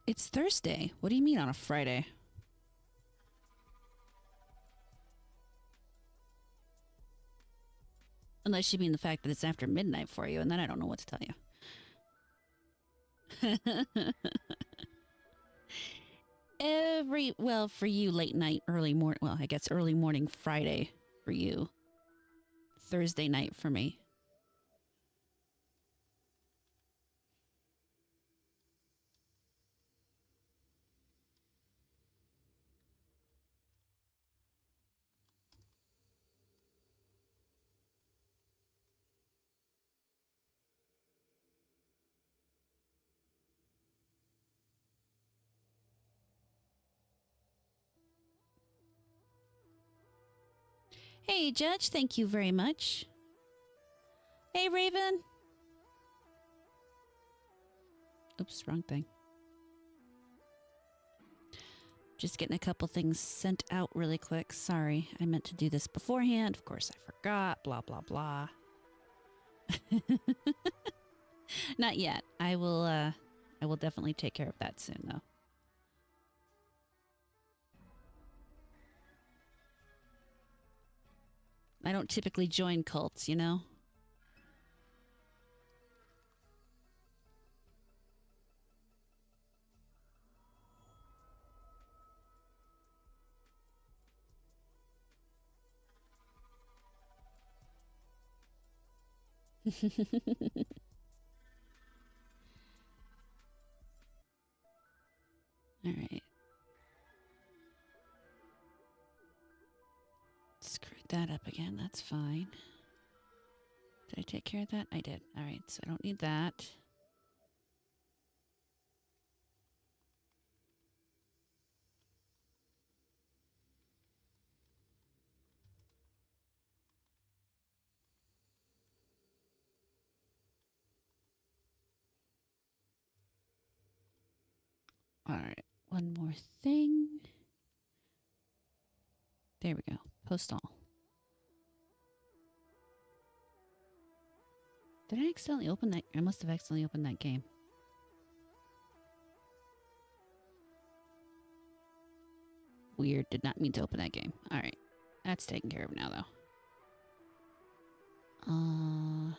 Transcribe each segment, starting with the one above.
It's Thursday. What do you mean on a Friday? Unless you mean the fact that it's after midnight for you, and then I don't know what to tell you. Well, for you, late night, early morning. Well, I guess early morning Friday for you. Thursday night for me. Hey, Judge, thank you very much. Hey, Raven. Oops, wrong thing. Just getting a couple things sent out really quick. Sorry, I meant to do this beforehand. Of course, I forgot. Blah, blah, blah. Not yet. I will definitely take care of that soon, though. I don't typically join cults, you know? All right. Screwed that up again. That's fine. Did I take care of that? I did. All right, so I don't need that. All right, one more thing. There we go. Post all. Did I accidentally open that? I must have accidentally opened that game. Weird. Did not mean to open that game. All right. That's taken care of now, though. All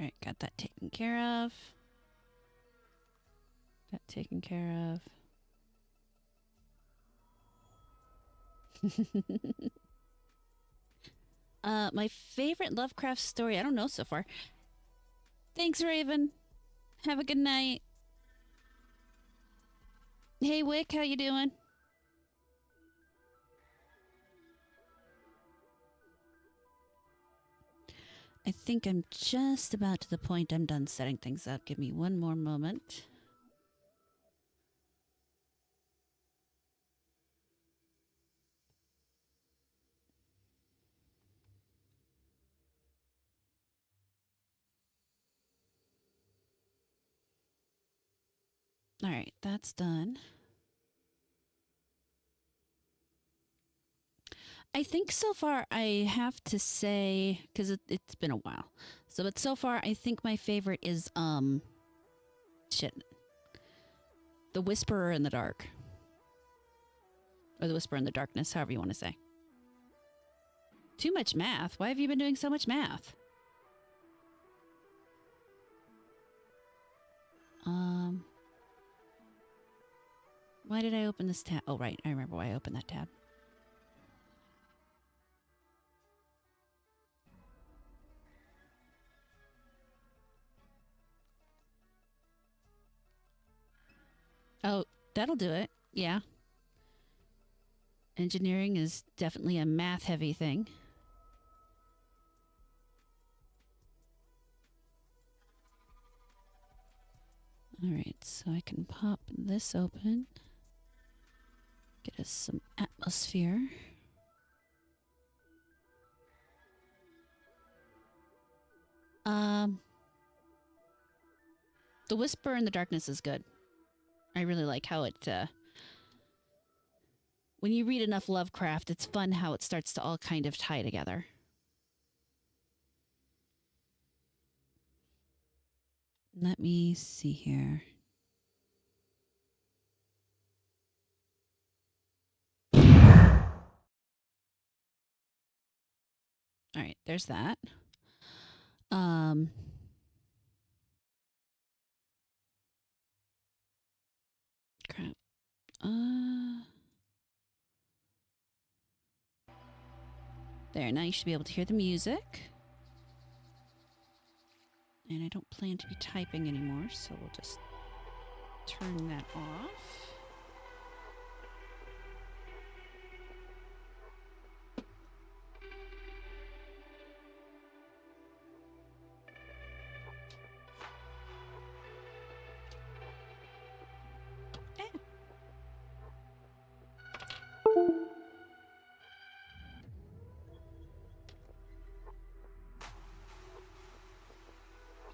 right. Got that taken care of. That taken care of. My favorite Lovecraft story. I don't know so far. Thanks, Raven. Have a good night. Hey, Wick, how you doing? I think I'm just about to the point I'm done setting things up. Give me one more moment. All right, that's done. I think so far I have to say, because it's been a while. So, but so far I think my favorite is, shit. The Whisperer in the Dark. Or the Whisperer in the Darkness, however you want to say. Too much math? Why have you been doing so much math? Why did I open this tab? Oh, right. I remember why I opened that tab. Oh, that'll do it. Yeah. Engineering is definitely a math-heavy thing. All right, so I can pop this open. Get us some atmosphere. The Whisper in the Darkness is good. I really like how it, when you read enough Lovecraft, it's fun how it starts to all kind of tie together. Let me see here. All right, there's that. Crap. There, now you should be able to hear the music. And I don't plan to be typing anymore, so we'll just turn that off.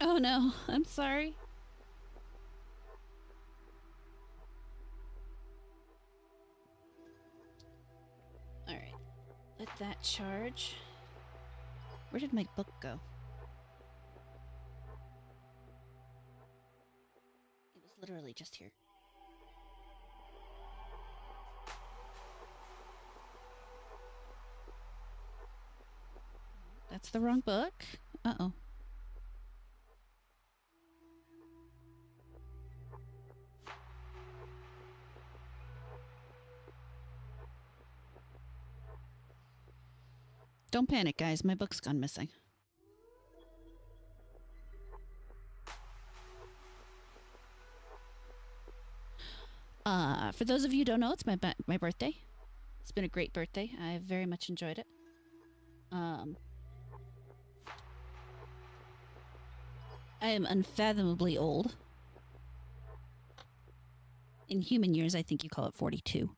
Oh no, I'm sorry. All right, let that charge. Where did my book go? It was literally just here. That's the wrong book. Uh-oh. Don't panic, guys. My book's gone missing. For those of you who don't know, it's my birthday. It's been a great birthday. I very much enjoyed it. I am unfathomably old. In human years, I think you call it 42.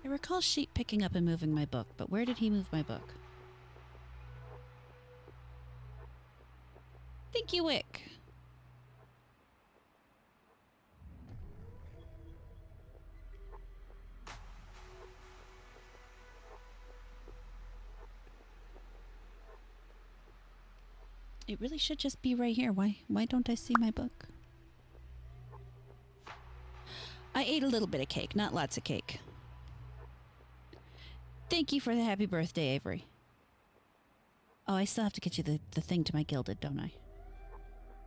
I recall Sheep picking up and moving my book, but where did he move my book? Thank you, Wick. It really should just be right here. Why don't I see my book? I ate a little bit of cake, not lots of cake. Thank you for the happy birthday, Avery. Oh, I still have to get you the thing to my gilded, don't I?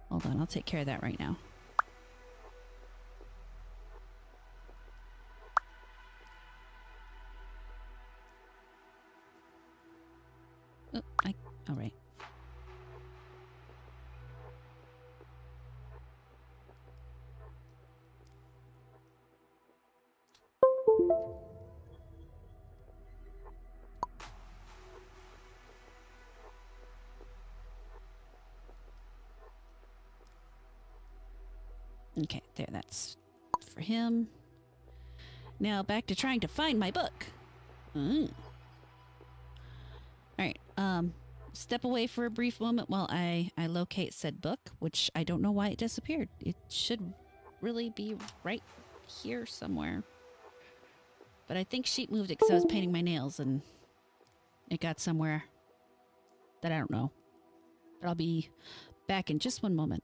Hold on, I'll take care of that right now. Oh, all right. Okay, there, that's for him. Now back to trying to find my book. All right, step away for a brief moment while I locate said book, which I don't know why it disappeared. It should really be right here somewhere. But I think Sheep moved it because I was painting my nails and it got somewhere that I don't know. But I'll be back in just one moment.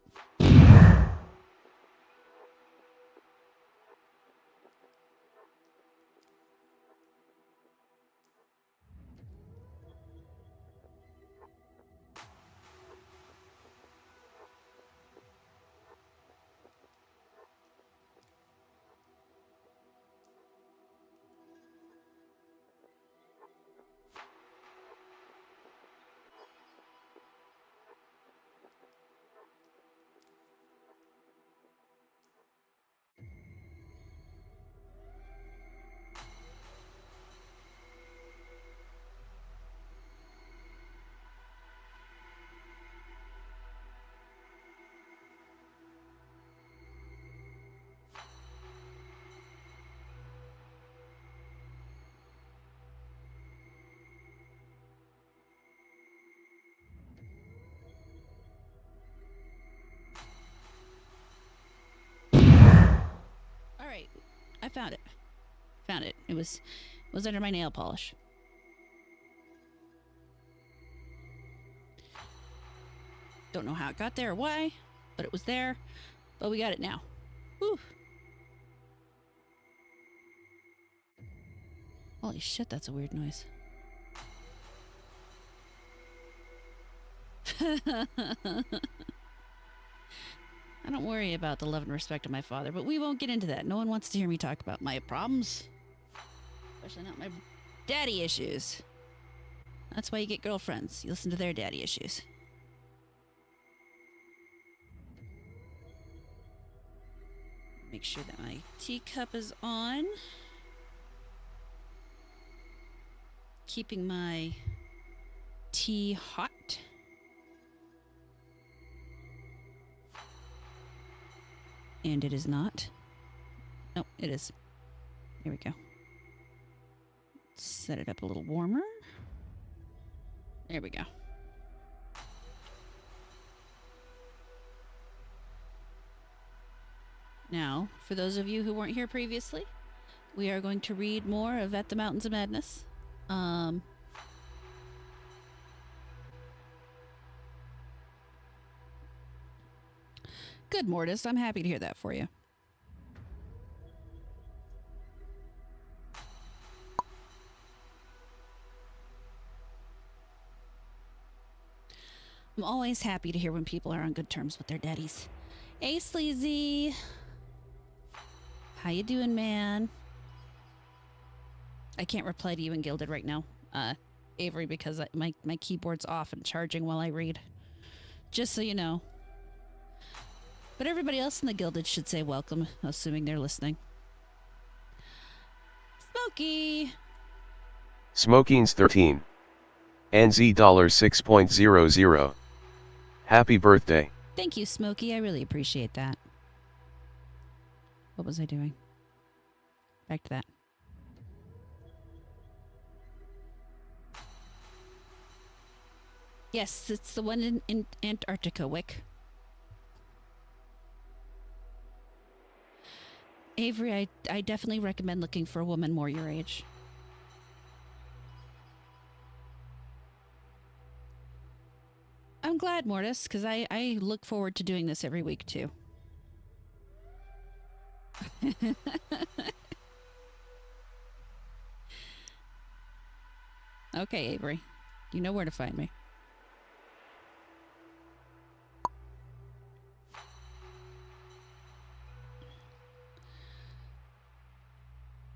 found it. Found it. It was under my nail polish. Don't know how it got there or why, but it was there. But we got it now. Woo. Holy shit, that's a weird noise. I don't worry about the love and respect of my father, but we won't get into that. No one wants to hear me talk about my problems. Especially not my daddy issues. That's why you get girlfriends. You listen to their daddy issues. Make sure that my teacup is on. Keeping my tea hot. And it is not. No, it is. Here we go. Set it up a little warmer. There we go. Now, for those of you who weren't here previously, we are going to read more of At the Mountains of Madness. Good, Mortis. I'm happy to hear that for you. I'm always happy to hear when people are on good terms with their daddies. Hey, Sleazy. How you doing, man? I can't reply to you in Gilded right now, Avery, because my keyboard's off and charging while I read. Just so you know. But everybody else in the Gilded should say welcome, assuming they're listening. Smokey! Smoking's 13. NZ $6.00. Happy birthday. Thank you, Smokey. I really appreciate that. What was I doing? Back to that. Yes, it's the one in Antarctica, Wick. Avery, I definitely recommend looking for a woman more your age. I'm glad, Mortis, because I look forward to doing this every week, too. Okay, Avery. You know where to find me.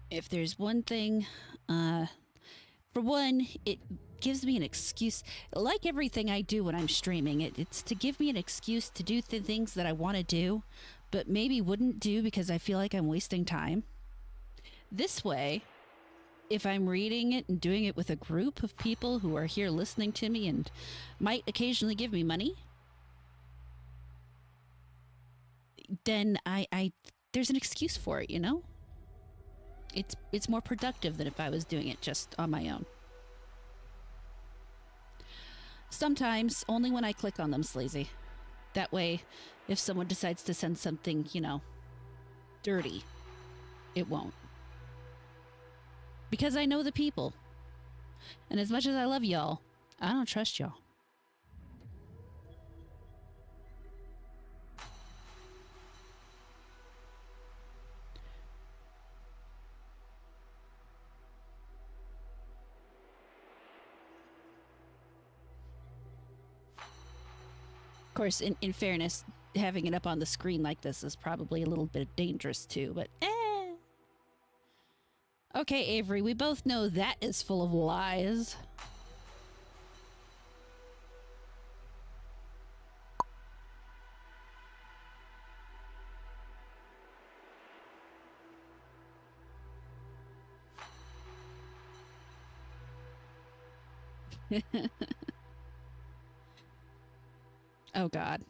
If there's one thing, for one, it gives me an excuse. Like everything I do when I'm streaming, it's to give me an excuse to do the things that I want to do, but maybe wouldn't do because I feel like I'm wasting time. This way, if I'm reading it and doing it with a group of people who are here listening to me and might occasionally give me money, then there's an excuse for it, you know? It's more productive than if I was doing it just on my own. Sometimes, only when I click on them, Sleazy. That way, if someone decides to send something, you know, dirty, it won't. Because I know the people. And as much as I love y'all, I don't trust y'all. Of course, in fairness, having it up on the screen like this is probably a little bit dangerous too, but Okay, Avery, we both know that is full of lies. Oh God.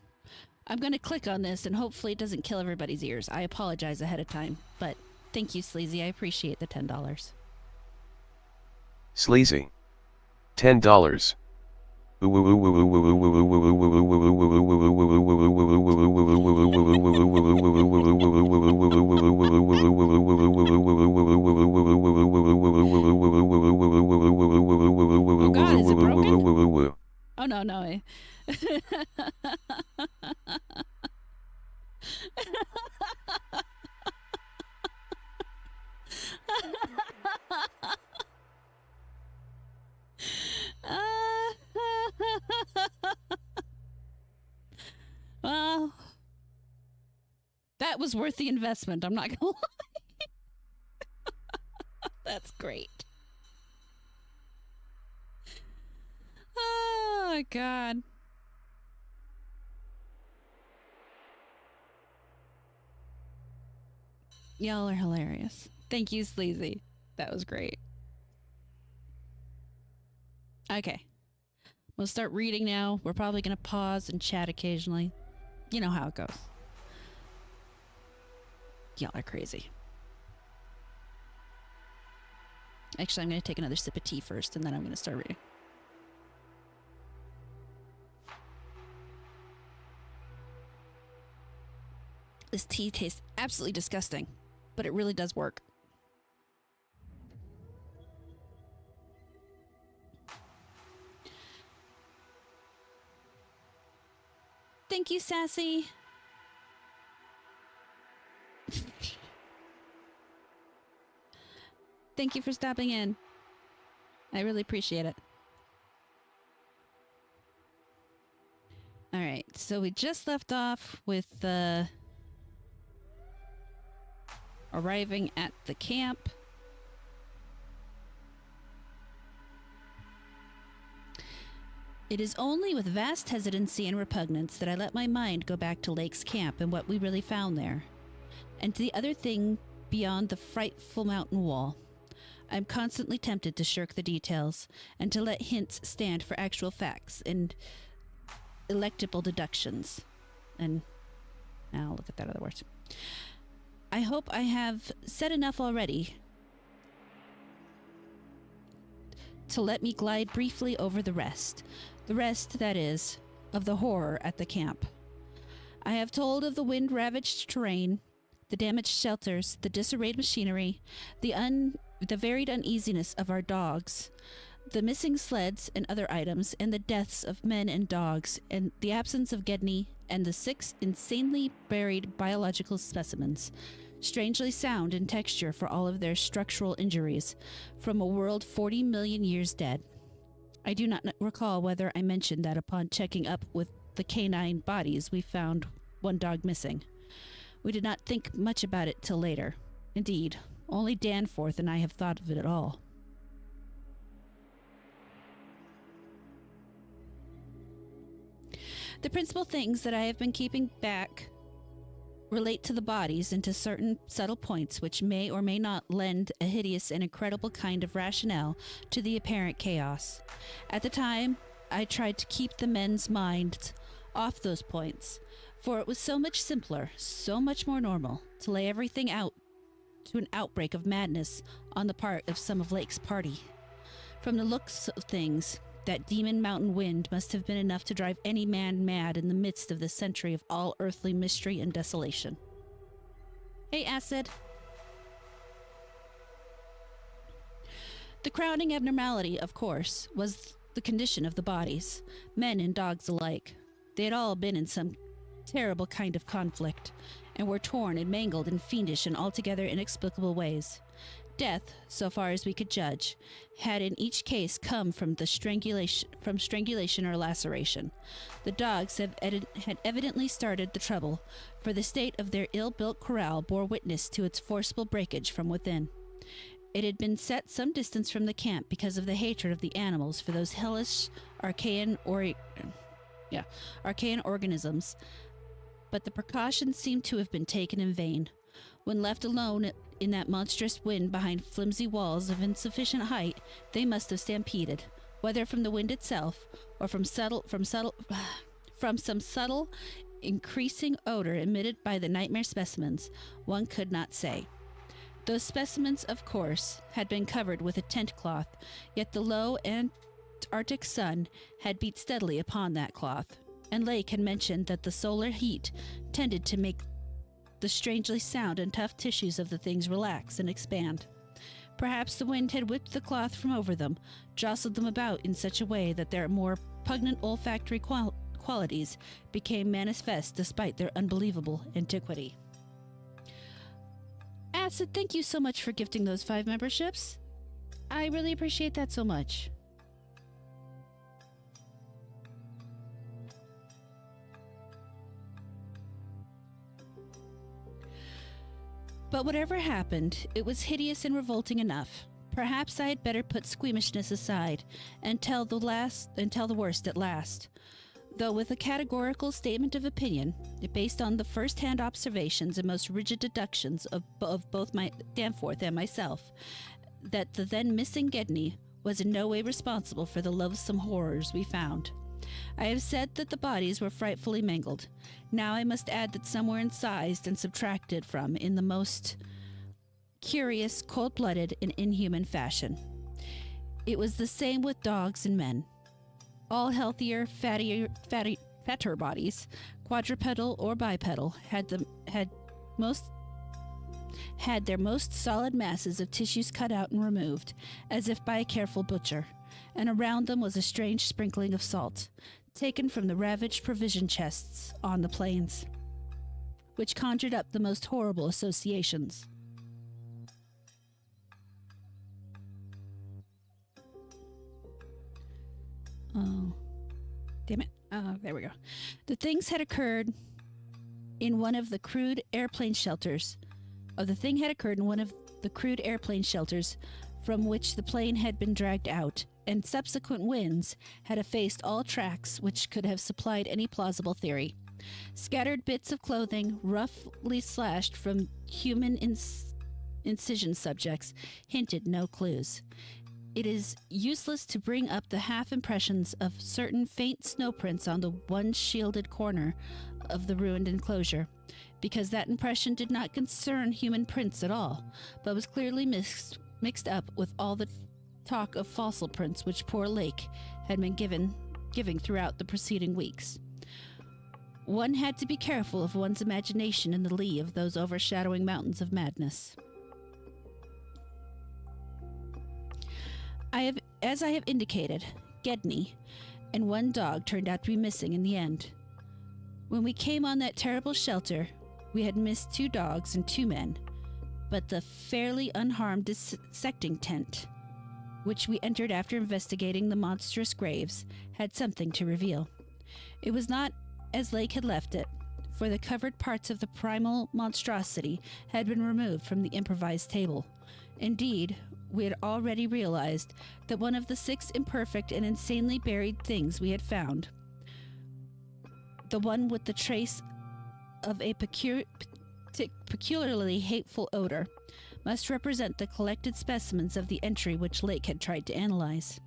I'm going to click on this and hopefully it doesn't kill everybody's ears. I apologize ahead of time, but thank you, Sleazy. I appreciate the $10. Sleazy. $10. no, no. Well, that was worth the investment. I'm not gonna lie. That's great. Oh my god. Y'all are hilarious. Thank you, Sleazy. That was great. Okay. We'll start reading now. We're probably going to pause and chat occasionally. You know how it goes. Y'all are crazy. Actually, I'm going to take another sip of tea first, and then I'm going to start reading. This tea tastes absolutely disgusting, but it really does work. Thank you, Sassy. Thank you for stopping in. I really appreciate it. All right, so we just left off with arriving at the camp. It is only with vast hesitancy and repugnance that I let my mind go back to Lake's camp and what we really found there, and to the other thing beyond the frightful mountain wall. I am constantly tempted to shirk the details, and to let hints stand for actual facts and electable deductions. And now look at that other words. I hope I have said enough already to let me glide briefly over the rest. The rest, that is, of the horror at the camp. I have told of the wind-ravaged terrain, the damaged shelters, the disarrayed machinery, the varied uneasiness of our dogs, the missing sleds and other items, and the deaths of men and dogs, and the absence of Gedney, and the 6 insanely buried biological specimens, strangely sound in texture for all of their structural injuries, from a world 40 million years dead. I do not recall whether I mentioned that upon checking up with the canine bodies, we found one dog missing. We did not think much about it till later. Indeed, only Danforth and I have thought of it at all. The principal things that I have been keeping back relate to the bodies and to certain subtle points which may or may not lend a hideous and incredible kind of rationale to the apparent chaos. At the time, I tried to keep the men's minds off those points, for it was so much simpler, so much more normal, to lay everything out to an outbreak of madness on the part of some of Lake's party. From the looks of things, that demon mountain wind must have been enough to drive any man mad in the midst of this century of all earthly mystery and desolation. Hey, Acid. The crowning abnormality, of course, was the condition of the bodies, men and dogs alike. They had all been in some terrible kind of conflict, and were torn and mangled in fiendish and altogether inexplicable ways. Death, so far as we could judge, had in each case come from strangulation or laceration. The dogs had evidently started the trouble, for the state of their ill-built corral bore witness to its forcible breakage from within. It had been set some distance from the camp because of the hatred of the animals for those hellish archaean organisms, but the precautions seemed to have been taken in vain. When left alone in that monstrous wind behind flimsy walls of insufficient height, they must have stampeded, whether from the wind itself or from some subtle, increasing odor emitted by the nightmare specimens. One could not say. Those specimens, of course, had been covered with a tent cloth, yet the low Antarctic sun had beat steadily upon that cloth, and Lake had mentioned that the solar heat tended to make the strangely sound and tough tissues of the things relax and expand. Perhaps the wind had whipped the cloth from over them, jostled them about in such a way that their more pungent olfactory qualities became manifest despite their unbelievable antiquity. Acid, thank you so much for gifting those 5 memberships. I really appreciate that so much. But whatever happened, it was hideous and revolting enough. Perhaps I had better put squeamishness aside and tell the worst at last. Though with a categorical statement of opinion, based on the first-hand observations and most rigid deductions of both my Danforth and myself, that the then missing Gedney was in no way responsible for the loathsome horrors we found. I have said that the bodies were frightfully mangled. Now I must add that some were incised and subtracted from in the most curious, cold-blooded, and inhuman fashion. It was the same with dogs and men. All healthier, fatter bodies, quadrupedal or bipedal, had their most solid masses of tissues cut out and removed, as if by a careful butcher, and around them was a strange sprinkling of salt, taken from the ravaged provision chests on the plains, which conjured up the most horrible associations. Oh, damn it. Oh, there we go. The things had occurred in one of the crude airplane shelters. The thing had occurred in one of the crude airplane shelters from which the plane had been dragged out, and subsequent winds had effaced all tracks which could have supplied any plausible theory. Scattered bits of clothing, roughly slashed from human incision subjects, hinted no clues. It is useless to bring up the half impressions of certain faint snow prints on the one shielded corner of the ruined enclosure, because that impression did not concern human prints at all, but was clearly mixed up with all the talk of fossil prints which poor Lake had been giving throughout the preceding weeks. One had to be careful of one's imagination in the lee of those overshadowing mountains of madness. As I have indicated, Gedney and one dog turned out to be missing in the end. When we came on that terrible shelter, we had missed 2 dogs and 2 men, but the fairly unharmed dissecting tent, which we entered after investigating the monstrous graves, had something to reveal. It was not as Lake had left it, for the covered parts of the primal monstrosity had been removed from the improvised table. Indeed, we had already realized that one of the 6 imperfect and insanely buried things we had found, the one with the trace of a peculiarly hateful odor, must represent the collected specimens of the entry which Lake had tried to analyze.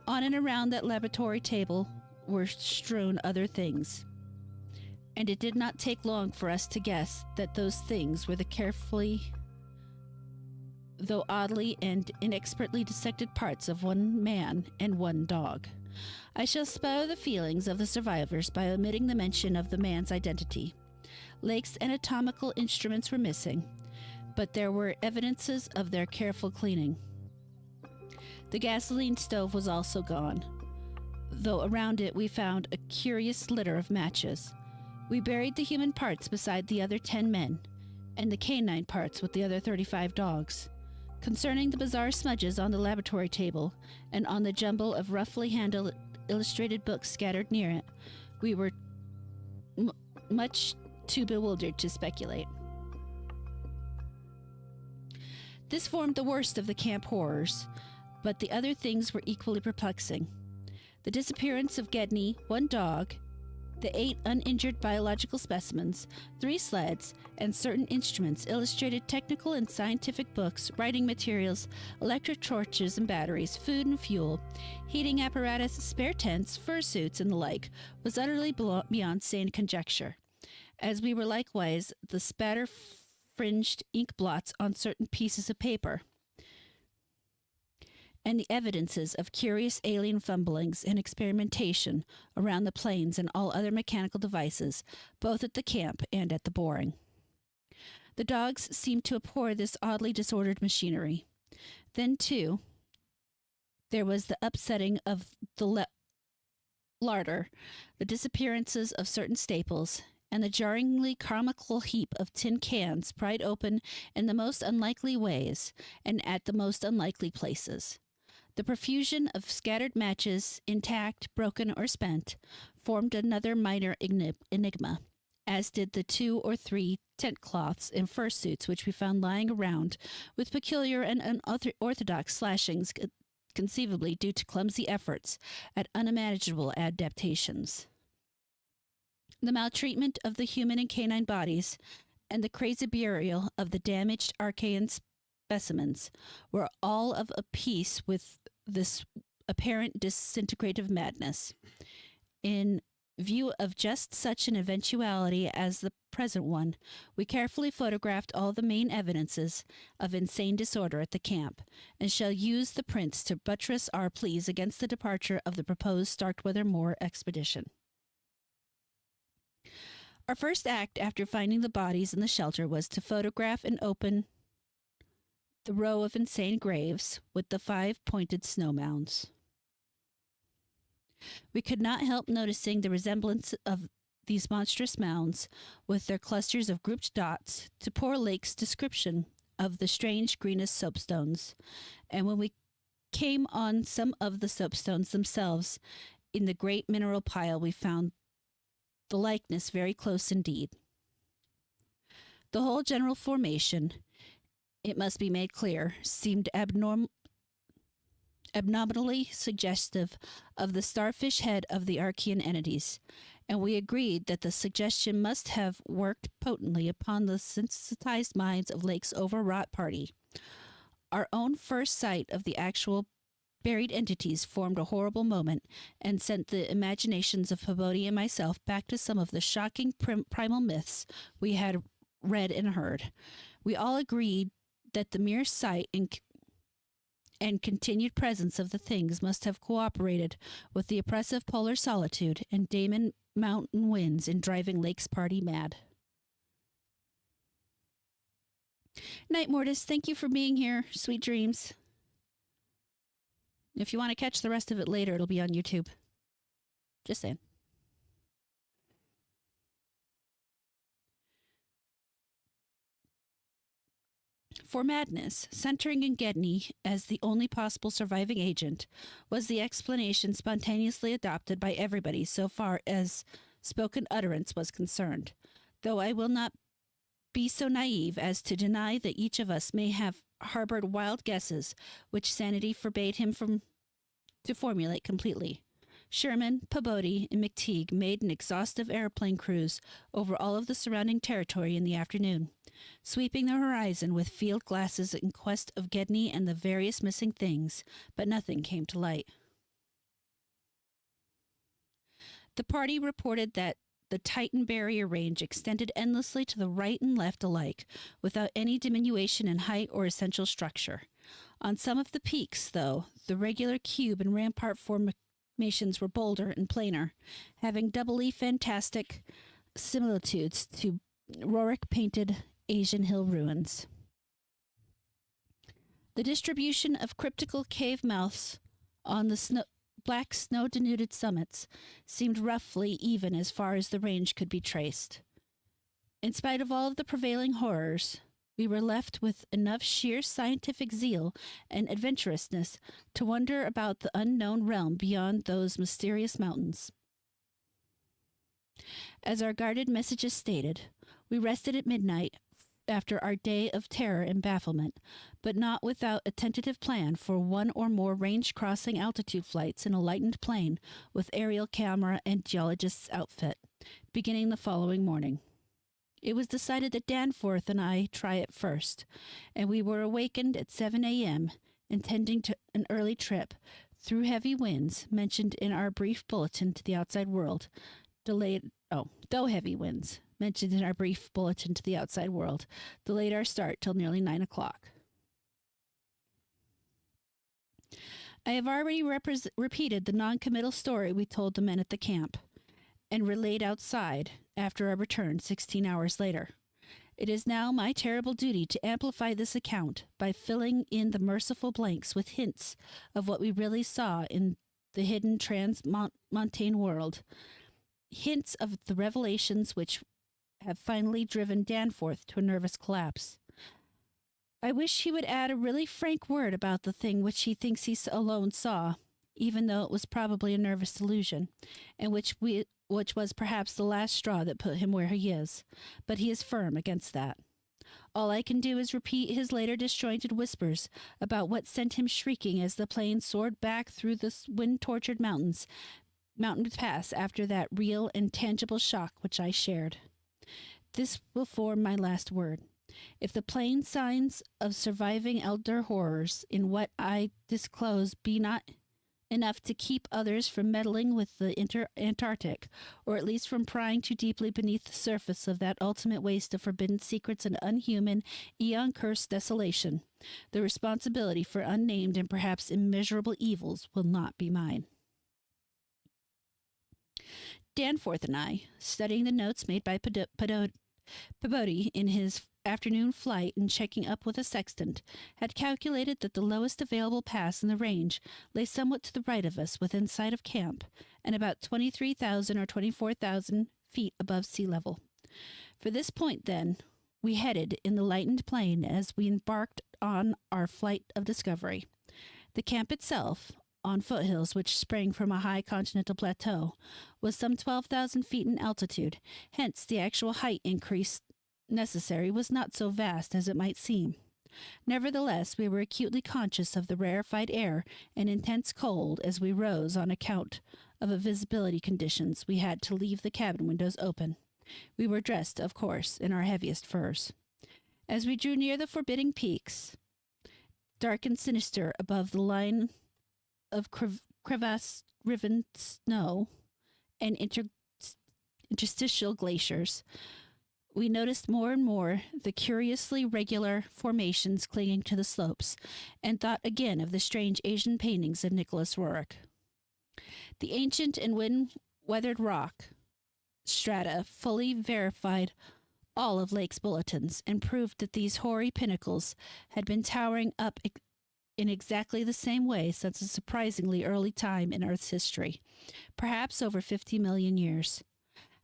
On and around that laboratory table were strewn other things, and it did not take long for us to guess that those things were the carefully, though oddly and inexpertly dissected parts of one man and one dog. I shall spare the feelings of the survivors by omitting the mention of the man's identity. Lake's anatomical instruments were missing, but there were evidences of their careful cleaning. The gasoline stove was also gone, though around it we found a curious litter of matches. We buried the human parts beside the other 10 men, and the canine parts with the other 35 dogs. Concerning the bizarre smudges on the laboratory table and on the jumble of roughly handled illustrated books scattered near it, we were much too bewildered to speculate. This formed the worst of the camp horrors, but the other things were equally perplexing. The disappearance of Gedney, 1 dog, the 8 uninjured biological specimens, 3 sleds, and certain instruments, illustrated technical and scientific books, writing materials, electric torches and batteries, food and fuel, heating apparatus, spare tents, fursuits, and the like, was utterly beyond sane conjecture, as we were likewise the spatter-fringed ink blots on certain pieces of paper, and the evidences of curious alien fumblings and experimentation around the planes and all other mechanical devices, both at the camp and at the boring. The dogs seemed to abhor this oddly disordered machinery. Then, too, there was the upsetting of the larder, the disappearances of certain staples, and the jarringly comical heap of tin cans pried open in the most unlikely ways and at the most unlikely places. The profusion of scattered matches, intact, broken, or spent, formed another minor enigma, as did the 2 or 3 tent cloths and fursuits which we found lying around with peculiar and unorthodox slashings, conceivably due to clumsy efforts at unimaginable adaptations. The maltreatment of the human and canine bodies and the crazy burial of the damaged archaean specimens were all of a piece with this apparent disintegrative madness. In view of just such an eventuality as the present one, we carefully photographed all the main evidences of insane disorder at the camp, and shall use the prints to buttress our pleas against the departure of the proposed Starkweather Moor expedition. Our first act after finding the bodies in the shelter was to photograph and open the row of insane graves with the 5 pointed snow mounds. We could not help noticing the resemblance of these monstrous mounds, with their clusters of grouped dots, to poor Lake's description of the strange greenish soapstones, and when we came on some of the soapstones themselves in the great mineral pile, we found the likeness very close indeed. The whole general formation, it must be made clear, seemed abnormally suggestive of the starfish head of the Archean entities, and we agreed that the suggestion must have worked potently upon the sensitized minds of Lake's overwrought party. Our own first sight of the actual buried entities formed a horrible moment and sent the imaginations of Pabodie and myself back to some of the shocking primal myths we had read and heard. We all agreed that the mere sight and continued presence of the things must have cooperated with the oppressive polar solitude and Damon mountain winds in driving Lake's party mad. Night, Mortis. Thank you for being here. Sweet dreams. If you want to catch the rest of it later, it'll be on YouTube. Just saying. For madness, centering in Gedney as the only possible surviving agent, was the explanation spontaneously adopted by everybody so far as spoken utterance was concerned, though I will not be so naive as to deny that each of us may have harbored wild guesses which sanity forbade him to formulate completely. Sherman, Pabodie, and McTeague made an exhaustive airplane cruise over all of the surrounding territory in the afternoon, sweeping the horizon with field glasses in quest of Gedney and the various missing things, but nothing came to light. The party reported that the Titan barrier range extended endlessly to the right and left alike, without any diminution in height or essential structure. On some of the peaks, though, the regular cube and rampart formations were bolder and plainer, having doubly fantastic similitudes to Rorik-painted Asian hill ruins. The distribution of cryptical cave mouths on the black snow-denuded summits seemed roughly even as far as the range could be traced. In spite of all of the prevailing horrors, we were left with enough sheer scientific zeal and adventurousness to wonder about the unknown realm beyond those mysterious mountains. As our guarded messages stated, we rested at midnight after our day of terror and bafflement, but not without a tentative plan for one or more range-crossing altitude flights in a lightened plane with aerial camera and geologist's outfit, beginning the following morning. It was decided that Danforth and I try it first, and we were awakened at 7 a.m., intending an early trip through heavy winds mentioned in our brief bulletin to the outside world, though heavy winds mentioned in our brief bulletin to the outside world, delayed our start till nearly 9 o'clock. I have already repeated the non-committal story we told the men at the camp, and relayed outside after our return 16 hours later. It is now my terrible duty to amplify this account by filling in the merciful blanks with hints of what we really saw in the hidden transmontane world, hints of the revelations which have finally driven Danforth to a nervous collapse. I wish he would add a really frank word about the thing which he thinks he alone saw, even though it was probably a nervous delusion, and which was perhaps the last straw that put him where he is. But he is firm against that. All I can do is repeat his later disjointed whispers about what sent him shrieking as the plane soared back through the wind-tortured mountain pass after that real and tangible shock which I shared. This will form my last word. If the plain signs of surviving elder horrors in what I disclose be not enough to keep others from meddling with the Antarctic, or at least from prying too deeply beneath the surface of that ultimate waste of forbidden secrets and unhuman, eon-cursed desolation, the responsibility for unnamed and perhaps immeasurable evils will not be mine. Danforth and I, studying the notes made by Peabody in his afternoon flight and checking up with a sextant, had calculated that the lowest available pass in the range lay somewhat to the right of us within sight of camp and about 23,000 or 24,000 feet above sea level. For this point, then, we headed in the lightened plane as we embarked on our flight of discovery. The camp itself, on foothills which sprang from a high continental plateau, was some 12,000 feet in altitude, hence the actual height increase necessary was not so vast as it might seem. Nevertheless, we were acutely conscious of the rarefied air and intense cold as we rose on account of visibility conditions. We had to leave the cabin windows open. We were dressed, of course, in our heaviest furs. As we drew near the forbidding peaks, dark and sinister above the line of crevasse-riven snow and interstitial glaciers, we noticed more and more the curiously regular formations clinging to the slopes, and thought again of the strange Asian paintings of Nicholas Roerich. The ancient and wind-weathered rock strata fully verified all of Lake's bulletins, and proved that these hoary pinnacles had been towering up in exactly the same way since a surprisingly early time in Earth's history, perhaps over 50 million years.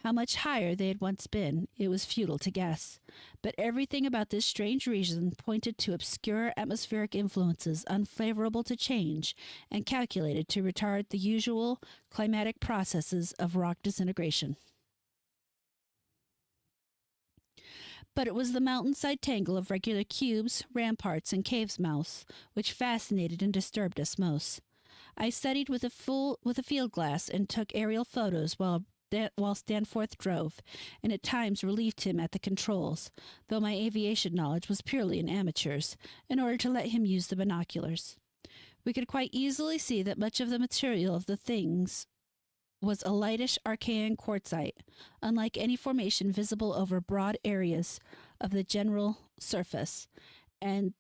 How much higher they had once been, it was futile to guess, but everything about this strange region pointed to obscure atmospheric influences unfavorable to change and calculated to retard the usual climatic processes of rock disintegration. But it was the mountainside tangle of regular cubes, ramparts, and caves mouths which fascinated and disturbed us most. I studied with a field glass and took aerial photos whilst Danforth drove, and at times relieved him at the controls, though my aviation knowledge was purely an amateur's, in order to let him use the binoculars. We could quite easily see that much of the material of the things was a lightish archean quartzite, unlike any formation visible over broad areas of the general surface, and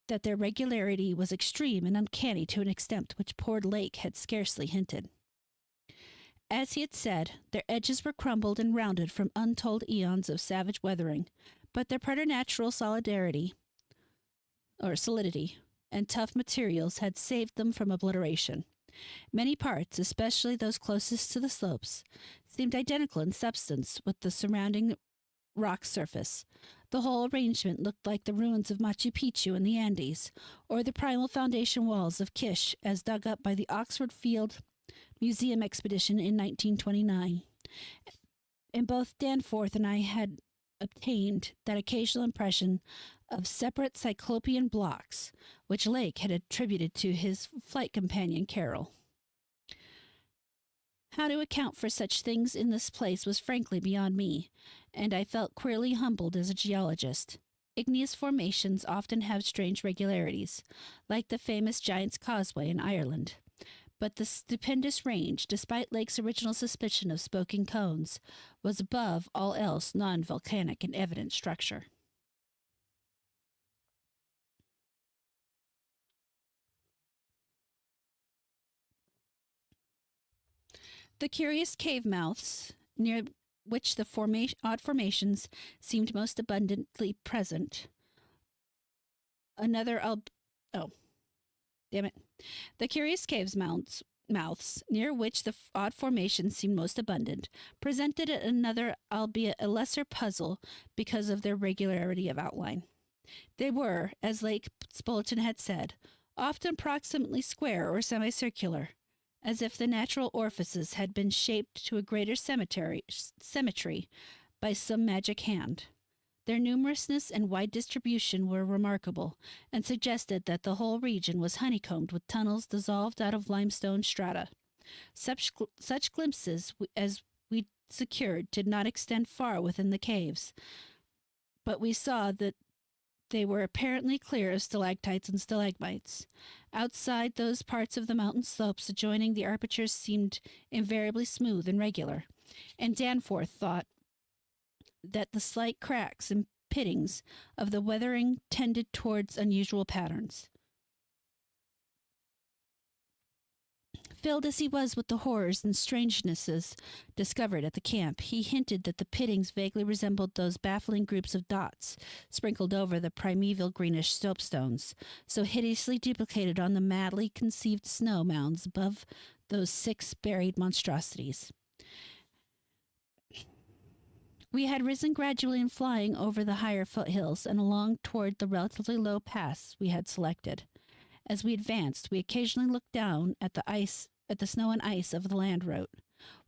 that their regularity was extreme and uncanny to an extent which poor Lake had scarcely hinted. As he had said, their edges were crumbled and rounded from untold eons of savage weathering, but their preternatural solidity and tough materials had saved them from obliteration. Many parts, especially those closest to the slopes, seemed identical in substance with the surrounding rock surface. The whole arrangement looked like the ruins of Machu Picchu in the Andes, or the primal foundation walls of Kish as dug up by the Oxford Field Museum expedition in 1929. And both Danforth and I had obtained that occasional impression of separate cyclopean blocks, which Lake had attributed to his flight companion Carol. How to account for such things in this place was frankly beyond me, and I felt queerly humbled as a geologist. Igneous formations often have strange regularities, like the famous Giant's Causeway in Ireland. But the stupendous range, despite Lake's original suspicion of smoking cones, was above all else non-volcanic in evident structure. The curious cave mouths near which the odd formations seemed most abundantly present. Another oh, damn it. The curious caves mouths, near which the odd formations seemed most abundant, presented another, albeit a lesser puzzle because of their regularity of outline. They were, as Lake's bulletin had said, often approximately square or semicircular, as if the natural orifices had been shaped to a greater symmetry by some magic hand. Their numerousness and wide distribution were remarkable, and suggested that the whole region was honeycombed with tunnels dissolved out of limestone strata. Such glimpses as we secured did not extend far within the caves, but we saw that they were apparently clear of stalactites and stalagmites. Outside those parts of the mountain slopes adjoining the apertures seemed invariably smooth and regular, and Danforth thought that the slight cracks and pittings of the weathering tended towards unusual patterns. Filled as he was with the horrors and strangenesses discovered at the camp, he hinted that the pittings vaguely resembled those baffling groups of dots sprinkled over the primeval greenish soapstones, so hideously duplicated on the madly conceived snow mounds above those 6 buried monstrosities. We had risen gradually in flying over the higher foothills and along toward the relatively low pass we had selected. As we advanced, we occasionally looked down at the snow and ice of the land route,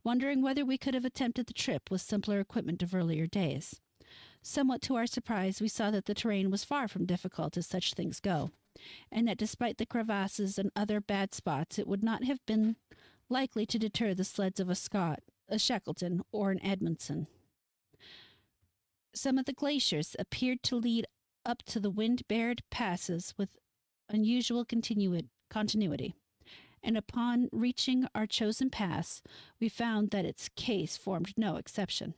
wondering whether we could have attempted the trip with simpler equipment of earlier days. Somewhat to our surprise, we saw that the terrain was far from difficult as such things go, and that despite the crevasses and other bad spots, it would not have been likely to deter the sleds of a Scott, a Shackleton, or an Edmondson. Some of the glaciers appeared to lead up to the wind-bared passes with unusual continuity, and upon reaching our chosen pass, we found that its case formed no exception.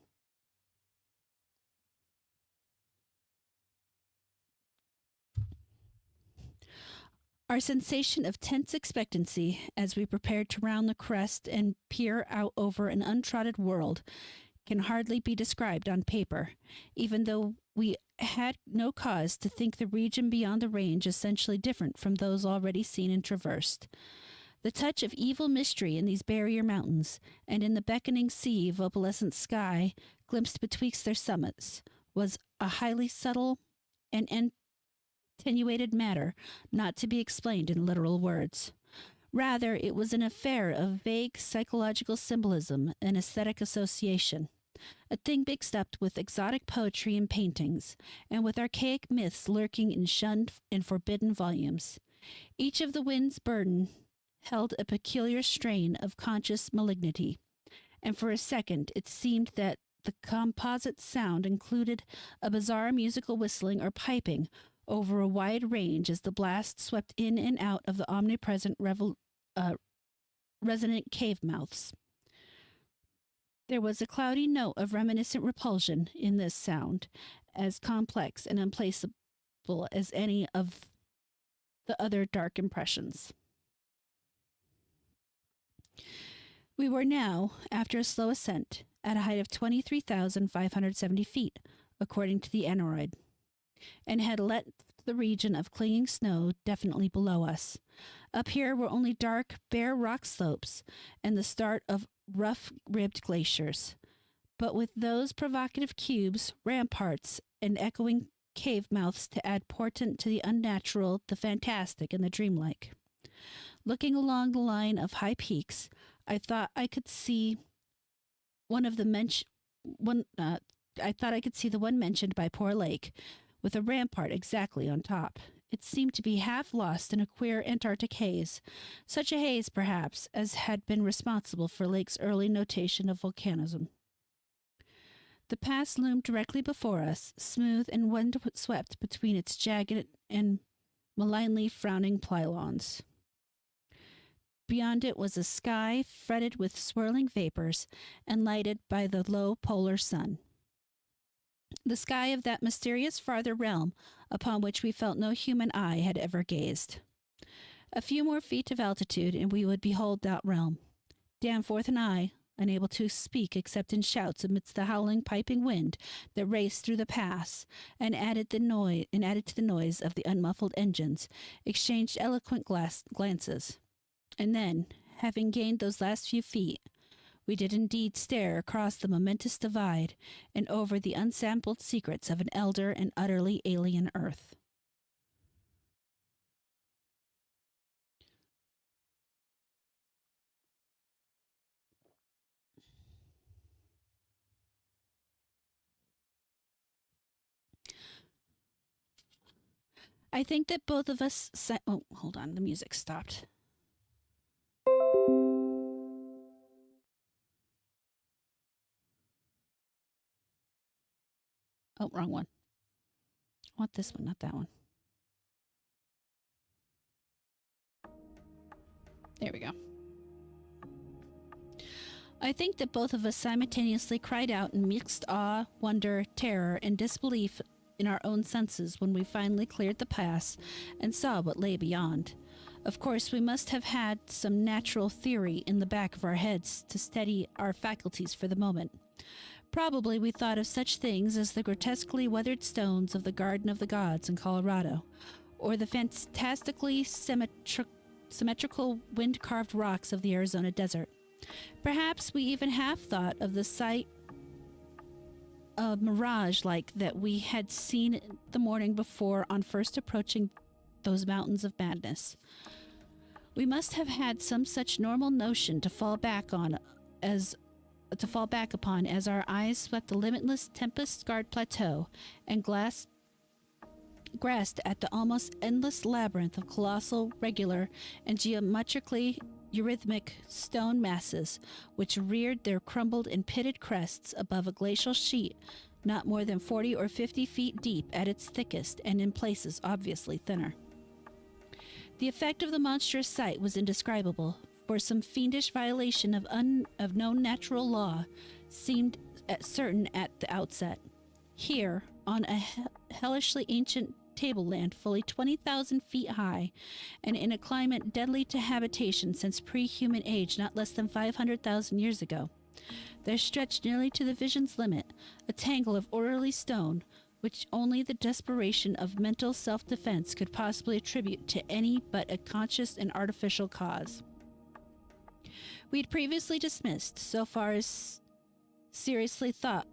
Our sensation of tense expectancy as we prepared to round the crest and peer out over an untrodden world can hardly be described on paper, even though we had no cause to think the region beyond the range essentially different from those already seen and traversed. The touch of evil mystery in these barrier mountains, and in the beckoning sea of opalescent sky glimpsed betwixt their summits, was a highly subtle and attenuated matter not to be explained in literal words. Rather, it was an affair of vague psychological symbolism and aesthetic association, a thing mixed up with exotic poetry and paintings, and with archaic myths lurking in shunned and forbidden volumes. Each of the wind's burden held a peculiar strain of conscious malignity, and for a second it seemed that the composite sound included a bizarre musical whistling or piping over a wide range as the blast swept in and out of the omnipresent resonant cave mouths. There was a cloudy note of reminiscent repulsion in this sound, as complex and unplaceable as any of the other dark impressions. We were now, after a slow ascent, at a height of 23,570 feet, according to the aneroid, and had left the region of clinging snow definitely below us. Up here were only dark, bare rock slopes and the start of rough-ribbed glaciers, but with those provocative cubes, ramparts, and echoing cave mouths to add portent to the unnatural, the fantastic, and the dreamlike. Looking along the line of high peaks, I thought I could see the one mentioned by poor Lake, with a rampart exactly on top. It seemed to be half lost in a queer Antarctic haze, such a haze, perhaps, as had been responsible for Lake's early notation of volcanism. The pass loomed directly before us, smooth and wind-swept between its jagged and malignly frowning pylons. Beyond it was a sky fretted with swirling vapors and lighted by the low polar sun. The sky of that mysterious farther realm upon which we felt no human eye had ever gazed. A few more feet of altitude and we would behold that realm. Danforth and I, unable to speak except in shouts amidst the howling, piping wind that raced through the pass, and added to the noise of the unmuffled engines, exchanged eloquent glances. And then, having gained those last few feet, we did indeed stare across the momentous divide and over the unsampled secrets of an elder and utterly alien earth. I think that both of us... oh, hold on. The music stopped. Oh, wrong one. I want this one, not that one. There we go. I think that both of us simultaneously cried out in mixed awe, wonder, terror, and disbelief in our own senses when we finally cleared the pass and saw what lay beyond. Of course, we must have had some natural theory in the back of our heads to steady our faculties for the moment. Probably we thought of such things as the grotesquely weathered stones of the Garden of the Gods in Colorado, or the fantastically symmetrical wind-carved rocks of the Arizona desert. Perhaps we even half thought of the sight of mirage like that we had seen the morning before on first approaching those mountains of madness. We must have had some such normal notion to fall back upon as our eyes swept the limitless tempest-scarred plateau and grasped at the almost endless labyrinth of colossal, regular, and geometrically eurythmic stone masses which reared their crumbled and pitted crests above a glacial sheet not more than 40 or 50 feet deep at its thickest and in places obviously thinner. The effect of the monstrous sight was indescribable, for some fiendish violation of known natural law seemed certain at the outset. Here, on a hellishly ancient tableland fully 20,000 feet high, and in a climate deadly to habitation since pre-human age not less than 500,000 years ago, there stretched nearly to the vision's limit a tangle of orderly stone which only the desperation of mental self-defense could possibly attribute to any but a conscious and artificial cause. We had previously dismissed, so far as serious thought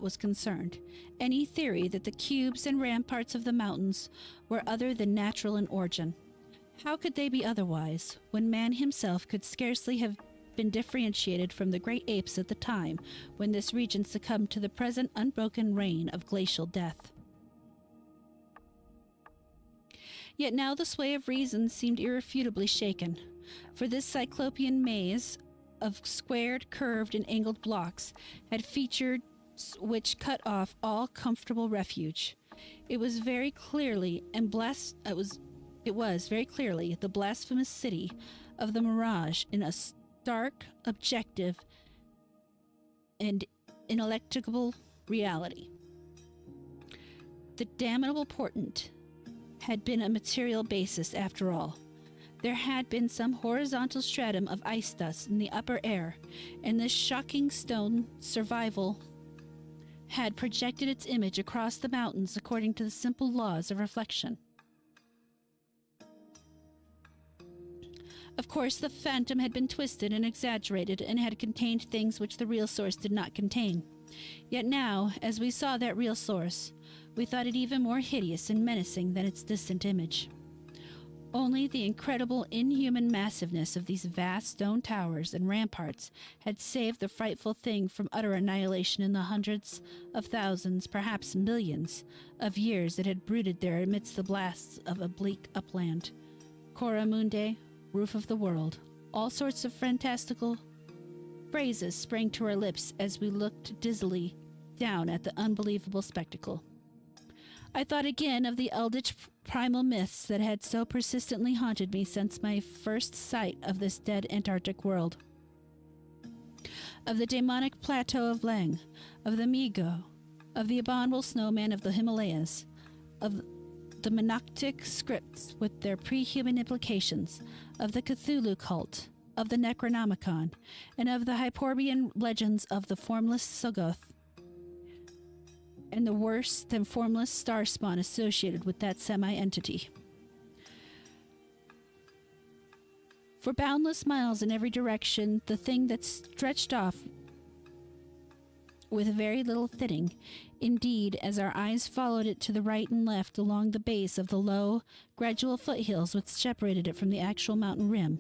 was concerned, any theory that the cubes and ramparts of the mountains were other than natural in origin. How could they be otherwise, when man himself could scarcely have been differentiated from the great apes at the time when this region succumbed to the present unbroken reign of glacial death? Yet now the sway of reason seemed irrefutably shaken, for this cyclopean maze of squared, curved, and angled blocks had features which cut off all comfortable refuge. It was very clearly the blasphemous city of the mirage in a stark, objective, and ineluctable reality. The damnable portent had been a material basis after all. There had been some horizontal stratum of ice dust in the upper air, and this shocking stone survival had projected its image across the mountains according to the simple laws of reflection. Of course, the phantom had been twisted and exaggerated and had contained things which the real source did not contain. Yet now, as we saw that real source, we thought it even more hideous and menacing than its distant image. Only the incredible, inhuman massiveness of these vast stone towers and ramparts had saved the frightful thing from utter annihilation in the hundreds of thousands, perhaps millions, of years it had brooded there amidst the blasts of a bleak upland. Cora Mundi, roof of the world. All sorts of fantastical phrases sprang to our lips as we looked dizzily down at the unbelievable spectacle. I thought again of the eldritch primal myths that had so persistently haunted me since my first sight of this dead Antarctic world. Of the demonic plateau of Leng, of the Migo, of the abominable snowman of the Himalayas, of the monoctic scripts with their pre-human implications, of the Cthulhu cult, of the Necronomicon, and of the Hyperborean legends of the formless Soggoth, and the worse than formless star spawn associated with that semi-entity. For boundless miles in every direction, the thing that stretched off with very little thinning. Indeed, as our eyes followed it to the right and left along the base of the low, gradual foothills which separated it from the actual mountain rim,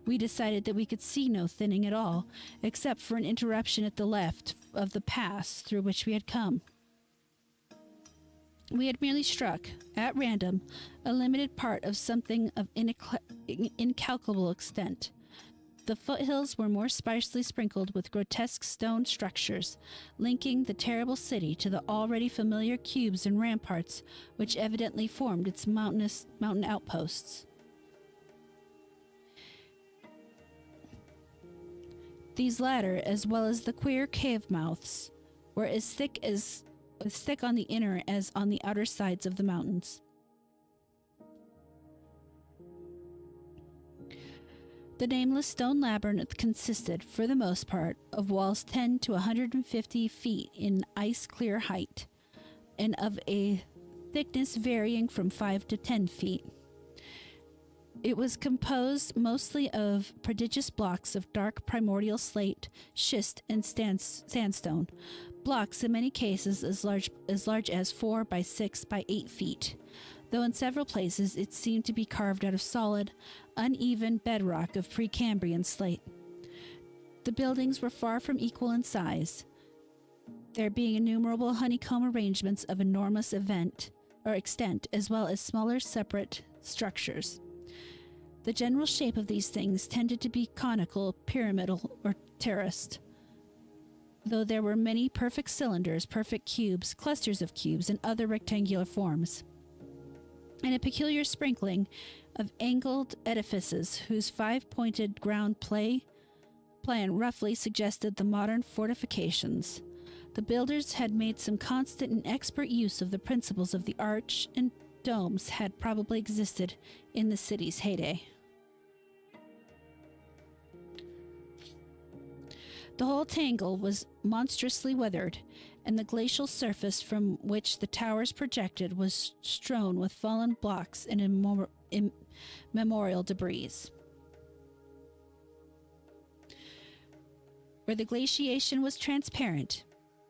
we decided that we could see no thinning at all, except for an interruption at the left of the pass through which we had come. We had merely struck, at random, a limited part of something of incalculable extent. The foothills were more sparsely sprinkled with grotesque stone structures, linking the terrible city to the already familiar cubes and ramparts which evidently formed its mountain outposts. These latter, as well as the queer cave mouths, were as thick on the inner as on the outer sides of the mountains. The nameless stone labyrinth consisted, for the most part, of walls 10 to 150 feet in ice-clear height, and of a thickness varying from 5 to 10 feet. It was composed mostly of prodigious blocks of dark primordial slate, schist, and sandstone, blocks in many cases as large as 4 by 6 by 8 feet, though in several places it seemed to be carved out of solid, uneven bedrock of Precambrian slate. The buildings were far from equal in size, there being innumerable honeycomb arrangements of enormous extent, as well as smaller separate structures. The general shape of these things tended to be conical, pyramidal, or terraced, though there were many perfect cylinders, perfect cubes, clusters of cubes, and other rectangular forms, and a peculiar sprinkling of angled edifices whose five-pointed ground plan roughly suggested the modern fortifications. The builders had made some constant and expert use of the principles of the arch, and domes had probably existed in the city's heyday. The whole tangle was monstrously weathered, and the glacial surface from which the towers projected was strewn with fallen blocks and immemorial debris. Where the glaciation was transparent,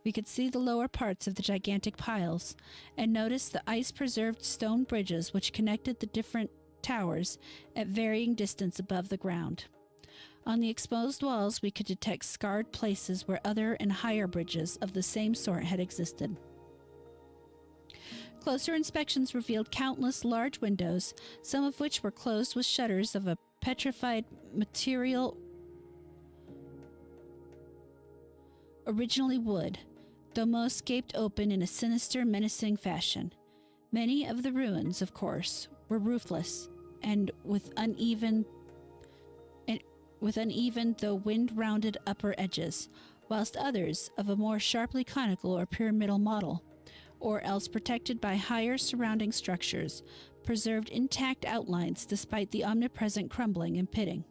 we could see the lower parts of the gigantic piles, and notice the ice-preserved stone bridges which connected the different towers at varying distance above the ground. On the exposed walls, we could detect scarred places where other and higher bridges of the same sort had existed. Closer inspections revealed countless large windows, some of which were closed with shutters of a petrified material, originally wood, though most gaped open in a sinister, menacing fashion. Many of the ruins, of course, were roofless and with uneven though wind-rounded upper edges, whilst others, of a more sharply conical or pyramidal model, or else protected by higher surrounding structures, preserved intact outlines despite the omnipresent crumbling and pitting.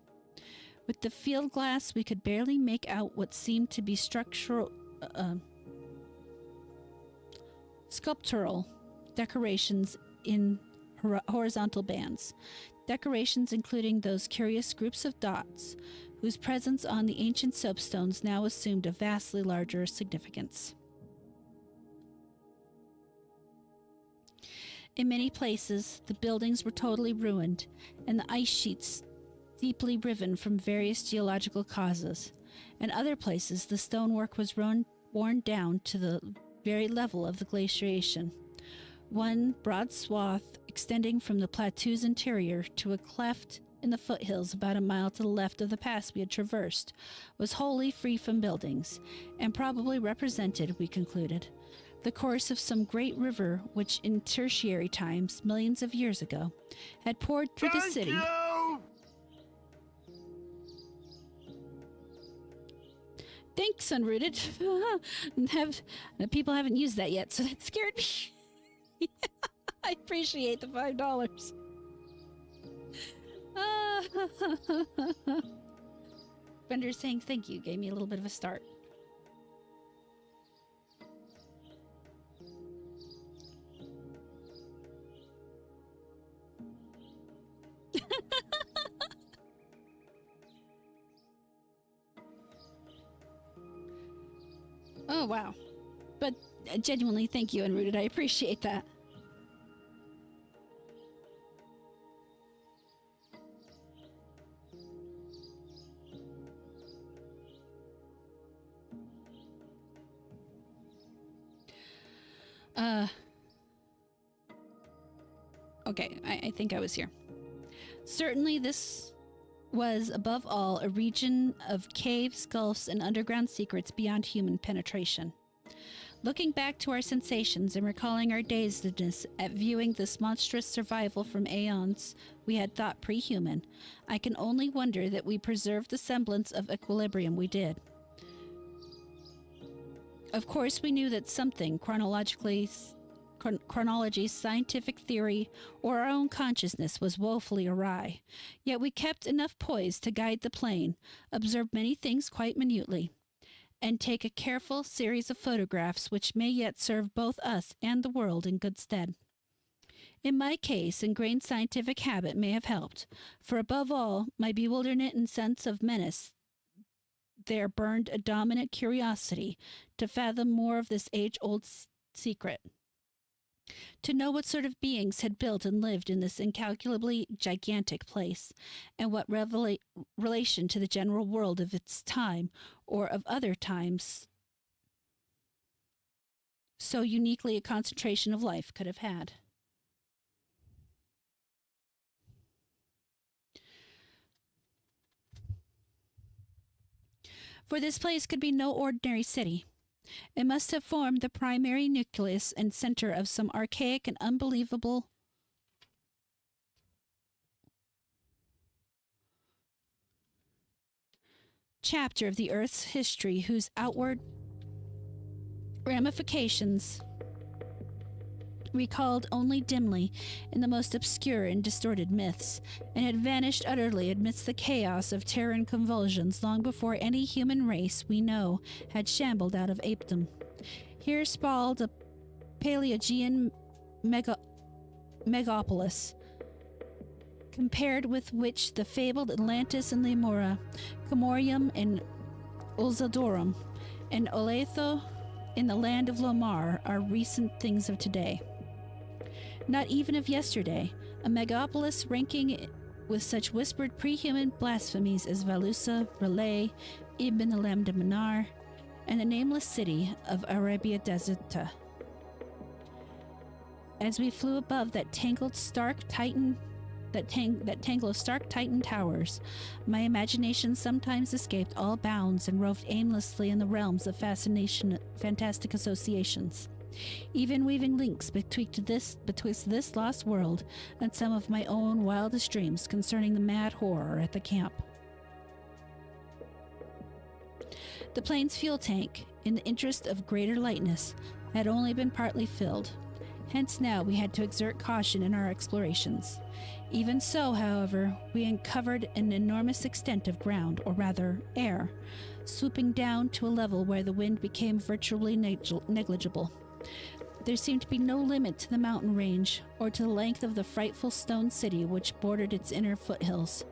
With the field glass, we could barely make out what seemed to be sculptural decorations in horizontal bands. Decorations including those curious groups of dots, whose presence on the ancient soapstones now assumed a vastly larger significance. In many places, the buildings were totally ruined, and the ice sheets deeply riven from various geological causes. In other places, the stonework was worn down to the very level of the glaciation. One broad swath, extending from the plateau's interior to a cleft in the foothills about a mile to the left of the pass we had traversed, was wholly free from buildings, and probably represented, we concluded, the course of some great river which in tertiary times, millions of years ago, had poured through the city. Thanks, Unrooted. People haven't used that yet, so that scared me. I appreciate the $5. Bender saying thank you gave me a little bit of a start. Oh, wow. But genuinely, thank you, Unrooted. I appreciate that. Okay, I think I was here. Certainly, this was, above all, a region of caves, gulfs, and underground secrets beyond human penetration. Looking back to our sensations and recalling our dazedness at viewing this monstrous survival from aeons we had thought pre-human, I can only wonder that we preserved the semblance of equilibrium we did. Of course, we knew that something, chronology, scientific theory, or our own consciousness was woefully awry. Yet we kept enough poise to guide the plane, observe many things quite minutely, and take a careful series of photographs which may yet serve both us and the world in good stead. In my case, ingrained scientific habit may have helped, for above all, my bewilderment and sense of menace there burned a dominant curiosity to fathom more of this age-old secret. To know what sort of beings had built and lived in this incalculably gigantic place, and what relation to the general world of its time, or of other times, so uniquely a concentration of life could have had. For this place could be no ordinary city. It must have formed the primary nucleus and center of some archaic and unbelievable chapter of the Earth's history whose outward ramifications recalled only dimly in the most obscure and distorted myths, and had vanished utterly amidst the chaos of terror and convulsions long before any human race we know had shambled out of apedom. Here sprawled a Paleogean megapolis, compared with which the fabled Atlantis and Lemura, Comorium and Ulzadorum, and Oletho in the land of Lomar are recent things of today. Not even of yesterday, a megapolis ranking with such whispered pre-human blasphemies as Valusa, Relay, Ibn al-Lamdamanar, and the nameless city of Arabia Deserta. As we flew above that tangle of stark Titan towers, my imagination sometimes escaped all bounds and roved aimlessly in the realms of fantastic associations, even weaving links betwixt this lost world and some of my own wildest dreams concerning the mad horror at the camp. The plane's fuel tank, in the interest of greater lightness, had only been partly filled. Hence now we had to exert caution in our explorations. Even so, however, we uncovered an enormous extent of ground, or rather air, swooping down to a level where the wind became virtually negligible. There seemed to be no limit to the mountain range, or to the length of the frightful stone city which bordered its inner foothills.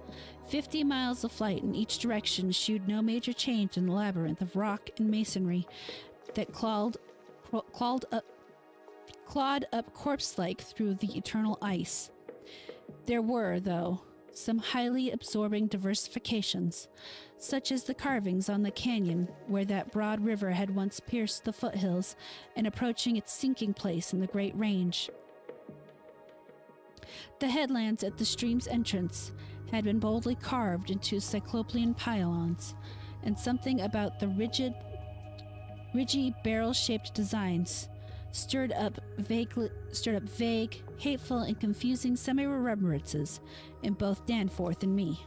50 miles of flight in each direction shewed no major change in the labyrinth of rock and masonry that clawed up corpse-like through the eternal ice. There were, though, some highly absorbing diversifications, such as the carvings on the canyon where that broad river had once pierced the foothills and approaching its sinking place in the great range. The headlands at the stream's entrance had been boldly carved into cyclopean pylons, and something about the ridgy barrel-shaped designs stirred up vague, hateful, and confusing semi-remembrances in both Danforth and me.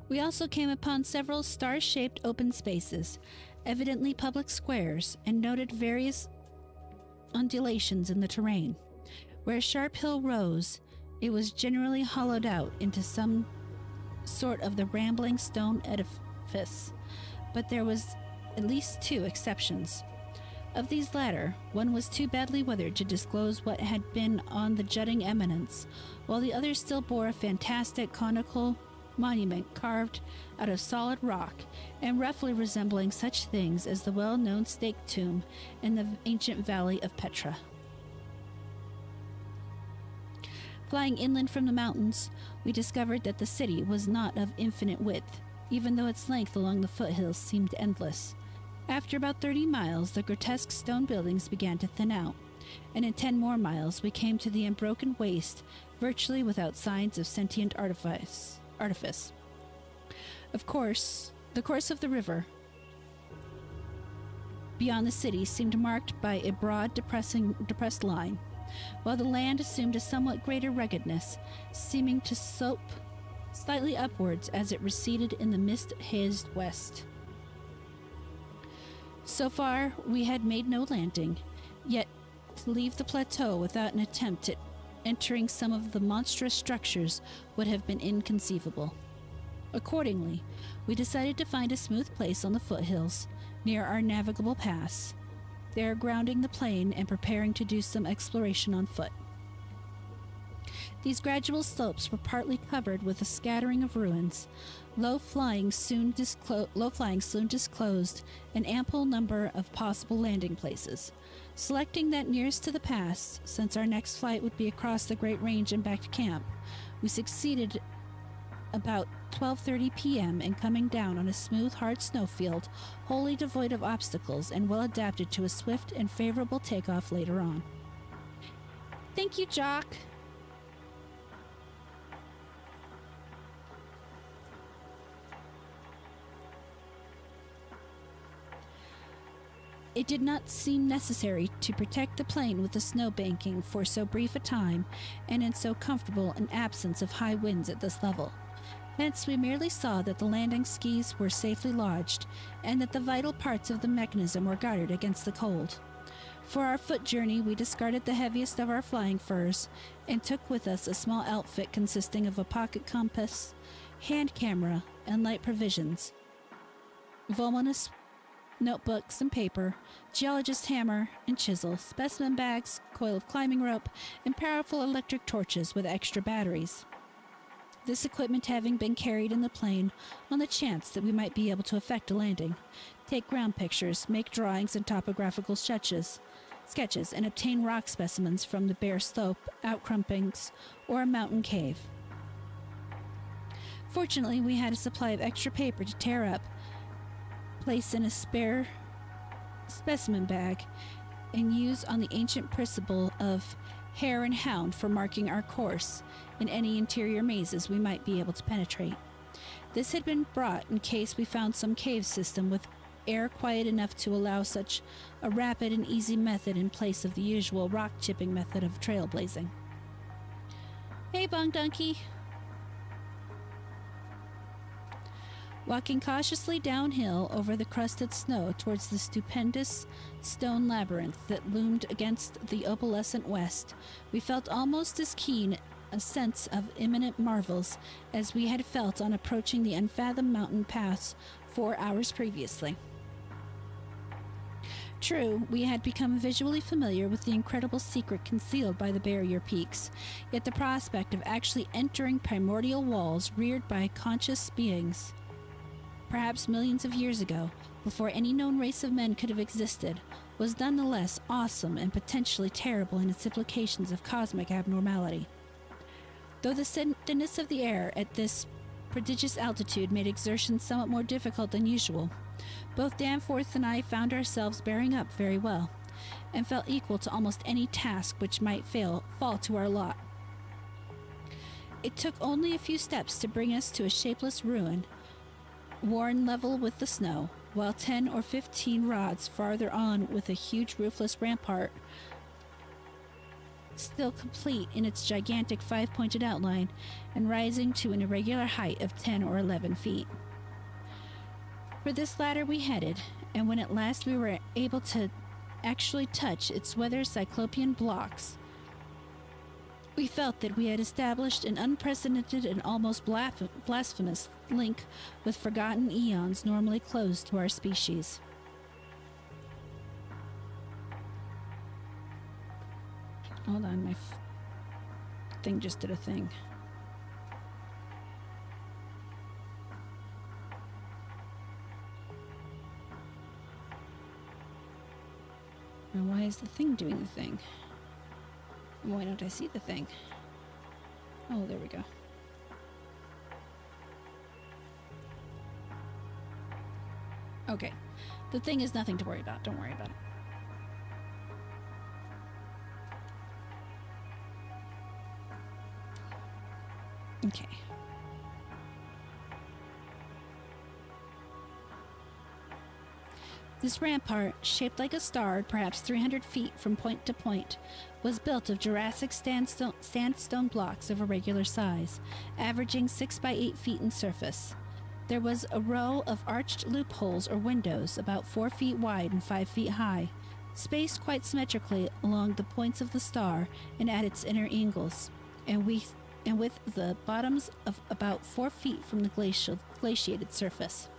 We also came upon several star-shaped open spaces, evidently public squares, and noted various undulations in the terrain. Where a sharp hill rose, it was generally hollowed out into some sort of the rambling stone edifice, but there was at least two exceptions. Of these latter, one was too badly weathered to disclose what had been on the jutting eminence, while the other still bore a fantastic conical monument carved out of solid rock and roughly resembling such things as the well-known stake tomb in the ancient valley of Petra. Flying inland from the mountains, we discovered that the city was not of infinite width, even though its length along the foothills seemed endless. After about 30 miles, the grotesque stone buildings began to thin out, and in 10 more miles we came to the unbroken waste, virtually without signs of sentient artifice. Of course, the course of the river beyond the city seemed marked by a broad, depressed line, while the land assumed a somewhat greater ruggedness, seeming to slope slightly upwards as it receded in the mist-hazed west. So far, we had made no landing, yet to leave the plateau without an attempt at entering some of the monstrous structures would have been inconceivable. Accordingly, we decided to find a smooth place on the foothills, near our navigable pass, there grounding the plane and preparing to do some exploration on foot. These gradual slopes were partly covered with a scattering of ruins. Low flying soon disclosed an ample number of possible landing places. Selecting that nearest to the pass, since our next flight would be across the Great Range and back to camp, we succeeded about 12:30 p.m. in coming down on a smooth, hard snowfield, wholly devoid of obstacles and well adapted to a swift and favorable takeoff later on. Thank you, Jock. It did not seem necessary to protect the plane with the snow banking for so brief a time and in so comfortable an absence of high winds at this level. Hence, we merely saw that the landing skis were safely lodged and that the vital parts of the mechanism were guarded against the cold. For our foot journey, we discarded the heaviest of our flying furs and took with us a small outfit consisting of a pocket compass, hand camera, and light provisions. Voluminous notebooks and paper, geologist's hammer and chisel, specimen bags, coil of climbing rope, and powerful electric torches with extra batteries. This equipment having been carried in the plane on the chance that we might be able to effect a landing, take ground pictures, make drawings and topographical sketches, and obtain rock specimens from the bare slope, outcroppings, or a mountain cave. Fortunately, we had a supply of extra paper to tear up, place in a spare specimen bag, and use on the ancient principle of hare and hound for marking our course in any interior mazes we might be able to penetrate. This had been brought in case we found some cave system with air quiet enough to allow such a rapid and easy method in place of the usual rock chipping method of trailblazing. Hey, Bung Donkey! Walking cautiously downhill over the crusted snow towards the stupendous stone labyrinth that loomed against the opalescent west, we felt almost as keen a sense of imminent marvels as we had felt on approaching the unfathomed mountain paths 4 hours previously. True, we had become visually familiar with the incredible secret concealed by the barrier peaks, yet the prospect of actually entering primordial walls reared by conscious beings, perhaps millions of years ago, before any known race of men could have existed, was nonetheless awesome and potentially terrible in its implications of cosmic abnormality. Though the thinness of the air at this prodigious altitude made exertion somewhat more difficult than usual, both Danforth and I found ourselves bearing up very well, and felt equal to almost any task which might fall to our lot. It took only a few steps to bring us to a shapeless ruin, worn level with the snow, while 10 or 15 rods farther on with a huge roofless rampart still complete in its gigantic five-pointed outline and rising to an irregular height of 10 or 11 feet. For this ladder we headed, and when at last we were able to actually touch its weathered cyclopean blocks, we felt that we had established an unprecedented and almost blasphemous link with forgotten eons normally closed to our species. Hold on, my thing just did a thing. Now, why is the thing doing the thing? Why don't I see the thing? Oh, there we go. Okay. The thing is nothing to worry about. Don't worry about it. Okay. This rampart, shaped like a star, perhaps 300 feet from point to point, was built of Jurassic sandstone blocks of irregular size, averaging 6 by 8 feet in surface. There was a row of arched loopholes or windows about 4 feet wide and 5 feet high, spaced quite symmetrically along the points of the star and at its inner angles, and with the bottoms of about 4 feet from the glaciated surface.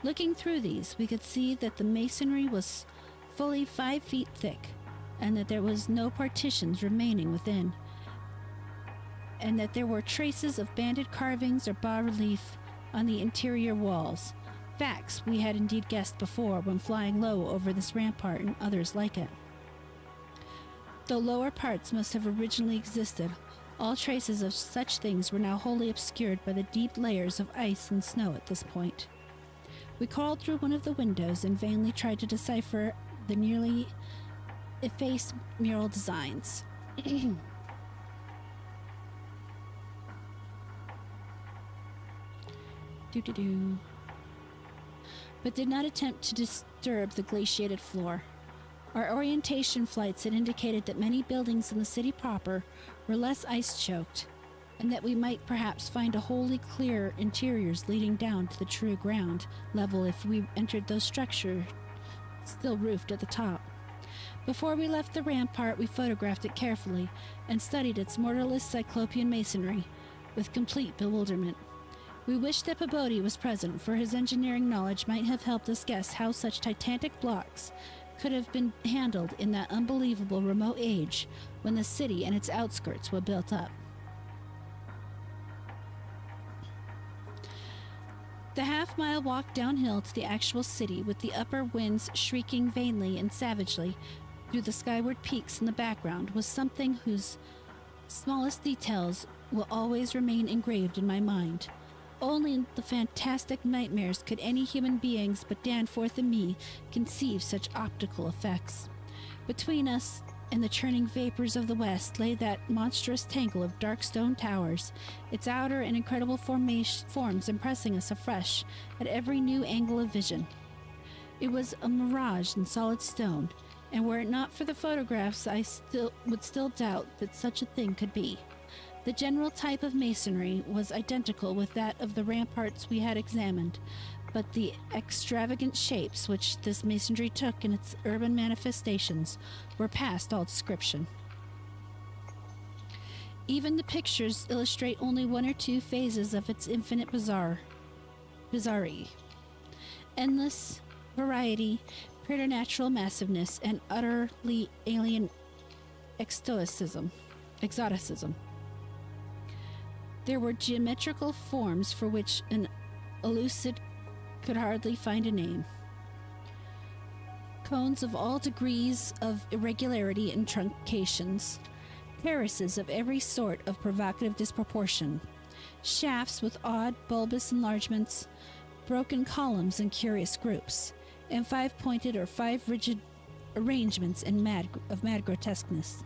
Looking through these, we could see that the masonry was fully 5 feet thick, and that there was no partitions remaining within, and that there were traces of banded carvings or bas-relief on the interior walls. Facts we had indeed guessed before when flying low over this rampart and others like it. Though lower parts must have originally existed, all traces of such things were now wholly obscured by the deep layers of ice and snow at this point. We crawled through one of the windows and vainly tried to decipher the nearly effaced mural designs. But did not attempt to disturb the glaciated floor. Our orientation flights had indicated that many buildings in the city proper were less ice-choked, and that we might perhaps find a wholly clear interiors leading down to the true ground level if we entered those structures still roofed at the top. Before we left the rampart, we photographed it carefully and studied its mortarless cyclopean masonry with complete bewilderment. We wished that Pabodie was present, for his engineering knowledge might have helped us guess how such titanic blocks could have been handled in that unbelievable remote age when the city and its outskirts were built up. The half-mile walk downhill to the actual city, with the upper winds shrieking vainly and savagely through the skyward peaks in the background, was something whose smallest details will always remain engraved in my mind. Only in the fantastic nightmares could any human beings but Danforth and me conceive such optical effects. Between us and the churning vapors of the west lay that monstrous tangle of dark stone towers, its outer and incredible forms impressing us afresh at every new angle of vision. It was a mirage in solid stone, and were it not for the photographs, I would still doubt that such a thing could be. The general type of masonry was identical with that of the ramparts we had examined, but the extravagant shapes which this masonry took in its urban manifestations were past all description. Even the pictures illustrate only one or two phases of its infinite bizarrerie. Endless variety, preternatural massiveness, and utterly alien exoticism. There were geometrical forms for which an elucid could hardly find a name. Cones of all degrees of irregularity and truncations, terraces of every sort of provocative disproportion, shafts with odd bulbous enlargements, broken columns in curious groups, and five-pointed or five-rigid arrangements of mad grotesqueness.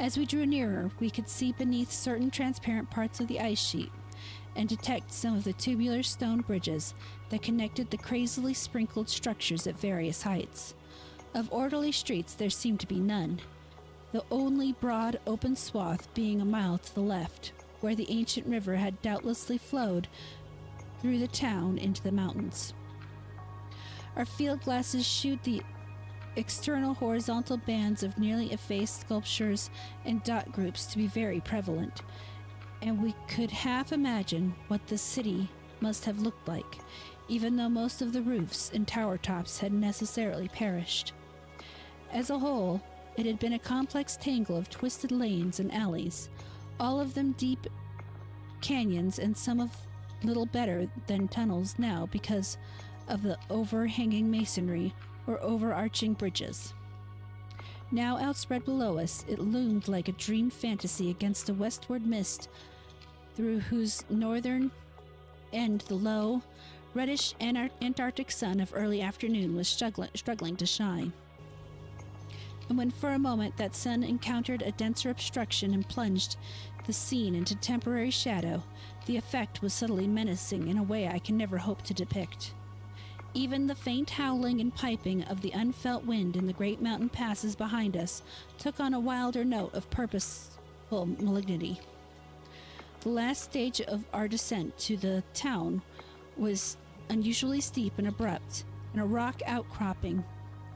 As we drew nearer, we could see beneath certain transparent parts of the ice sheet and detect some of the tubular stone bridges that connected the crazily sprinkled structures at various heights. Of orderly streets there seemed to be none, the only broad open swath being a mile to the left, where the ancient river had doubtlessly flowed through the town into the mountains. Our field glasses shewed the external horizontal bands of nearly effaced sculptures and dot groups to be very prevalent, and we could half imagine what the city must have looked like, even though most of the roofs and tower tops had necessarily perished. As a whole, it had been a complex tangle of twisted lanes and alleys, all of them deep canyons and some of little better than tunnels now because of the overhanging masonry or overarching bridges. Now outspread below us, it loomed like a dream fantasy against the westward mist through whose northern end the low, reddish Antarctic sun of early afternoon was struggling to shine. And when for a moment that sun encountered a denser obstruction and plunged the scene into temporary shadow, the effect was subtly menacing in a way I can never hope to depict. Even the faint howling and piping of the unfelt wind in the great mountain passes behind us took on a wilder note of purposeful malignity. The last stage of our descent to the town was unusually steep and abrupt, and a rock outcropping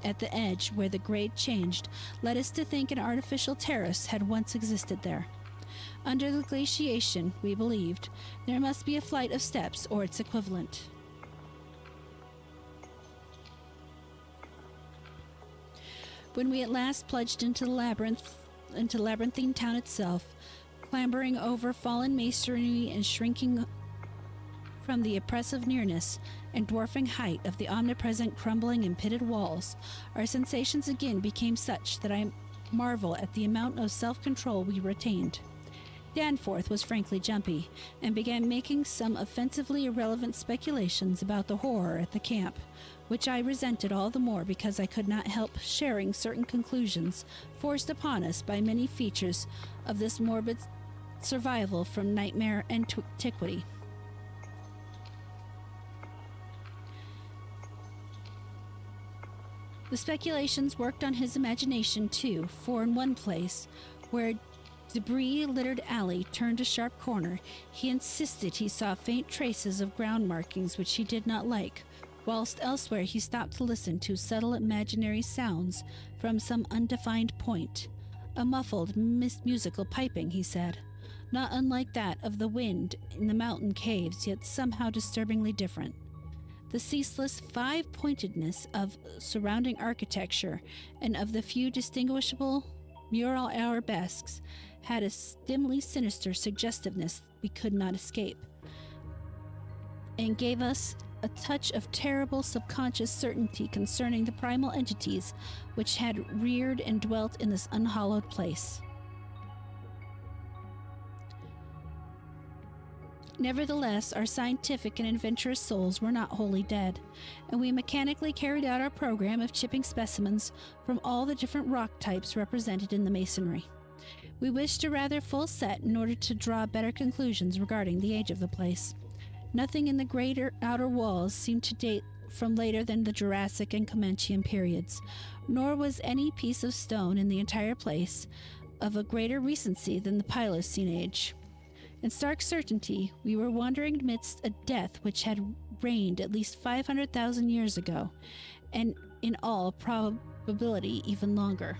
at the edge where the grade changed led us to think an artificial terrace had once existed there. Under the glaciation, we believed, there must be a flight of steps or its equivalent. When we at last plunged into the labyrinthine town itself, clambering over fallen masonry and shrinking from the oppressive nearness and dwarfing height of the omnipresent crumbling and pitted walls, our sensations again became such that I marvel at the amount of self-control we retained. Danforth was frankly jumpy, and began making some offensively irrelevant speculations about the horror at the camp, which I resented all the more because I could not help sharing certain conclusions forced upon us by many features of this morbid survival from nightmare antiquity. The speculations worked on his imagination, too, for in one place, where a debris-littered alley turned a sharp corner, he insisted he saw faint traces of ground markings which he did not like, whilst elsewhere he stopped to listen to subtle imaginary sounds from some undefined point. A muffled, musical piping, he said, not unlike that of the wind in the mountain caves, yet somehow disturbingly different. The ceaseless five-pointedness of surrounding architecture and of the few distinguishable mural arabesques had a dimly sinister suggestiveness we could not escape, and gave us a touch of terrible subconscious certainty concerning the primal entities which had reared and dwelt in this unhallowed place. Nevertheless, our scientific and adventurous souls were not wholly dead, and we mechanically carried out our program of chipping specimens from all the different rock types represented in the masonry. We wished a rather full set in order to draw better conclusions regarding the age of the place. Nothing in the greater outer walls seemed to date from later than the Jurassic and Comanchean periods, nor was any piece of stone in the entire place of a greater recency than the Pliocene age. In stark certainty, we were wandering amidst a death which had reigned at least 500,000 years ago, and in all probability even longer.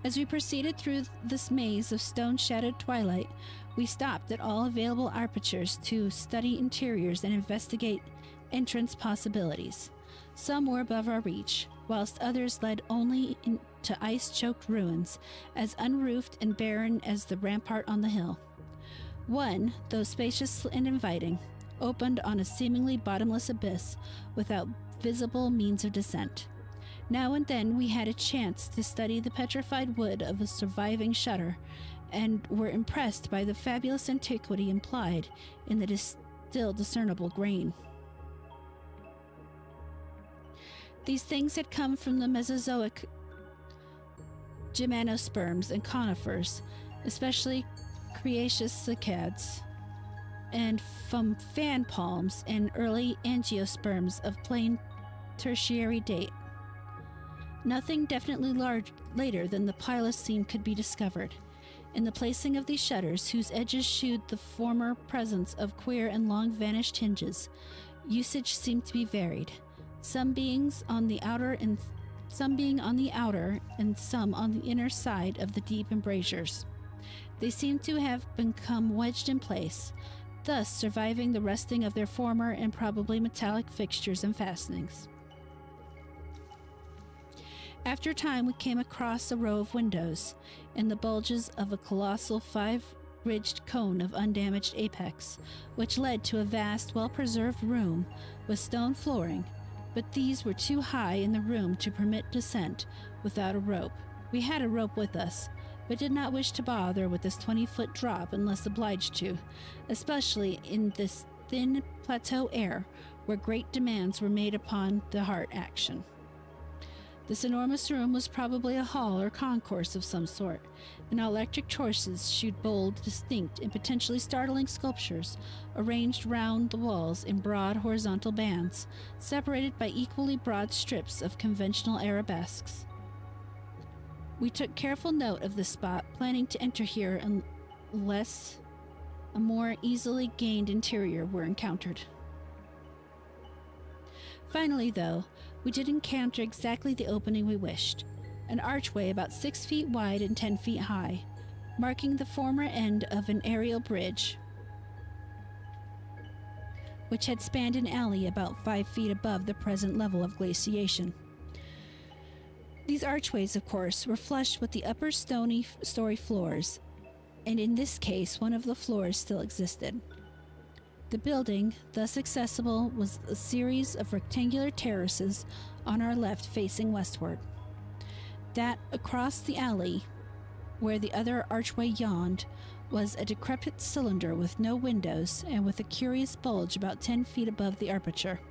As we proceeded through this maze of stone-shadowed twilight, we stopped at all available apertures to study interiors and investigate entrance possibilities. Some were above our reach, whilst others led only into ice-choked ruins, as unroofed and barren as the rampart on the hill. One, though spacious and inviting, opened on a seemingly bottomless abyss without visible means of descent. Now and then we had a chance to study the petrified wood of a surviving shutter, and were impressed by the fabulous antiquity implied in the still discernible grain. These things had come from the Mesozoic gymnosperms and conifers, especially Cretaceous cycads. and from fan palms and early angiosperms of plain tertiary date. Nothing definitely large later than the Pliocene could be discovered. In the placing of these shutters, whose edges shewed the former presence of queer and long-vanished hinges, usage seemed to be varied, some being on the outer and some on the inner side of the deep embrasures. They seemed to have become wedged in place, thus surviving the rusting of their former and probably metallic fixtures and fastenings. After a time, we came across a row of windows in the bulges of a colossal five-ridged cone of undamaged apex, which led to a vast, well-preserved room with stone flooring, but these were too high in the room to permit descent without a rope. We had a rope with us, but did not wish to bother with this 20-foot drop unless obliged to, especially in this thin plateau air where great demands were made upon the heart action. This enormous room was probably a hall or concourse of some sort, and electric torches shewed bold, distinct, and potentially startling sculptures arranged round the walls in broad horizontal bands, separated by equally broad strips of conventional arabesques. We took careful note of this spot, planning to enter here unless a more easily gained interior were encountered. Finally, though, we did encounter exactly the opening we wished, an archway about 6 feet wide and 10 feet high, marking the former end of an aerial bridge, which had spanned an alley about 5 feet above the present level of glaciation. These archways, of course, were flush with the upper story floors, and in this case, one of the floors still existed. The building, thus accessible, was a series of rectangular terraces on our left facing westward. That across the alley, where the other archway yawned, was a decrepit cylinder with no windows and with a curious bulge about 10 feet above the aperture.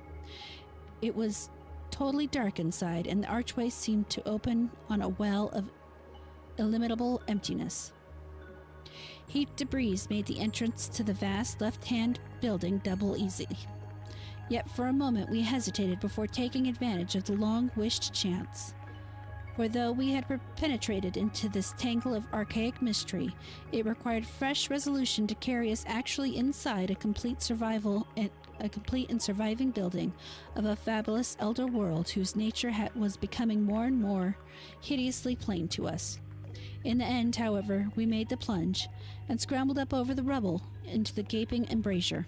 It was totally dark inside, and the archway seemed to open on a well of illimitable emptiness. Heaped debris made the entrance to the vast left-hand building double easy. Yet for a moment we hesitated before taking advantage of the long-wished chance. For though we had penetrated into this tangle of archaic mystery, it required fresh resolution to carry us actually inside a complete and surviving building of a fabulous elder world whose nature was becoming more and more hideously plain to us. In the end, however, we made the plunge and scrambled up over the rubble into the gaping embrasure.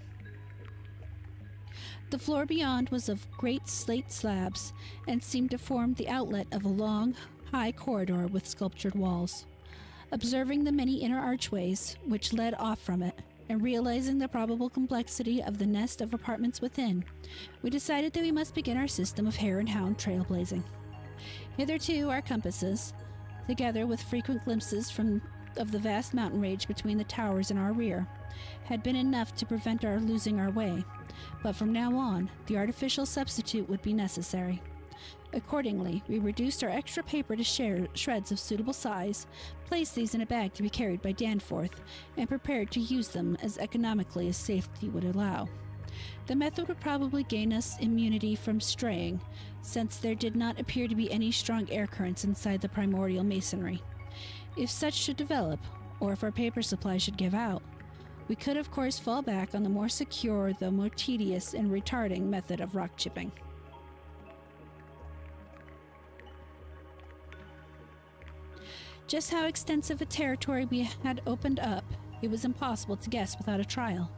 The floor beyond was of great slate slabs and seemed to form the outlet of a long, high corridor with sculptured walls. Observing the many inner archways which led off from it, and realizing the probable complexity of the nest of apartments within, we decided that we must begin our system of hare and hound trailblazing. Hitherto, our compasses, together with frequent glimpses of the vast mountain range between the towers in our rear, had been enough to prevent our losing our way, but from now on, the artificial substitute would be necessary. Accordingly, we reduced our extra paper to shreds of suitable size, placed these in a bag to be carried by Danforth, and prepared to use them as economically as safety would allow. The method would probably gain us immunity from straying, since there did not appear to be any strong air currents inside the primordial masonry. If such should develop, or if our paper supply should give out, we could of course fall back on the more secure, though more tedious and retarding method of rock chipping. Just how extensive a territory we had opened up, it was impossible to guess without a trial.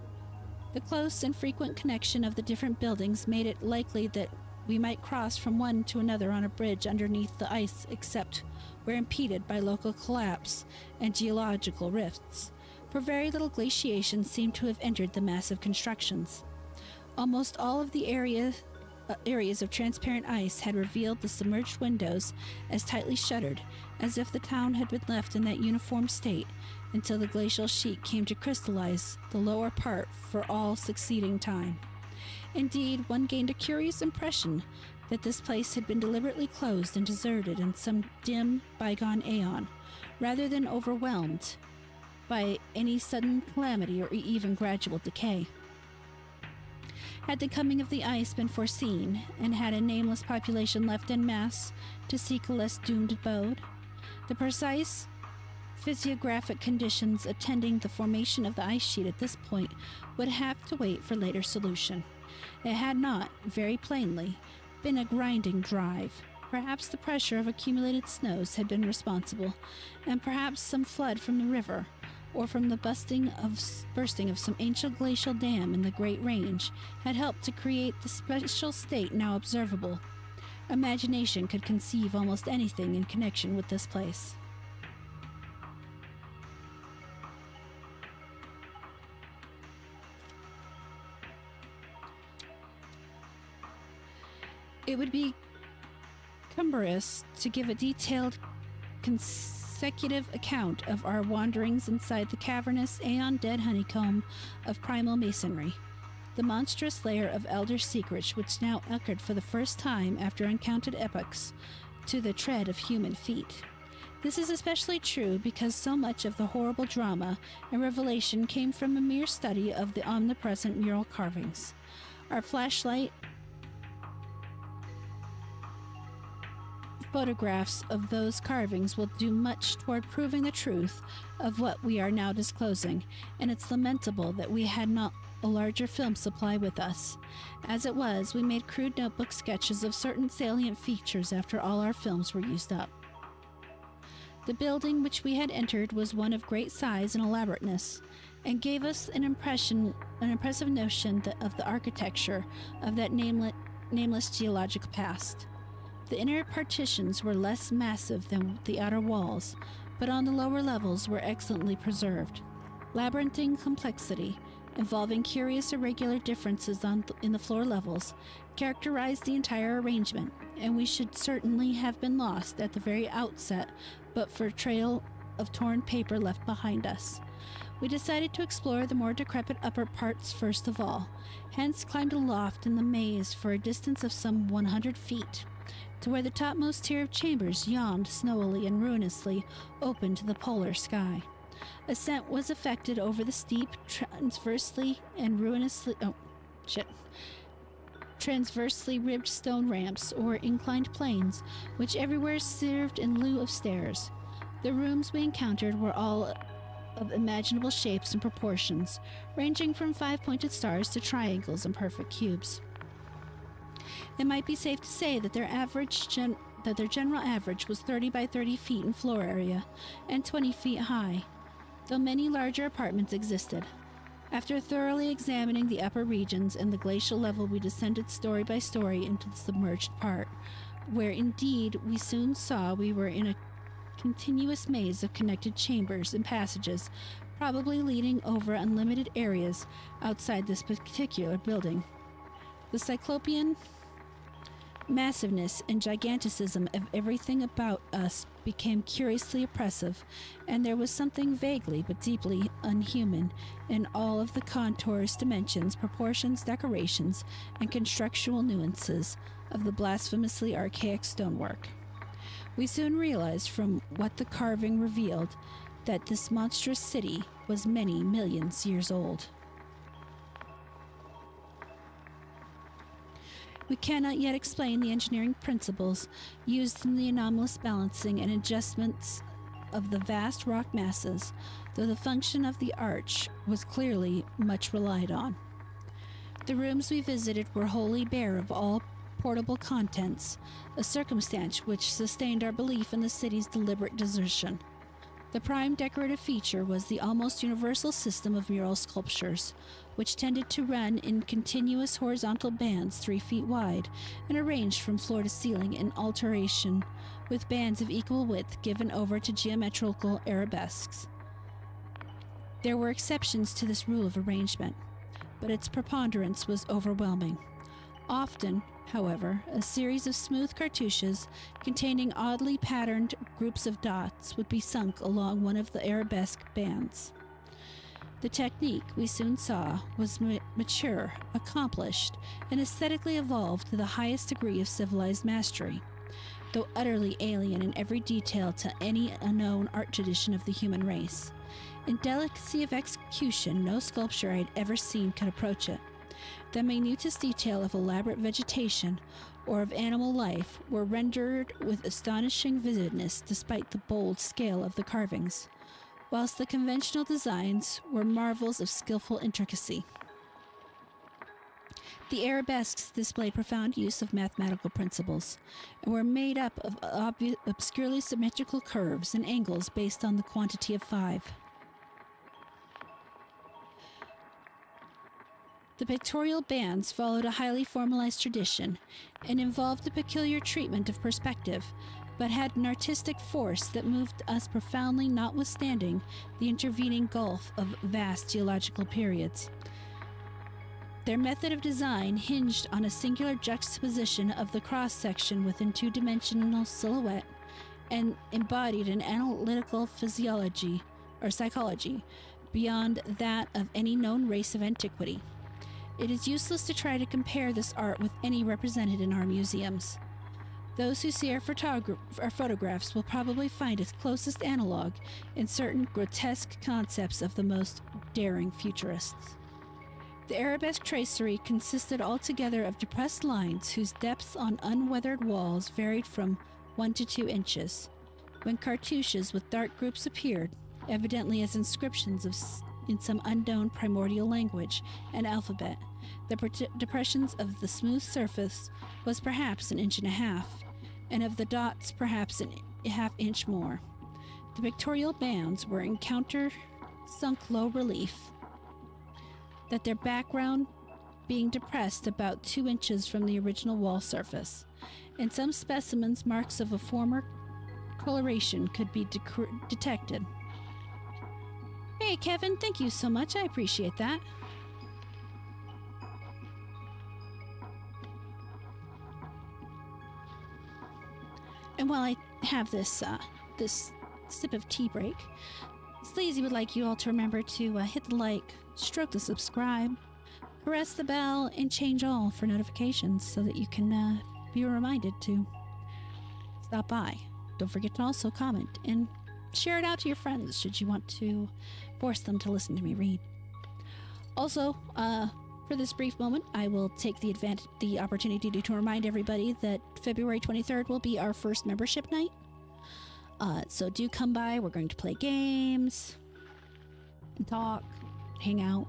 The close and frequent connection of the different buildings made it likely that we might cross from one to another on a bridge underneath the ice, except where impeded by local collapse and geological rifts, for very little glaciation seemed to have entered the massive constructions. Almost all of the areas of transparent ice had revealed the submerged windows as tightly shuttered, as if the town had been left in that uniform state until the glacial sheet came to crystallize the lower part for all succeeding time. Indeed, one gained a curious impression that this place had been deliberately closed and deserted in some dim, bygone aeon, rather than overwhelmed by any sudden calamity or even gradual decay. Had the coming of the ice been foreseen, and had a nameless population left en masse to seek a less doomed abode, the precise physiographic conditions attending the formation of the ice sheet at this point would have to wait for later solution. It had not, very plainly, been a grinding drive. Perhaps the pressure of accumulated snows had been responsible, and perhaps some flood from the river, or from the bursting of some ancient glacial dam in the Great Range, had helped to create the special state now observable. Imagination could conceive almost anything in connection with this place. It would be cumbrous to give a detailed, consecutive account of our wanderings inside the cavernous, aeon-dead honeycomb of primal masonry, the monstrous layer of elder secrets which now echoed for the first time after uncounted epochs to the tread of human feet. This is especially true because so much of the horrible drama and revelation came from a mere study of the omnipresent mural carvings. Our flashlight photographs of those carvings will do much toward proving the truth of what we are now disclosing, and it's lamentable that we had not a larger film supply with us. As it was, we made crude notebook sketches of certain salient features after all our films were used up. The building which we had entered was one of great size and elaborateness, and gave us an impressive notion of the architecture of that nameless geological past. The inner partitions were less massive than the outer walls, but on the lower levels were excellently preserved. Labyrinthine complexity, involving curious irregular differences in the floor levels, characterized the entire arrangement, and we should certainly have been lost at the very outset but for a trail of torn paper left behind us. We decided to explore the more decrepit upper parts first of all, hence climbed aloft in the maze for a distance of some 100 feet. To where the topmost tier of chambers yawned snowily and ruinously open to the polar sky. Ascent was effected over the steep, transversely ribbed stone ramps or inclined planes, which everywhere served in lieu of stairs. The rooms we encountered were all of imaginable shapes and proportions, ranging from 5-pointed stars to triangles and perfect cubes. It might be safe to say that their general average was 30 by 30 feet in floor area and 20 feet high, though many larger apartments existed. After thoroughly examining the upper regions and the glacial level, we descended story by story into the submerged part, where indeed we soon saw we were in a continuous maze of connected chambers and passages, probably leading over unlimited areas outside this particular building. The cyclopean massiveness and giganticism of everything about us became curiously oppressive, and there was something vaguely but deeply unhuman in all of the contours, dimensions, proportions, decorations, and constructional nuances of the blasphemously archaic stonework. We soon realized from what the carving revealed that this monstrous city was many millions years old. We cannot yet explain the engineering principles used in the anomalous balancing and adjustments of the vast rock masses, though the function of the arch was clearly much relied on. The rooms we visited were wholly bare of all portable contents, a circumstance which sustained our belief in the city's deliberate desertion. The prime decorative feature was the almost universal system of mural sculptures, which tended to run in continuous horizontal bands 3 feet wide and arranged from floor to ceiling in alternation, with bands of equal width given over to geometrical arabesques. There were exceptions to this rule of arrangement, but its preponderance was overwhelming. Often, however, a series of smooth cartouches containing oddly patterned groups of dots would be sunk along one of the arabesque bands. The technique, we soon saw, was mature, accomplished, and aesthetically evolved to the highest degree of civilized mastery, though utterly alien in every detail to any unknown art tradition of the human race. In delicacy of execution, no sculpture I had ever seen could approach it. The minutest detail of elaborate vegetation or of animal life were rendered with astonishing vividness despite the bold scale of the carvings, whilst the conventional designs were marvels of skillful intricacy. The arabesques displayed profound use of mathematical principles and were made up of obscurely symmetrical curves and angles based on the quantity of 5. The pictorial bands followed a highly formalized tradition and involved a peculiar treatment of perspective, but had an artistic force that moved us profoundly, notwithstanding the intervening gulf of vast geological periods. Their method of design hinged on a singular juxtaposition of the cross-section within two-dimensional silhouette and embodied an analytical physiology or psychology beyond that of any known race of antiquity. It is useless to try to compare this art with any represented in our museums. Those who see our photographs will probably find its closest analog in certain grotesque concepts of the most daring futurists. The arabesque tracery consisted altogether of depressed lines whose depths on unweathered walls varied from 1 to 2 inches. When cartouches with dark groups appeared, evidently as inscriptions in some unknown primordial language and alphabet, the depressions of the smooth surface was perhaps 1.5 inches, and of the dots perhaps a half inch more. The pictorial bands were in counter-sunk low relief, that their background being depressed about 2 inches from the original wall surface. In some specimens, marks of a former coloration could be detected. Hey, Kevin, thank you so much. I appreciate that. And while I have this sip of tea break, Sleazy would like you all to remember to hit the like, stroke the subscribe, press the bell, and change all for notifications so that you can be reminded to stop by. Don't forget to also comment and share it out to your friends should you want to force them to listen to me read. Also, for this brief moment, I will take the opportunity to remind everybody that February 23rd will be our first membership night. So do come by. We're going to play games and talk, hang out.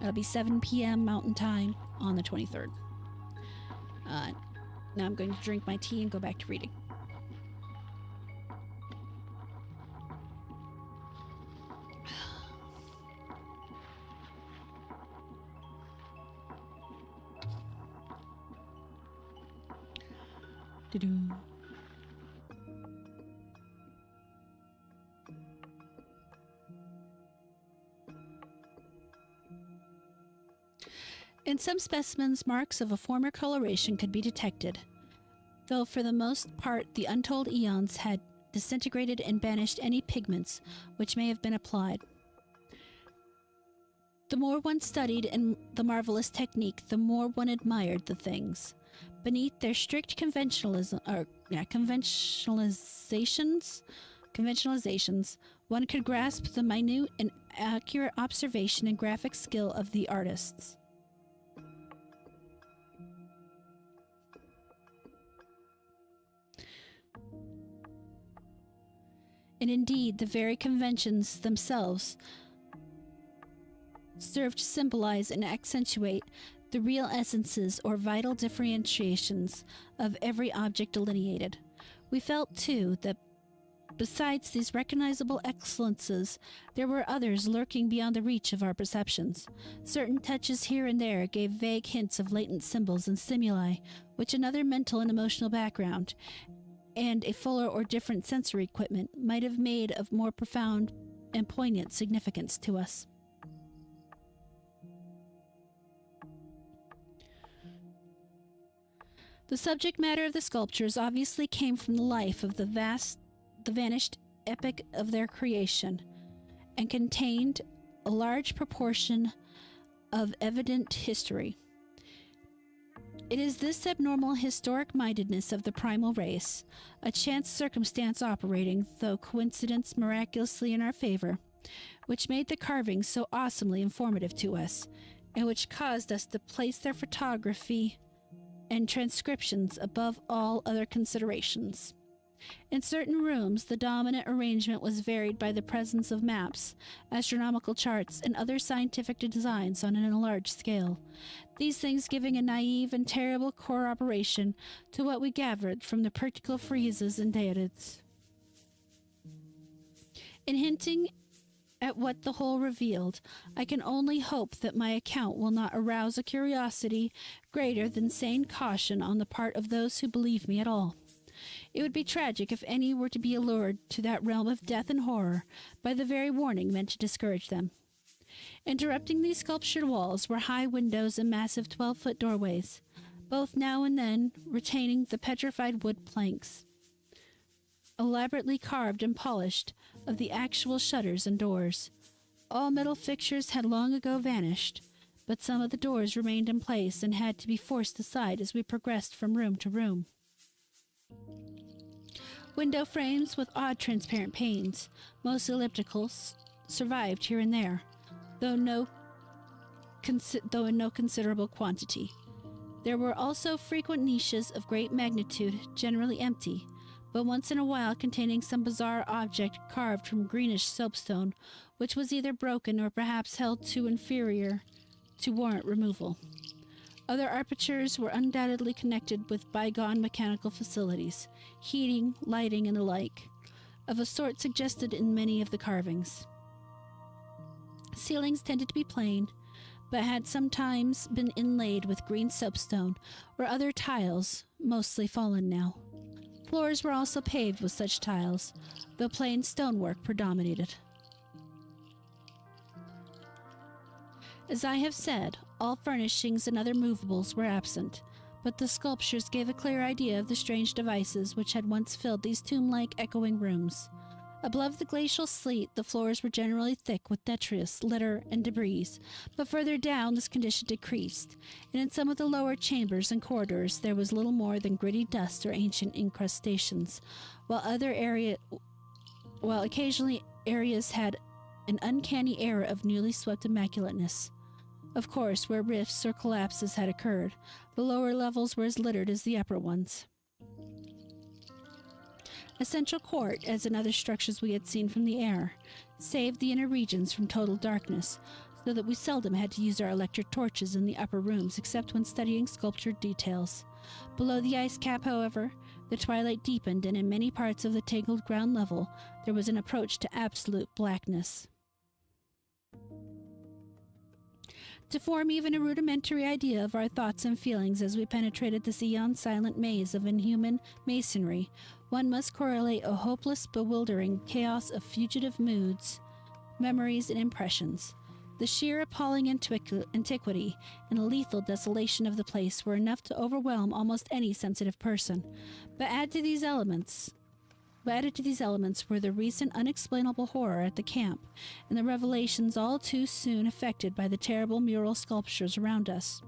It'll be 7 p.m. Mountain Time on the 23rd. Now I'm going to drink my tea and go back to reading. Do-do. In some specimens, marks of a former coloration could be detected, though for the most part the untold eons had disintegrated and banished any pigments which may have been applied. The more one studied in the marvelous technique, the more one admired the things. Beneath their strict conventionalizations, one could grasp the minute and accurate observation and graphic skill of the artists. And indeed, the very conventions themselves served to symbolize and accentuate the real essences or vital differentiations of every object delineated. We felt, too, that besides these recognizable excellences, there were others lurking beyond the reach of our perceptions. Certain touches here and there gave vague hints of latent symbols and stimuli, which another mental and emotional background, and a fuller or different sensory equipment might have made of more profound and poignant significance to us. The subject matter of the sculptures obviously came from the life of the vanished epoch of their creation, and contained a large proportion of evident history. It is this abnormal historic-mindedness of the primal race, a chance circumstance operating, though coincidence miraculously in our favor, which made the carvings so awesomely informative to us, and which caused us to place their photography and transcriptions above all other considerations. In certain rooms, the dominant arrangement was varied by the presence of maps, astronomical charts, and other scientific designs on a large scale, these things giving a naive and terrible corroboration to what we gathered from the practical friezes and deities. In hinting at what the whole revealed, I can only hope that my account will not arouse a curiosity greater than sane caution on the part of those who believe me at all. It would be tragic if any were to be allured to that realm of death and horror by the very warning meant to discourage them. Interrupting these sculptured walls were high windows and massive 12-foot doorways, both now and then retaining the petrified wood planks, elaborately carved and polished, of the actual shutters and doors. All metal fixtures had long ago vanished, but some of the doors remained in place and had to be forced aside as we progressed from room to room. Window frames with odd transparent panes, mostly ellipticals, survived here and there, though in no considerable quantity. There were also frequent niches of great magnitude, generally empty, but once in a while containing some bizarre object carved from greenish soapstone, which was either broken or perhaps held too inferior to warrant removal. Other apertures were undoubtedly connected with bygone mechanical facilities, heating, lighting, and the like, of a sort suggested in many of the carvings. Ceilings tended to be plain, but had sometimes been inlaid with green soapstone or other tiles, mostly fallen now. Floors were also paved with such tiles, though plain stonework predominated. As I have said, all furnishings and other movables were absent, but the sculptures gave a clear idea of the strange devices which had once filled these tomb-like echoing rooms. Above the glacial sleet, the floors were generally thick with detritus, litter, and debris, but further down this condition decreased, and in some of the lower chambers and corridors there was little more than gritty dust or ancient incrustations, while occasionally areas had an uncanny air of newly swept immaculateness. Of course, where rifts or collapses had occurred, the lower levels were as littered as the upper ones. A central court, as in other structures we had seen from the air, saved the inner regions from total darkness, so that we seldom had to use our electric torches in the upper rooms except when studying sculptured details. Below the ice cap, however, the twilight deepened, and in many parts of the tangled ground level there was an approach to absolute blackness. To form even a rudimentary idea of our thoughts and feelings as we penetrated this eon-silent maze of inhuman masonry, one must correlate a hopeless, bewildering chaos of fugitive moods, memories, and impressions. The sheer appalling antiquity and lethal desolation of the place were enough to overwhelm almost any sensitive person, but added to these elements were the recent unexplainable horror at the camp, and the revelations all too soon effected by the terrible mural sculptures around us.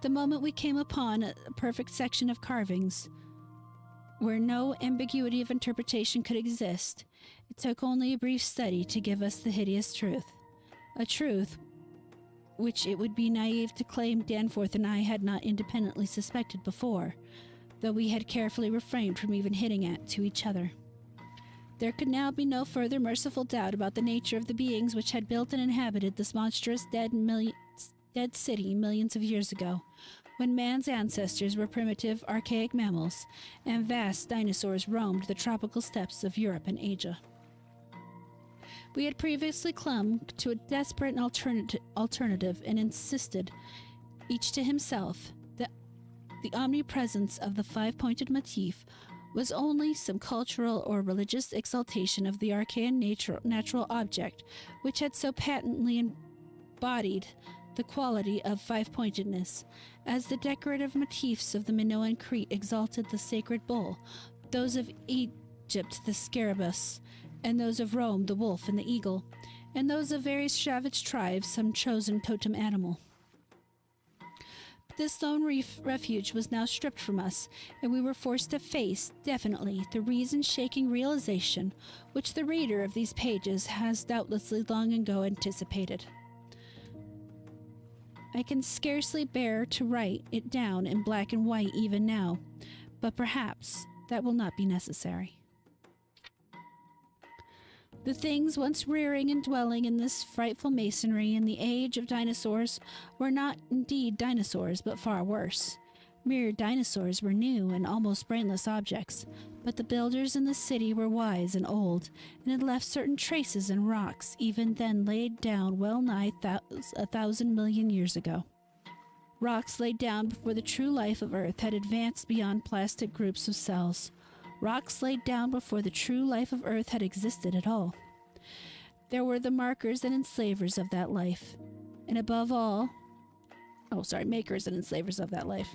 The moment we came upon a perfect section of carvings, where no ambiguity of interpretation could exist, it took only a brief study to give us the hideous truth. A truth which it would be naive to claim Danforth and I had not independently suspected before, though we had carefully refrained from even hinting at to each other. There could now be no further merciful doubt about the nature of the beings which had built and inhabited this monstrous dead city millions of years ago, when man's ancestors were primitive, archaic mammals, and vast dinosaurs roamed the tropical steppes of Europe and Asia. We had previously clung to a desperate alternative and insisted, each to himself, that the omnipresence of the five-pointed motif was only some cultural or religious exaltation of the arcane natural object which had so patently embodied the quality of five-pointedness, as the decorative motifs of the Minoan Crete exalted the sacred bull, those of Egypt the scarabus, and those of Rome the wolf and the eagle, and those of various savage tribes some chosen totem animal. This lone refuge was now stripped from us, and we were forced to face, definitely, the reason-shaking realization which the reader of these pages has doubtlessly long ago anticipated. I can scarcely bear to write it down in black and white even now, but perhaps that will not be necessary. The things once rearing and dwelling in this frightful masonry in the age of dinosaurs were not indeed dinosaurs, but far worse. Mere dinosaurs were new and almost brainless objects, but the builders in the city were wise and old, and had left certain traces in rocks even then laid down well nigh 1,000 million years ago. Rocks laid down before the true life of Earth had advanced beyond plastic groups of cells. Rocks laid down before the true life of Earth had existed at all. There were the markers and enslavers of that life, and above all, makers and enslavers of that life.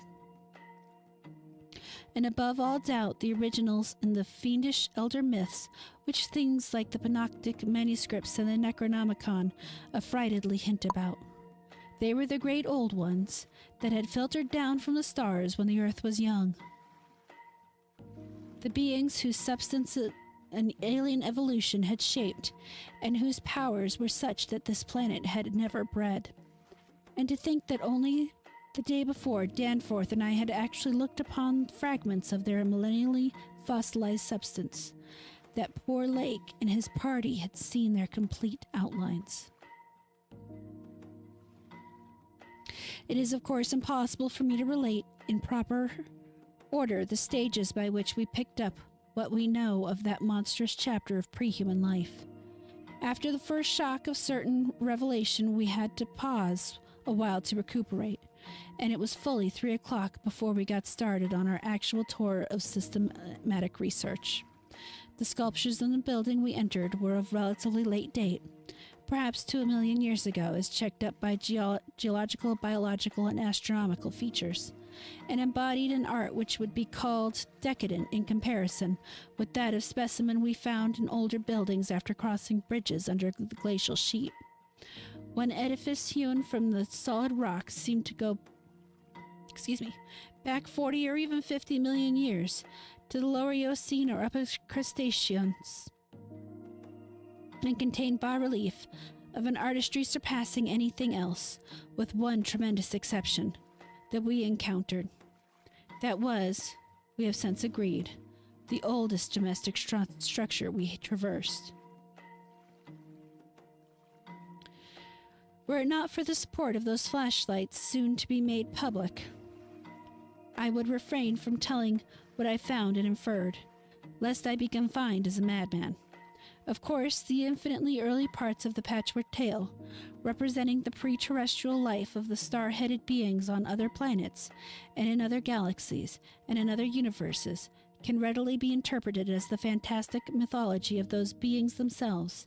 And above all doubt, the originals in the fiendish elder myths, which things like the Panoptic manuscripts and the Necronomicon affrightedly hint about. They were the great old ones that had filtered down from the stars when the Earth was young. The beings whose substance an alien evolution had shaped, and whose powers were such that this planet had never bred. And to think that only the day before, Danforth and I had actually looked upon fragments of their millennially fossilized substance. That poor Lake and his party had seen their complete outlines. It is, of course, impossible for me to relate in proper order the stages by which we picked up what we know of that monstrous chapter of pre-human life. After the first shock of certain revelation, we had to pause a while to recuperate, and it was fully 3 o'clock before we got started on our actual tour of systematic research. The sculptures in the building we entered were of relatively late date, perhaps 2 million years ago, as checked up by geological, biological, and astronomical features, and embodied an art which would be called decadent in comparison with that of specimen we found in older buildings after crossing bridges under the glacial sheet. One edifice hewn from the solid rock seemed to go back 40 or even 50 million years to the lower Eocene or upper Cretaceous, and contained bas-relief of an artistry surpassing anything else, with one tremendous exception that we encountered. That was, we have since agreed, the oldest domestic structure we traversed. Were it not for the support of those flashlights soon to be made public, I would refrain from telling what I found and inferred, lest I be confined as a madman. Of course, the infinitely early parts of the patchwork tale, representing the pre-terrestrial life of the star-headed beings on other planets, and in other galaxies, and in other universes, can readily be interpreted as the fantastic mythology of those beings themselves.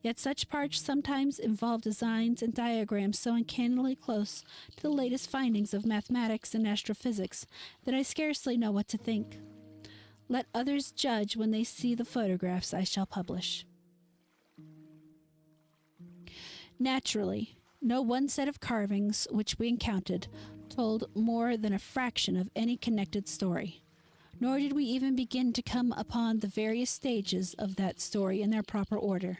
Yet such parts sometimes involve designs and diagrams so uncannily close to the latest findings of mathematics and astrophysics that I scarcely know what to think. Let others judge when they see the photographs I shall publish. Naturally, no one set of carvings which we encountered told more than a fraction of any connected story, nor did we even begin to come upon the various stages of that story in their proper order.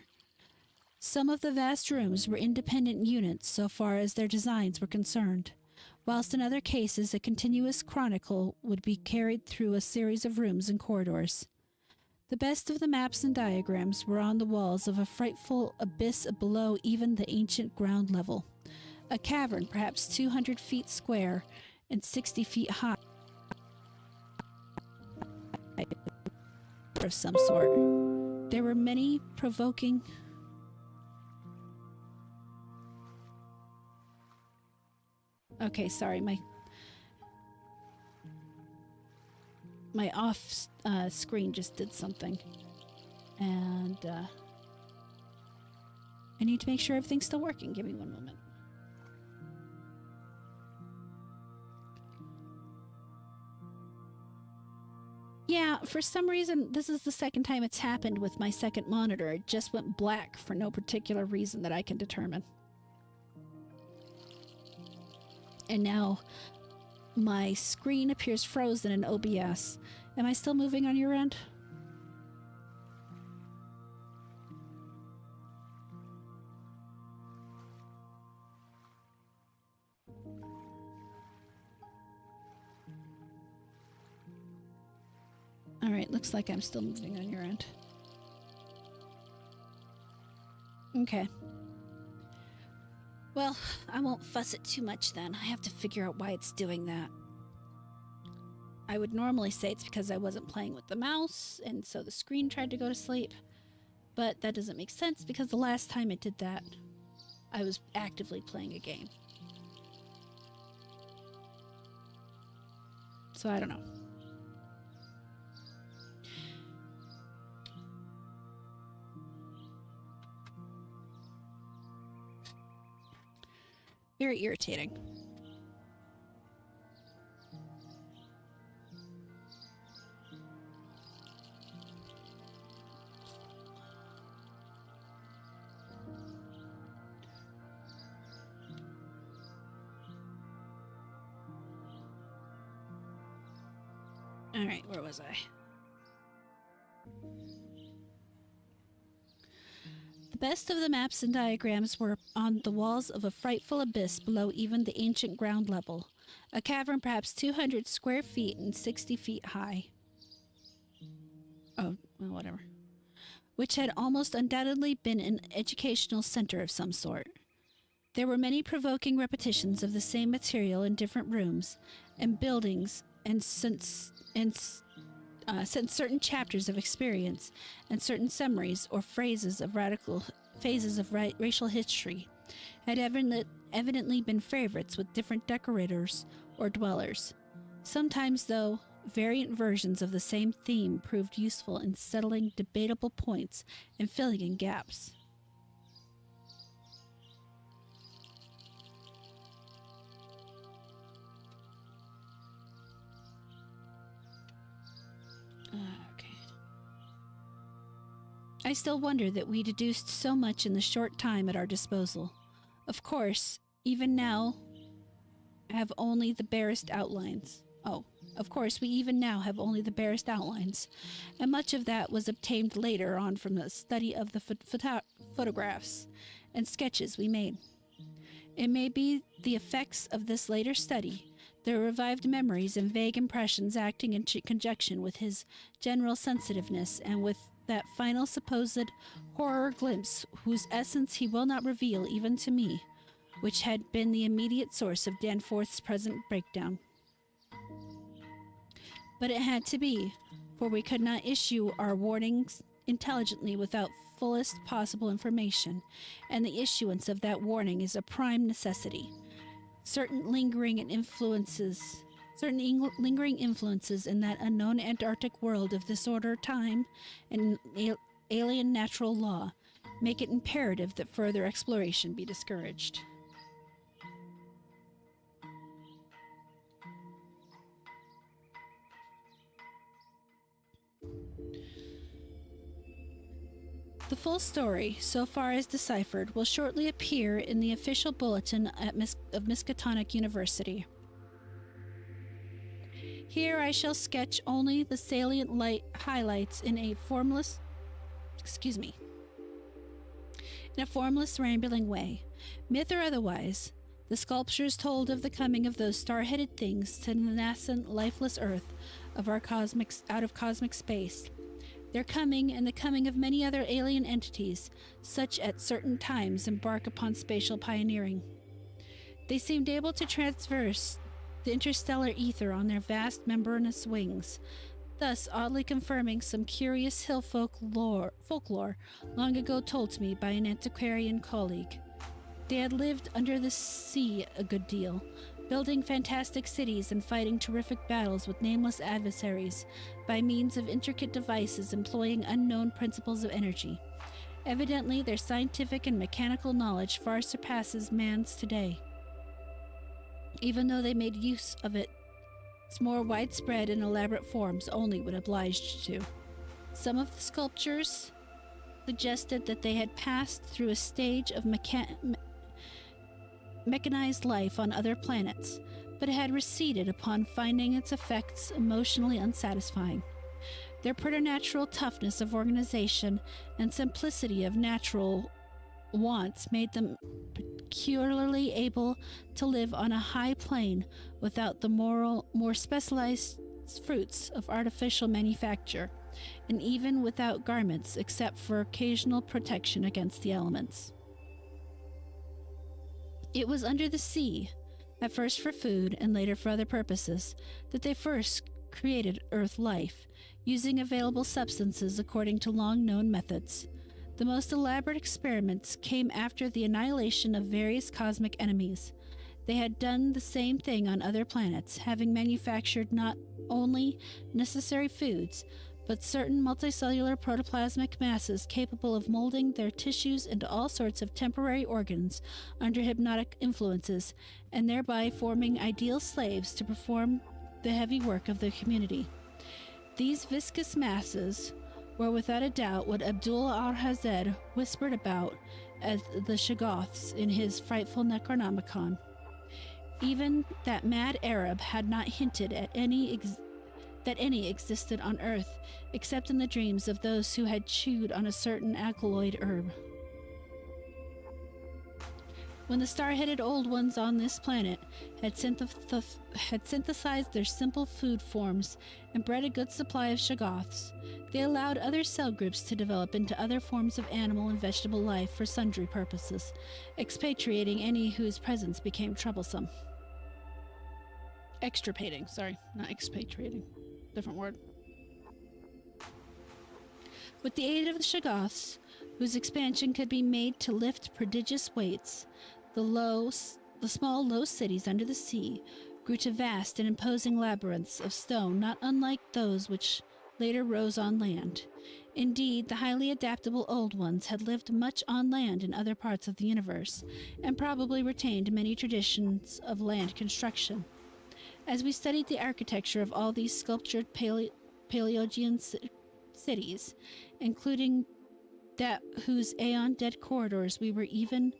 Some of the vast rooms were independent units so far as their designs were concerned, whilst in other cases a continuous chronicle would be carried through a series of rooms and corridors. The best of the maps and diagrams were on the walls of a frightful abyss below even the ancient ground level, a cavern perhaps 200 feet square and 60 feet high of some sort. There were many provoking Okay, sorry, my off screen just did something, and I need to make sure everything's still working. Give me one moment. Yeah, for some reason, this is the second time it's happened with my second monitor. It just went black for no particular reason that I can determine. And now My screen appears frozen in OBS. Am I still moving on your end? All right, looks like I'm still moving on your end. Okay. Well, I won't fuss it too much then. I have to figure out why it's doing that. I would normally say it's because I wasn't playing with the mouse, and so the screen tried to go to sleep. But that doesn't make sense because the last time it did that, I was actively playing a game. So I don't know. Very irritating. All right, where was I? The best of the maps and diagrams were on the walls of a frightful abyss below even the ancient ground level, a cavern perhaps 200 square feet and 60 feet high. Oh, well, whatever. Which had almost undoubtedly been an educational center of some sort. There were many provoking repetitions of the same material in different rooms and buildings, and since certain chapters of experience and certain summaries or phrases of phases of racial history had evidently been favorites with different decorators or dwellers. Sometimes, though, variant versions of the same theme proved useful in settling debatable points and filling in gaps. Okay. I still wonder that we deduced so much in the short time at our disposal. Of course, even now have only the barest outlines. Of course, we even now have only the barest outlines, and much of that was obtained later on from the study of the photographs and sketches we made. It may be the effects of this later study, the revived memories and vague impressions acting in conjunction with his general sensitiveness and with that final supposed horror glimpse whose essence he will not reveal even to me, which had been the immediate source of Danforth's present breakdown. But it had to be, for we could not issue our warnings intelligently without fullest possible information, and the issuance of that warning is a prime necessity. Certain lingering influences in that unknown Antarctic world of disorder, time, and alien natural law make it imperative that further exploration be discouraged. The full story, so far as deciphered, will shortly appear in the official bulletin of Miskatonic University. Here I shall sketch only the salient highlights in a formless, rambling way. Myth or otherwise, the sculptures told of the coming of those star-headed things to the nascent, lifeless earth of our out of cosmic space. Their coming and the coming of many other alien entities, such at certain times embark upon spatial pioneering. They seemed able to traverse the interstellar ether on their vast membranous wings, thus oddly confirming some curious hill folklore long ago told to me by an antiquarian colleague. They had lived under the sea a good deal, building fantastic cities and fighting terrific battles with nameless adversaries by means of intricate devices employing unknown principles of energy. Evidently, their scientific and mechanical knowledge far surpasses man's today, even though they made use of its more widespread and elaborate forms only when obliged to. Some of the sculptures suggested that they had passed through a stage of mechanized life on other planets, but it had receded upon finding its effects emotionally unsatisfying. Their preternatural toughness of organization and simplicity of natural wants made them peculiarly able to live on a high plane without the more specialized fruits of artificial manufacture, and even without garments except for occasional protection against the elements. It was under the sea, at first for food and later for other purposes, that they first created Earth life, using available substances according to long-known methods. The most elaborate experiments came after the annihilation of various cosmic enemies. They had done the same thing on other planets, having manufactured not only necessary foods, but certain multicellular protoplasmic masses capable of molding their tissues into all sorts of temporary organs under hypnotic influences, and thereby forming ideal slaves to perform the heavy work of the community. These viscous masses were without a doubt what Abdul al-Hazed whispered about as the Shoggoths in his frightful Necronomicon. Even that mad Arab had not hinted at that any existed on Earth, except in the dreams of those who had chewed on a certain alkaloid herb. When the star-headed old ones on this planet had synthesized their simple food forms and bred a good supply of Shoggoths, they allowed other cell groups to develop into other forms of animal and vegetable life for sundry purposes, expatriating any whose presence became troublesome. Extirpating, sorry, not expatriating. Different word. With the aid of the Shoggoths, whose expansion could be made to lift prodigious weights, the small low cities under the sea grew to vast and imposing labyrinths of stone not unlike those which later rose on land. Indeed, the highly adaptable old ones had lived much on land in other parts of the universe, and probably retained many traditions of land construction. As we studied the architecture of all these sculptured Paleogean cities, including that whose aeon-dead corridors we were even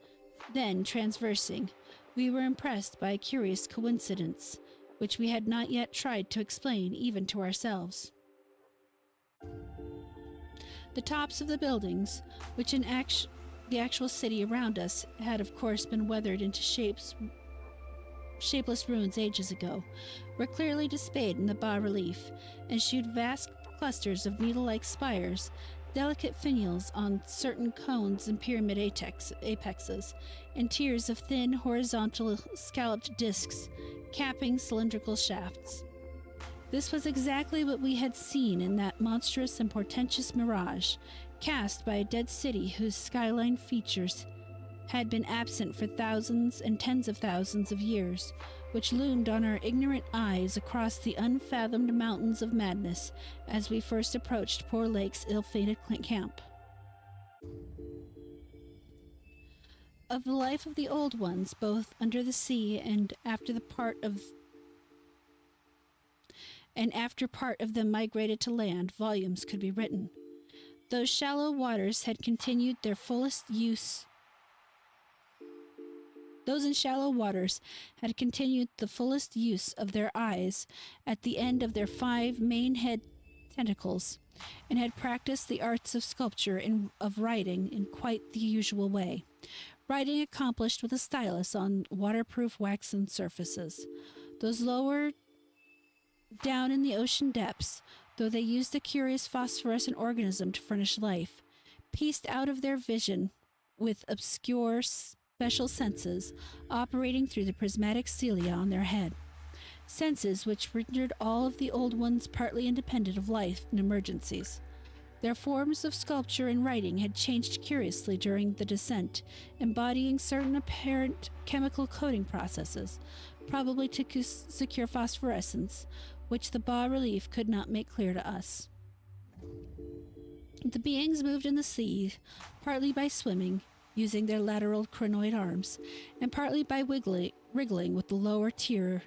then transversing, we were impressed by a curious coincidence, which we had not yet tried to explain even to ourselves. The tops of the buildings, which in the actual city around us had of course been weathered into shapeless ruins ages ago, were clearly displayed in the bas-relief, and shewed vast clusters of needle-like spires, delicate finials on certain cones and pyramid apexes, and tiers of thin, horizontal, scalloped discs capping cylindrical shafts. This was exactly what we had seen in that monstrous and portentous mirage, cast by a dead city whose skyline features had been absent for thousands and tens of thousands of years, which loomed on our ignorant eyes across the unfathomed mountains of madness as we first approached poor Lake's ill-fated camp. Of the life of the old ones, both under the sea and after part of them migrated to land, volumes could be written. Those shallow waters had continued their fullest use. Those in shallow waters had continued the fullest use of their eyes at the end of their 5 main head tentacles, and had practiced the arts of sculpture and of writing in quite the usual way, writing accomplished with a stylus on waterproof waxen surfaces. Those lower down in the ocean depths, though they used a curious phosphorescent organism to furnish life, pieced out of their vision with obscure special senses operating through the prismatic cilia on their head, senses which rendered all of the old ones partly independent of life in emergencies. Their forms of sculpture and writing had changed curiously during the descent, embodying certain apparent chemical coating processes, probably to secure phosphorescence, which the bas-relief could not make clear to us. The beings moved in the sea, partly by swimming, using their lateral crinoid arms, and partly by wriggling with the lower tier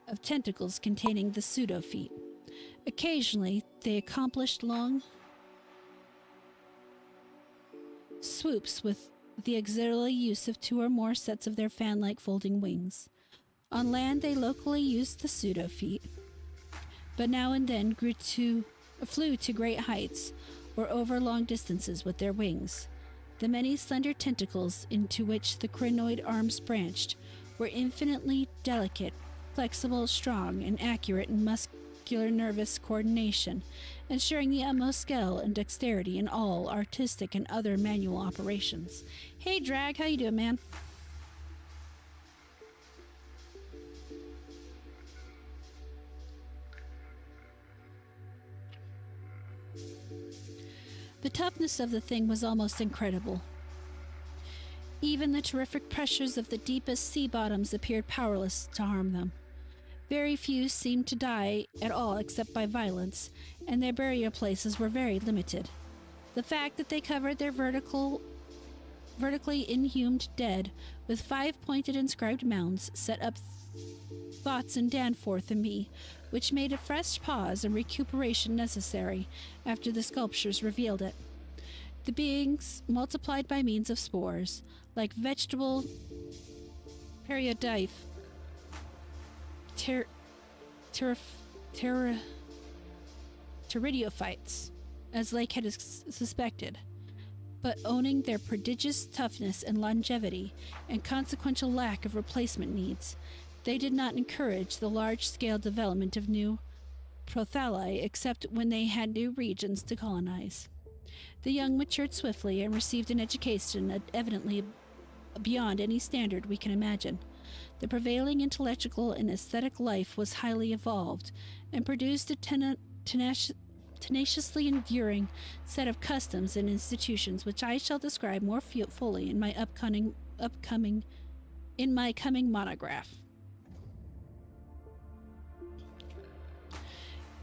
of tentacles containing the pseudo-feet. Occasionally, they accomplished long swoops with the auxiliary use of 2 or more sets of their fan-like folding wings. On land, they locally used the pseudo-feet, but now and then flew to great heights or over long distances with their wings. The many slender tentacles into which the crinoid arms branched were infinitely delicate, flexible, strong, and accurate in muscular nervous coordination, ensuring the utmost skill and dexterity in all artistic and other manual operations. Hey, Drag, how you doing, man? The toughness of the thing was almost incredible. Even the terrific pressures of the deepest sea bottoms appeared powerless to harm them. Very few seemed to die at all except by violence, and their burial places were very limited. The fact that they covered their vertically inhumed dead with 5 pointed inscribed mounds set up thoughts in Danforth and me, which made a fresh pause and recuperation necessary after the sculptures revealed it. The beings multiplied by means of spores, like vegetable periodife, pteridophytes, as Lake had suspected, but owning their prodigious toughness and longevity and consequential lack of replacement needs, they did not encourage the large-scale development of new prothali except when they had new regions to colonize. The young matured swiftly and received an education evidently beyond any standard we can imagine. The prevailing intellectual and aesthetic life was highly evolved and produced a tenaciously enduring set of customs and institutions which I shall describe more fully in my coming monograph.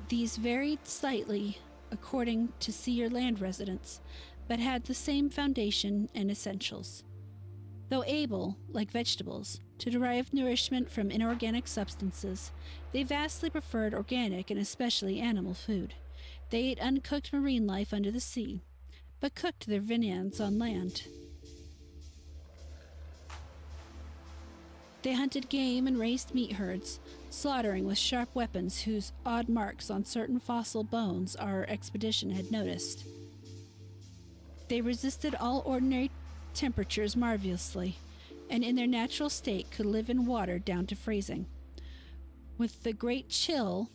These varied slightly according to sea or land residents, but had the same foundation and essentials. Though able, like vegetables, to derive nourishment from inorganic substances, they vastly preferred organic and especially animal food. They ate uncooked marine life under the sea, but cooked their viands on land. They hunted game and raised meat herds, slaughtering with sharp weapons whose odd marks on certain fossil bones our expedition had noticed. They resisted all ordinary temperatures marvelously, and in their natural state could live in water down to freezing. With the great chill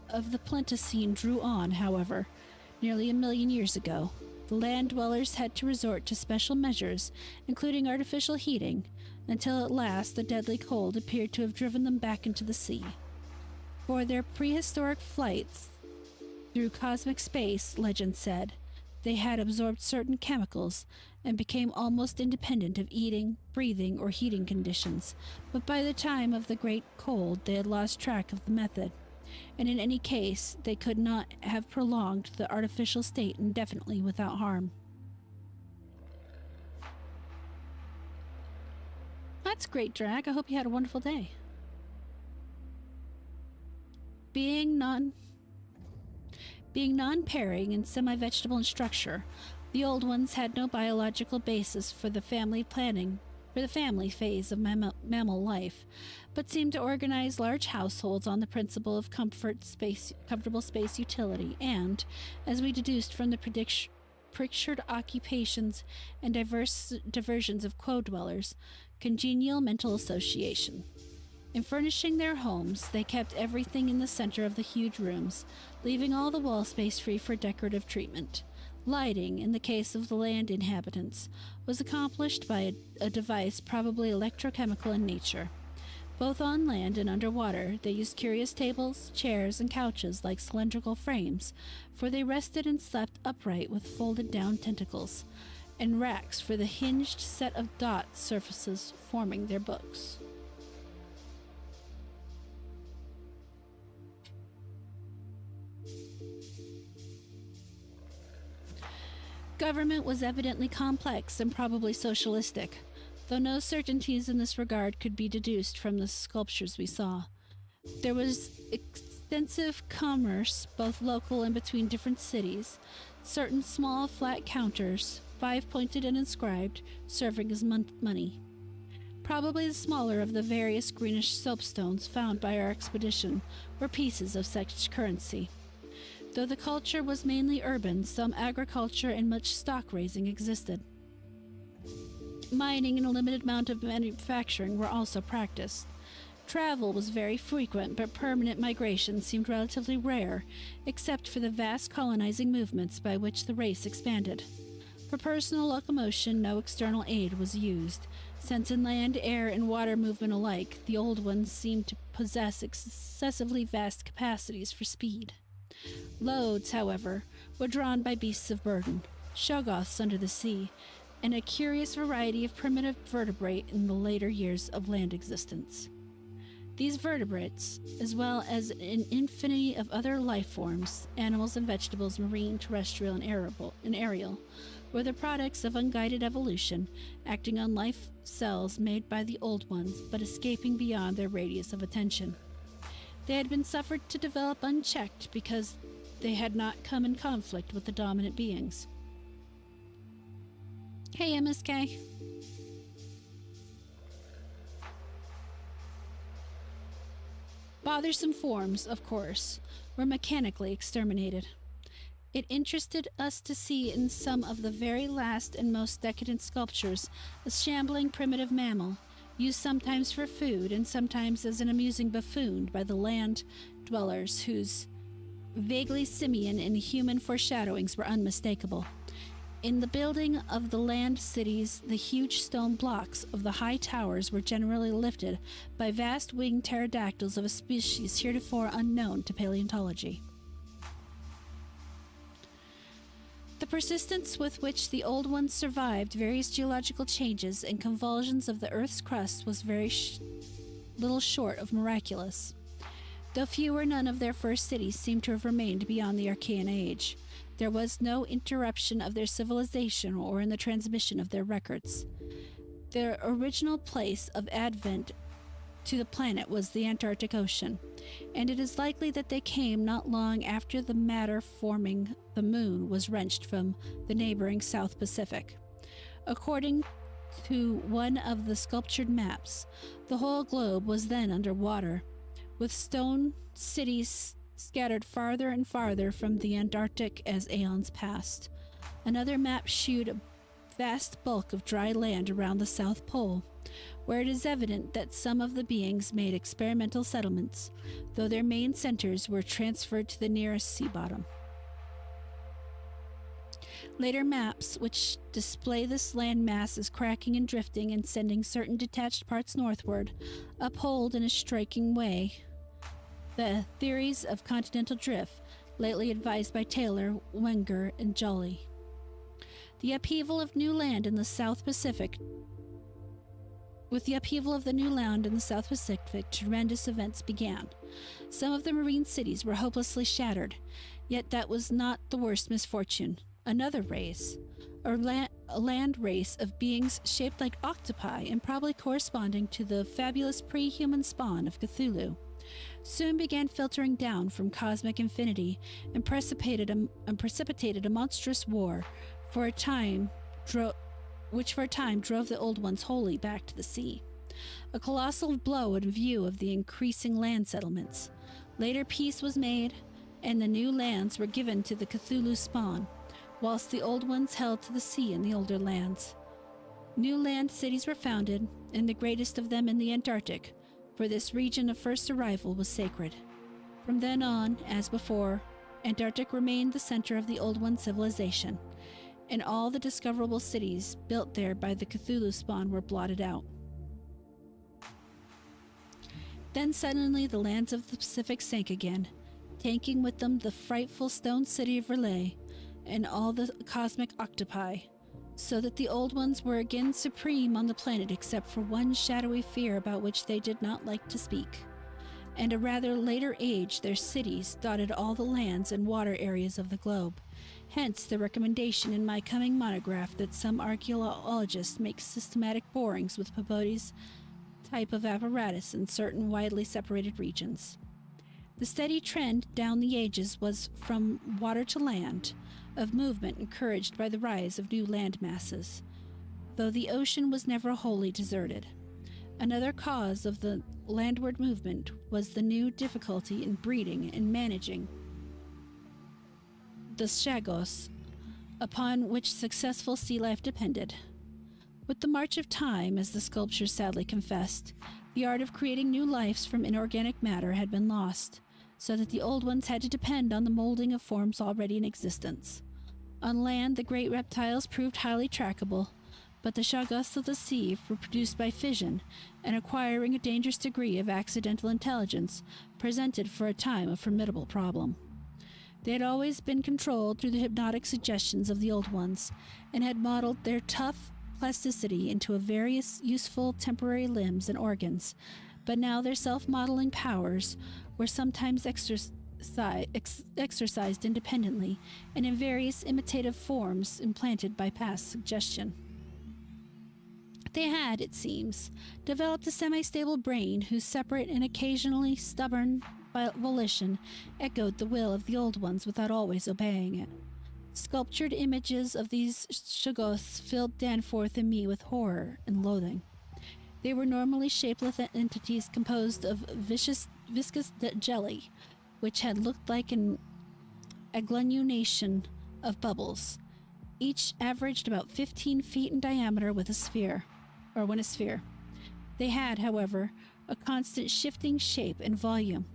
of the Pleistocene drew on, however, nearly 1 million years ago, the land dwellers had to resort to special measures, including artificial heating, until at last the deadly cold appeared to have driven them back into the sea. For their prehistoric flights through cosmic space, legend said, they had absorbed certain chemicals and became almost independent of eating, breathing, or heating conditions, but by the time of the great cold they had lost track of the method, and in any case they could not have prolonged the artificial state indefinitely without harm. That's great, Drag. I hope you had a wonderful day. Being non-pairing and semi-vegetable in structure, the old ones had no biological basis for the family phase of mammal life, but seemed to organize large households on the principle of comfortable space utility, and, as we deduced from the pictured occupations and diversions of co-dwellers, congenial mental association. In furnishing their homes, they kept everything in the center of the huge rooms, leaving all the wall space free for decorative treatment. Lighting, in the case of the land inhabitants, was accomplished by a device probably electrochemical in nature. Both on land and underwater, they used curious tables, chairs, and couches like cylindrical frames, for they rested and slept upright with folded down tentacles, and racks for the hinged set of dot surfaces forming their books. Government was evidently complex and probably socialistic, though no certainties in this regard could be deduced from the sculptures we saw. There was extensive commerce, both local and between different cities, certain small flat counters, 5-pointed and inscribed, serving as money. Probably the smaller of the various greenish soapstones found by our expedition were pieces of such currency. Though the culture was mainly urban, some agriculture and much stock raising existed. Mining and a limited amount of manufacturing were also practiced. Travel was very frequent, but permanent migration seemed relatively rare, except for the vast colonizing movements by which the race expanded. For personal locomotion, no external aid was used, since in land, air, and water movement alike, the Old Ones seemed to possess excessively vast capacities for speed. Loads, however, were drawn by beasts of burden, shoggoths under the sea, and a curious variety of primitive vertebrate in the later years of land existence. These vertebrates, as well as an infinity of other life forms, animals and vegetables, marine, terrestrial, and aerial, were the products of unguided evolution, acting on life cells made by the Old Ones, but escaping beyond their radius of attention. They had been suffered to develop unchecked because they had not come in conflict with the dominant beings. Hey, MSK. Bothersome forms, of course, were mechanically exterminated. It interested us to see in some of the very last and most decadent sculptures a shambling primitive mammal, used sometimes for food and sometimes as an amusing buffoon by the land dwellers whose vaguely simian and human foreshadowings were unmistakable. In the building of the land cities, the huge stone blocks of the high towers were generally lifted by vast winged pterodactyls of a species heretofore unknown to paleontology. The persistence with which the Old Ones survived various geological changes and convulsions of the Earth's crust was very little short of miraculous. Though few or none of their first cities seem to have remained beyond the Archaean Age, there was no interruption of their civilization or in the transmission of their records. Their original place of advent to the planet was the Antarctic Ocean, and it is likely that they came not long after the matter forming the moon was wrenched from the neighboring South Pacific. According to one of the sculptured maps, the whole globe was then under water, with stone cities scattered farther and farther from the Antarctic as aeons passed. Another map shewed a vast bulk of dry land around the South Pole, where it is evident that some of the beings made experimental settlements, though their main centers were transferred to the nearest sea bottom. Later maps, which display this land mass as cracking and drifting and sending certain detached parts northward, uphold in a striking way the theories of continental drift lately advised by Taylor, Wenger, and Jolly. The upheaval of new land in the South Pacific With the upheaval of the new land in the South Pacific, tremendous events began. Some of the marine cities were hopelessly shattered, yet that was not the worst misfortune. Another race, a land race of beings shaped like octopi and probably corresponding to the fabulous pre-human spawn of Cthulhu, soon began filtering down from cosmic infinity and precipitated a monstrous war which for a time drove the Old Ones wholly back to the sea. A colossal blow in view of the increasing land settlements. Later peace was made, and the new lands were given to the Cthulhu spawn, whilst the Old Ones held to the sea in the older lands. New land cities were founded, and the greatest of them in the Antarctic, for this region of first arrival was sacred. From then on, as before, Antarctic remained the center of the Old One civilization, and all the discoverable cities built there by the Cthulhu spawn were blotted out. Then suddenly the lands of the Pacific sank again, taking with them the frightful stone city of Relay and all the cosmic octopi, so that the Old Ones were again supreme on the planet except for one shadowy fear about which they did not like to speak. And a rather later age, their cities dotted all the lands and water areas of the globe. Hence the recommendation in my coming monograph that some archaeologists make systematic borings with Peabody's type of apparatus in certain widely separated regions. The steady trend down the ages was from water to land, of movement encouraged by the rise of new land masses, though the ocean was never wholly deserted. Another cause of the landward movement was the new difficulty in breeding and managing the shagos, upon which successful sea life depended. With the march of time, as the sculptures sadly confessed, the art of creating new lives from inorganic matter had been lost, so that the old ones had to depend on the molding of forms already in existence. On land, the great reptiles proved highly trackable, but the shagos of the sea were produced by fission, and acquiring a dangerous degree of accidental intelligence, presented for a time a formidable problem. They had always been controlled through the hypnotic suggestions of the old ones, and had modeled their tough plasticity into a various useful temporary limbs and organs, but now their self-modeling powers were sometimes exercised independently and in various imitative forms implanted by past suggestion. They had, it seems, developed a semi-stable brain whose separate and occasionally stubborn volition echoed the will of the old ones without always obeying it. Sculptured images of these shoggoths filled Danforth and me with horror and loathing. They were normally shapeless entities composed of viscous jelly, which had looked like an agglutination of bubbles. Each averaged about 15 feet in diameter when a sphere. They had, however, a constant shifting shape and volume,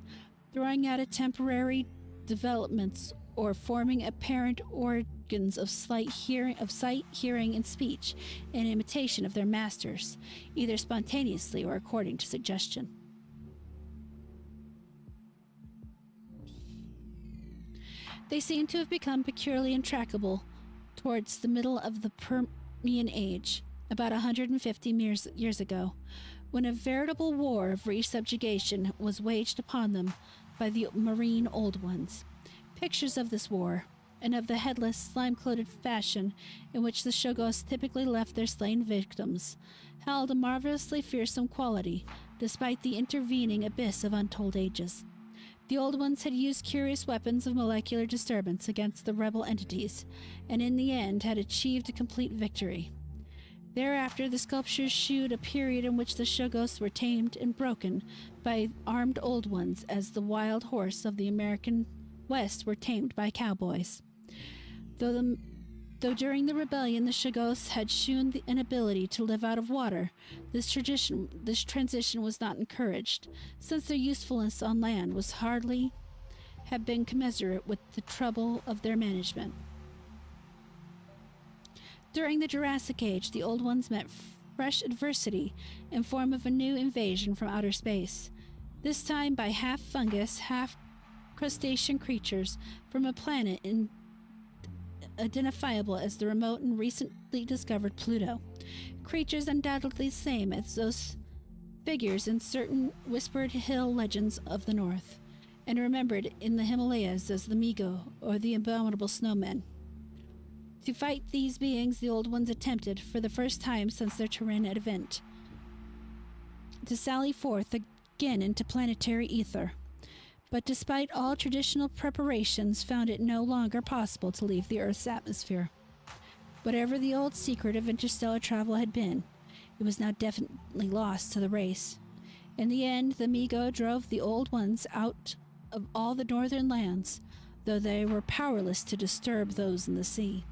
throwing out at temporary developments or forming apparent organs of sight, hearing, and speech in imitation of their masters, either spontaneously or according to suggestion. They seem to have become peculiarly intractable towards the middle of the Permian Age, about 150 years ago, when a veritable war of resubjugation was waged upon them by the marine old ones. Pictures of this war, and of the headless, slime-coated fashion in which the shoggoths typically left their slain victims, held a marvelously fearsome quality, despite the intervening abyss of untold ages. The old ones had used curious weapons of molecular disturbance against the rebel entities, and in the end had achieved a complete victory. Thereafter, the sculptures shewed a period in which the shoggoths were tamed and broken by armed old ones, as the wild horse of the American West were tamed by cowboys. Though during the rebellion the shoggoths had shewn an ability to live out of water, this transition was not encouraged, since their usefulness on land was hardly have been commensurate with the trouble of their management. During the Jurassic Age, the old ones met fresh adversity in form of a new invasion from outer space, this time by half fungus, half crustacean creatures from a planet identifiable as the remote and recently discovered Pluto. Creatures undoubtedly the same as those figures in certain whispered hill legends of the north, and remembered in the Himalayas as the Migo or the abominable snowmen. To fight these beings, the old ones attempted, for the first time since their Terran advent, to sally forth again into planetary ether, but despite all traditional preparations, found it no longer possible to leave the Earth's atmosphere. Whatever the old secret of interstellar travel had been, it was now definitely lost to the race. In the end, the Migo drove the old ones out of all the northern lands, though they were powerless to disturb those in the sea.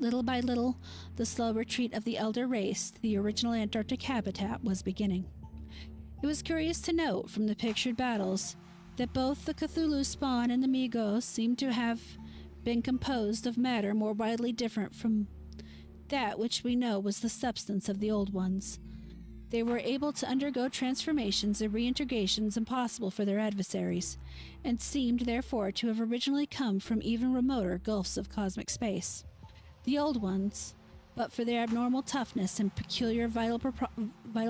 Little by little, the slow retreat of the elder race to the original Antarctic habitat was beginning. It was curious to note from the pictured battles that both the Cthulhu spawn and the Migo seemed to have been composed of matter more widely different from that which we know was the substance of the old ones. They were able to undergo transformations and reintegrations impossible for their adversaries, and seemed therefore to have originally come from even remoter gulfs of cosmic space. The old ones, but for their abnormal toughness and peculiar vital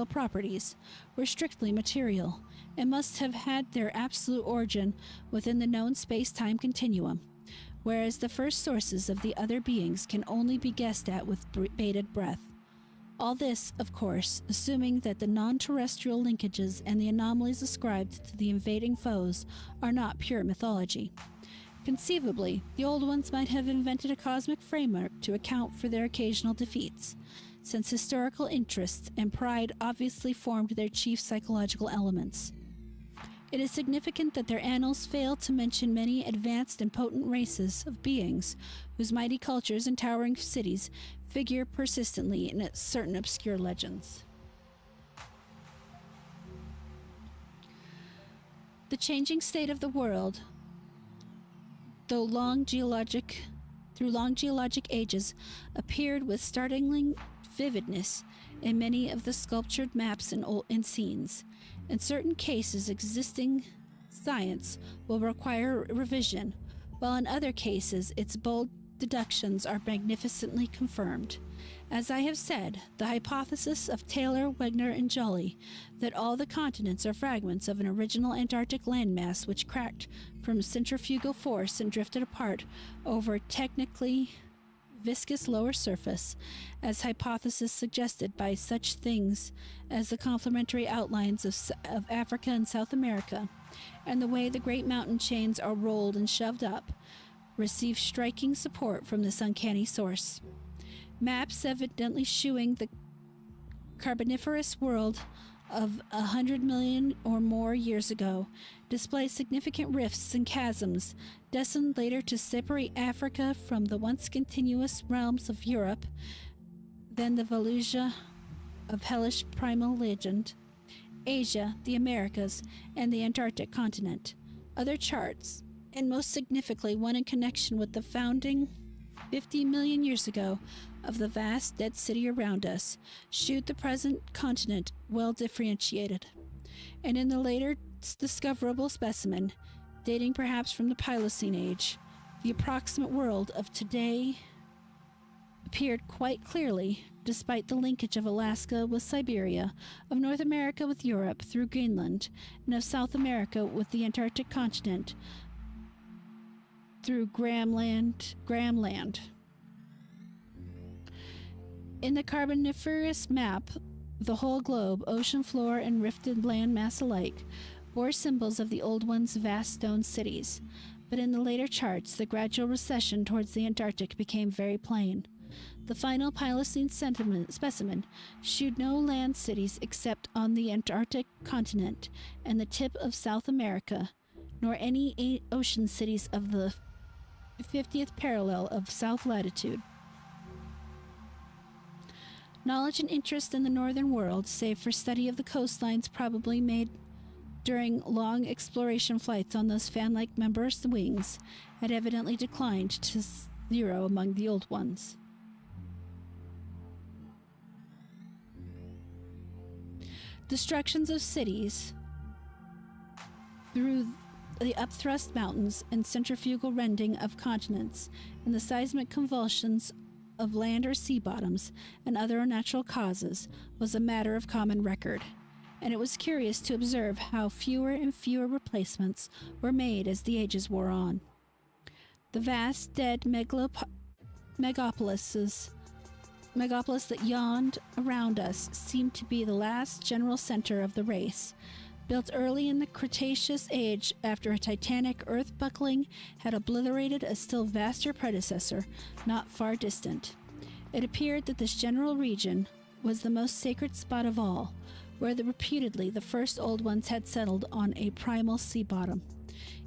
properties, were strictly material, and must have had their absolute origin within the known space-time continuum, whereas the first sources of the other beings can only be guessed at with bated breath. All this, of course, assuming that the non-terrestrial linkages and the anomalies ascribed to the invading foes are not pure mythology. Conceivably, the old ones might have invented a cosmic framework to account for their occasional defeats, since historical interests and pride obviously formed their chief psychological elements. It is significant that their annals fail to mention many advanced and potent races of beings whose mighty cultures and towering cities figure persistently in certain obscure legends. The changing state of the world, through long geologic ages, appeared with startling vividness in many of the sculptured maps and scenes. In certain cases, existing science will require revision, while in other cases, its bold deductions are magnificently confirmed. As I have said, the hypothesis of Taylor, Wegner, and Jolly that all the continents are fragments of an original Antarctic landmass which cracked from centrifugal force and drifted apart over technically viscous lower surface, as hypothesis suggested by such things as the complementary outlines of Africa and South America, and the way the great mountain chains are rolled and shoved up, receive striking support from this uncanny source. Maps evidently shewing the Carboniferous world of 100 million or more years ago display significant rifts and chasms destined later to separate Africa from the once continuous realms of Europe, then the Volusia of hellish primal legend, Asia, the Americas, and the Antarctic continent. Other charts, and most significantly one in connection with the founding 50 million years ago of the vast dead city around us, shewed the present continent well differentiated. And in the later discoverable specimen, dating perhaps from the Pliocene age, the approximate world of today appeared quite clearly, despite the linkage of Alaska with Siberia, of North America with Europe through Greenland, and of South America with the Antarctic continent through Graham Land. In the Carboniferous map, the whole globe, ocean floor and rifted land mass alike, bore symbols of the old one's vast stone cities, but in the later charts, the gradual recession towards the Antarctic became very plain. The final Pliocene specimen shewed no land cities except on the Antarctic continent and the tip of South America, nor any ocean cities of the 50th parallel of south latitude. Knowledge and interest in the northern world, save for study of the coastlines probably made during long exploration flights on those fan-like members' wings, had evidently declined to zero among the old ones. Destructions of cities through the upthrust mountains and centrifugal rending of continents and the seismic convulsions of land or sea bottoms and other unnatural causes was a matter of common record, and it was curious to observe how fewer and fewer replacements were made as the ages wore on. The vast dead megapolis that yawned around us seemed to be the last general center of the race, built early in the Cretaceous age after a titanic earth buckling had obliterated a still vaster predecessor not far distant. It appeared that this general region was the most sacred spot of all, where reputedly the first old ones had settled on a primal sea bottom.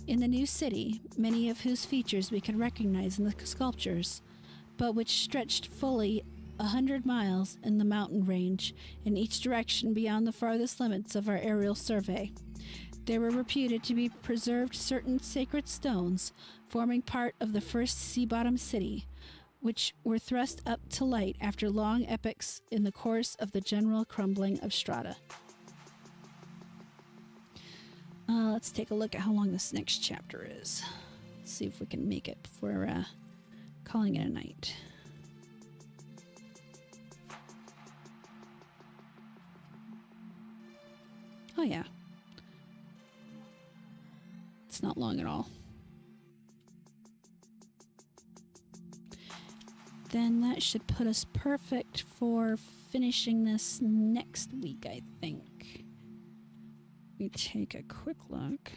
In the new city, many of whose features we could recognize in the sculptures, but which stretched fully 100 miles in the mountain range in each direction beyond the farthest limits of our aerial survey. There were reputed to be preserved certain sacred stones forming part of the first sea-bottom city, which were thrust up to light after long epochs in the course of the general crumbling of strata. Let's take a look at how long this next chapter is. Let's see if we can make it before calling it a night. Oh yeah. It's not long at all. Then that should put us perfect for finishing this next week, I think. Let me take a quick look.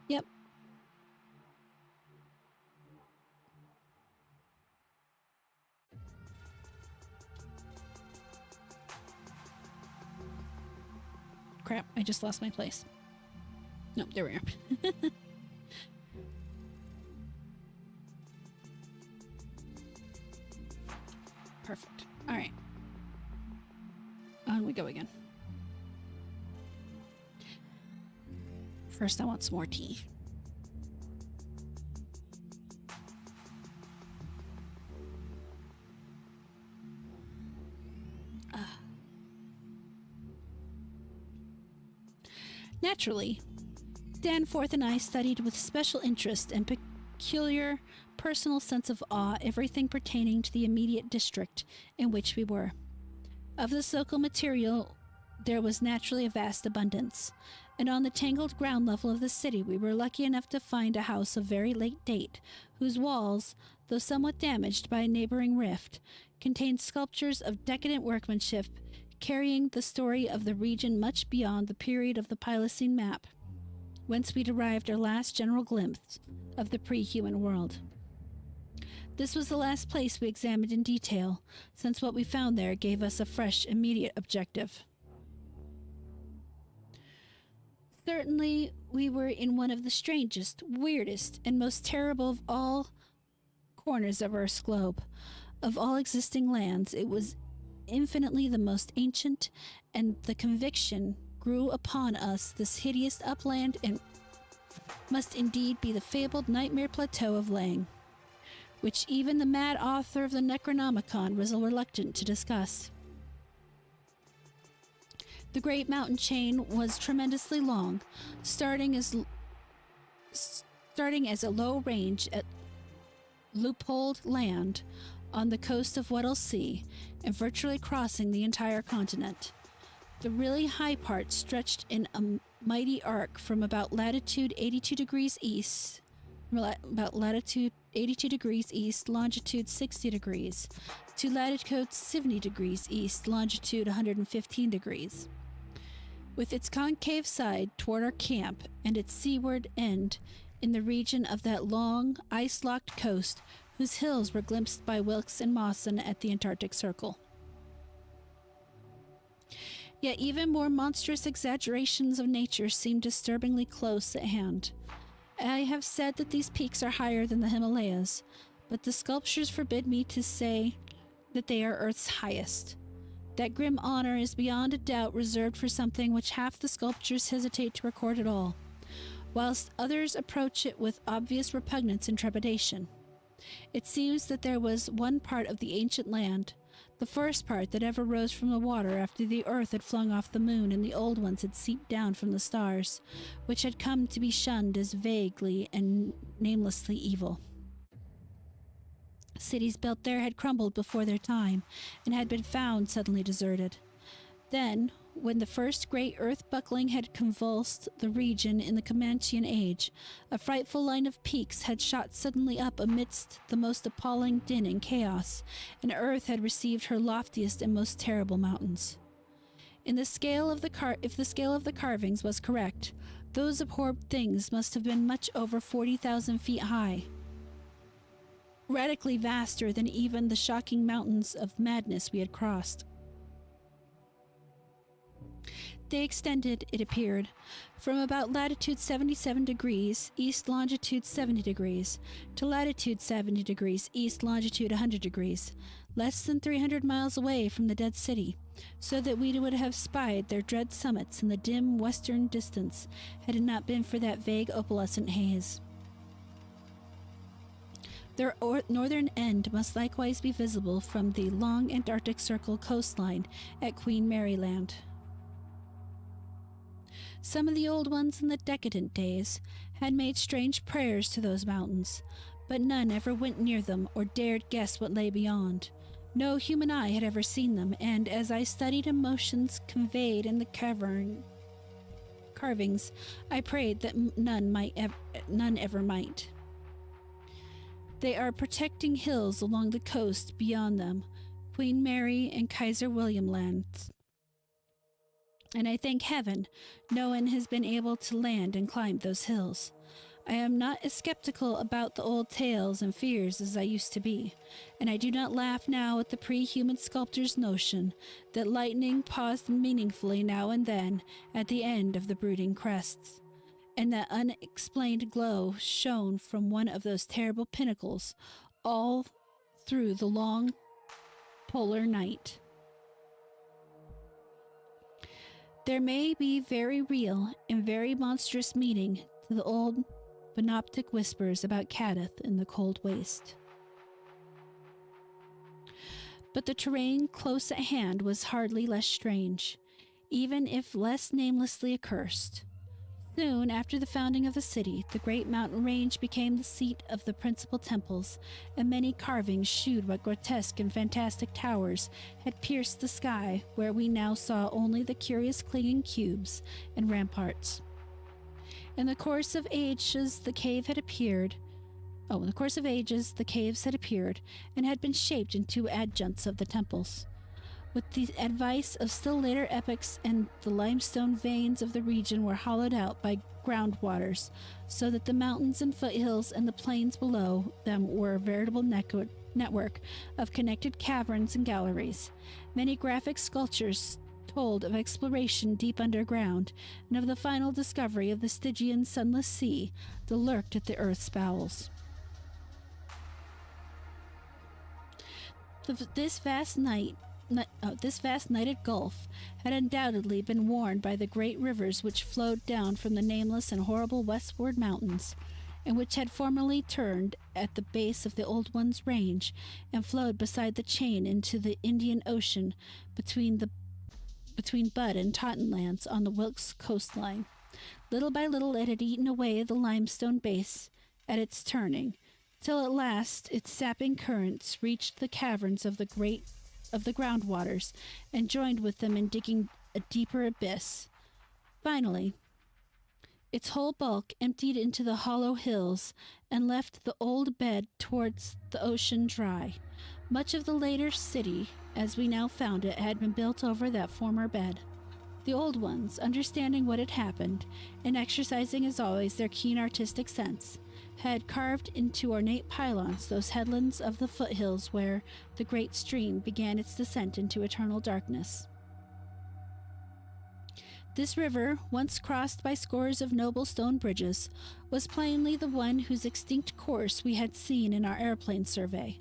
Yep. crap. I just lost my place. No, there we are. Perfect. All right. On we go again. First, I want some more tea. Naturally, Danforth and I studied with special interest and peculiar personal sense of awe everything pertaining to the immediate district in which we were. Of the local material, there was naturally a vast abundance, and on the tangled ground level of the city we were lucky enough to find a house of very late date, whose walls, though somewhat damaged by a neighboring rift, contained sculptures of decadent workmanship carrying the story of the region much beyond the period of the Pliocene map, whence we derived our last general glimpse of the pre-human world. This was the last place we examined in detail, since what we found there gave us a fresh, immediate objective. Certainly, we were in one of the strangest, weirdest, and most terrible of all corners of Earth's globe. Of all existing lands, it was infinitely the most ancient, and the conviction grew upon us this hideous upland and must indeed be the fabled nightmare plateau of Lang, which even the mad author of the Necronomicon was reluctant to discuss. The great mountain chain was tremendously long, starting as a low range at loopholed land on the coast of Weddell Sea and virtually crossing the entire continent. The really high part stretched in a mighty arc from about latitude 82 degrees east, longitude 60 degrees, to latitude 70 degrees east, longitude 115 degrees. With its concave side toward our camp and its seaward end in the region of that long, ice-locked coast whose hills were glimpsed by Wilkes and Mawson at the Antarctic Circle. Yet even more monstrous exaggerations of nature seem disturbingly close at hand. I have said that these peaks are higher than the Himalayas, but the sculptures forbid me to say that they are Earth's highest. That grim honor is beyond a doubt reserved for something which half the sculptures hesitate to record at all, whilst others approach it with obvious repugnance and trepidation. It seems that there was one part of the ancient land, the first part that ever rose from the water after the earth had flung off the moon and the old ones had seeped down from the stars, which had come to be shunned as vaguely and namelessly evil. Cities built there had crumbled before their time and had been found suddenly deserted. Then, when the first great earth-buckling had convulsed the region in the Comanchean age, a frightful line of peaks had shot suddenly up amidst the most appalling din and chaos, and earth had received her loftiest and most terrible mountains. If the scale of the carvings was correct, those abhorred things must have been much over 40,000 feet high, radically vaster than even the shocking mountains of madness we had crossed. They extended, it appeared, from about latitude 77 degrees east, longitude 70 degrees, to latitude 70 degrees east, longitude 100 degrees, less than 300 miles away from the dead city, so that we would have spied their dread summits in the dim western distance had it not been for that vague opalescent haze. Their northern end must likewise be visible from the long Antarctic Circle coastline at Queen Mary Land. Some of the old ones in the decadent days had made strange prayers to those mountains, but none ever went near them or dared guess what lay beyond. No human eye had ever seen them, and as I studied emotions conveyed in the carvings, I prayed that none ever might. They are protecting hills along the coast beyond them, Queen Mary and Kaiser William lands. And I thank heaven no one has been able to land and climb those hills. I am not as skeptical about the old tales and fears as I used to be, and I do not laugh now at the pre-human sculptor's notion that lightning paused meaningfully now and then at the end of the brooding crests, and that unexplained glow shone from one of those terrible pinnacles all through the long polar night. There may be very real and very monstrous meaning to the old Benoptic whispers about Cadath in the cold waste. But the terrain close at hand was hardly less strange, even if less namelessly accursed. Soon after the founding of the city, the great mountain range became the seat of the principal temples, and many carvings shewed what grotesque and fantastic towers had pierced the sky, where we now saw only the curious clinging cubes and ramparts. In the course of ages, the caves had appeared and had been shaped into adjuncts of the temples. With the advice of still later epochs, and the limestone veins of the region were hollowed out by groundwaters, so that the mountains and foothills and the plains below them were a veritable network of connected caverns and galleries. Many graphic sculptures told of exploration deep underground, and of the final discovery of the Stygian sunless sea that lurked at the earth's bowels. This vast nighted gulf had undoubtedly been worn by the great rivers which flowed down from the nameless and horrible westward mountains, and which had formerly turned at the base of the Old One's range and flowed beside the chain into the Indian Ocean between Bud and Totten lands on the Wilkes coastline. Little by little it had eaten away the limestone base at its turning, till at last its sapping currents reached the caverns of the groundwaters and joined with them in digging a deeper abyss. Finally, its whole bulk emptied into the hollow hills and left the old bed towards the ocean dry. Much of the later city, as we now found it, had been built over that former bed. The old ones, understanding what had happened, and exercising as always their keen artistic sense, had carved into ornate pylons those headlands of the foothills where the great stream began its descent into eternal darkness. This river, once crossed by scores of noble stone bridges, was plainly the one whose extinct course we had seen in our airplane survey.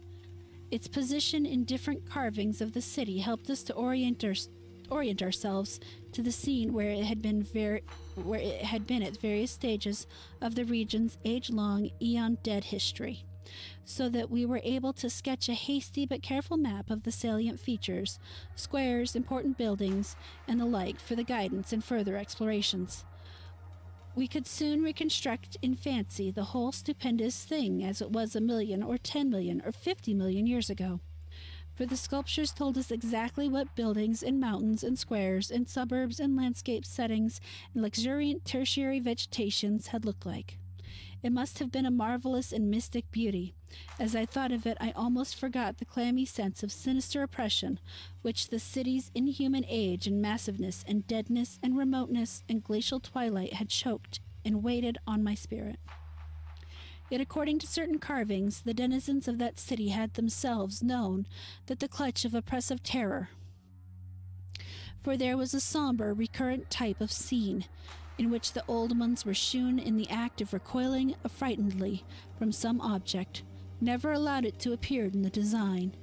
Its position in different carvings of the city helped us to orient ourselves to the scene where it had been at various stages of the region's age-long, eon-dead history, so that we were able to sketch a hasty but careful map of the salient features, squares, important buildings, and the like for the guidance in further explorations. We could soon reconstruct in fancy the whole stupendous thing as it was 1,000,000 or 10,000,000 or 50,000,000 years ago. For the sculptures told us exactly what buildings and mountains and squares and suburbs and landscape settings and luxuriant tertiary vegetations had looked like. It must have been a marvelous and mystic beauty. As I thought of it, I almost forgot the clammy sense of sinister oppression which the city's inhuman age and massiveness and deadness and remoteness and glacial twilight had choked and weighted on my spirit. Yet according to certain carvings, the denizens of that city had themselves known that the clutch of oppressive terror. For there was a somber, recurrent type of scene in which the old ones were shewn in the act of recoiling affrightedly from some object, never allowed it to appear in the design,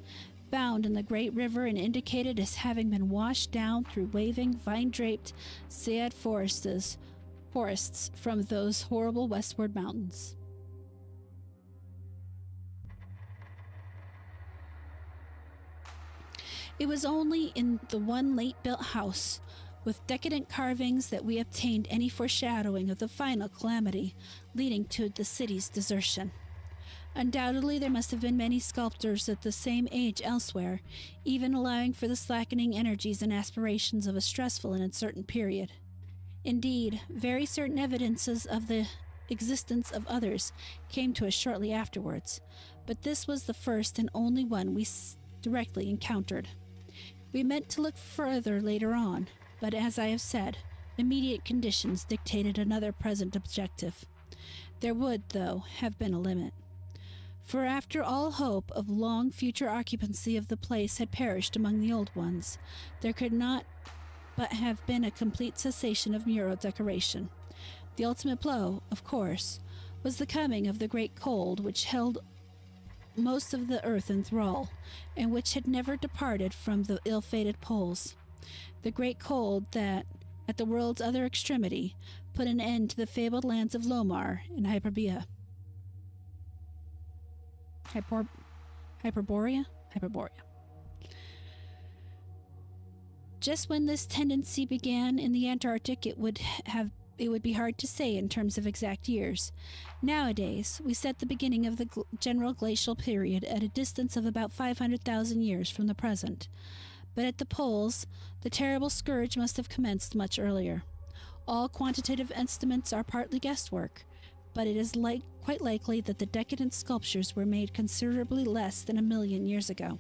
found in the great river and indicated as having been washed down through waving, vine-draped, sad forests from those horrible westward mountains. It was only in the one late-built house, with decadent carvings, that we obtained any foreshadowing of the final calamity leading to the city's desertion. Undoubtedly, there must have been many sculptors at the same age elsewhere, even allowing for the slackening energies and aspirations of a stressful and uncertain period. Indeed, very certain evidences of the existence of others came to us shortly afterwards, but this was the first and only one we directly encountered. We meant to look further later on, but as I have said, immediate conditions dictated another present objective. There would, though, have been a limit. For after all hope of long future occupancy of the place had perished among the old ones, there could not but have been a complete cessation of mural decoration. The ultimate blow, of course, was the coming of the great cold which held most of the earth in thrall, and which had never departed from the ill-fated poles. The great cold that, at the world's other extremity, put an end to the fabled lands of Lomar and Hyperborea. Hyperborea? Just when this tendency began in the Antarctic, it would be hard to say in terms of exact years. Nowadays, we set the beginning of the general glacial period at a distance of about 500,000 years from the present. But at the poles, the terrible scourge must have commenced much earlier. All quantitative estimates are partly guesswork, but it is quite likely that the decadent sculptures were made considerably less than 1 million years ago,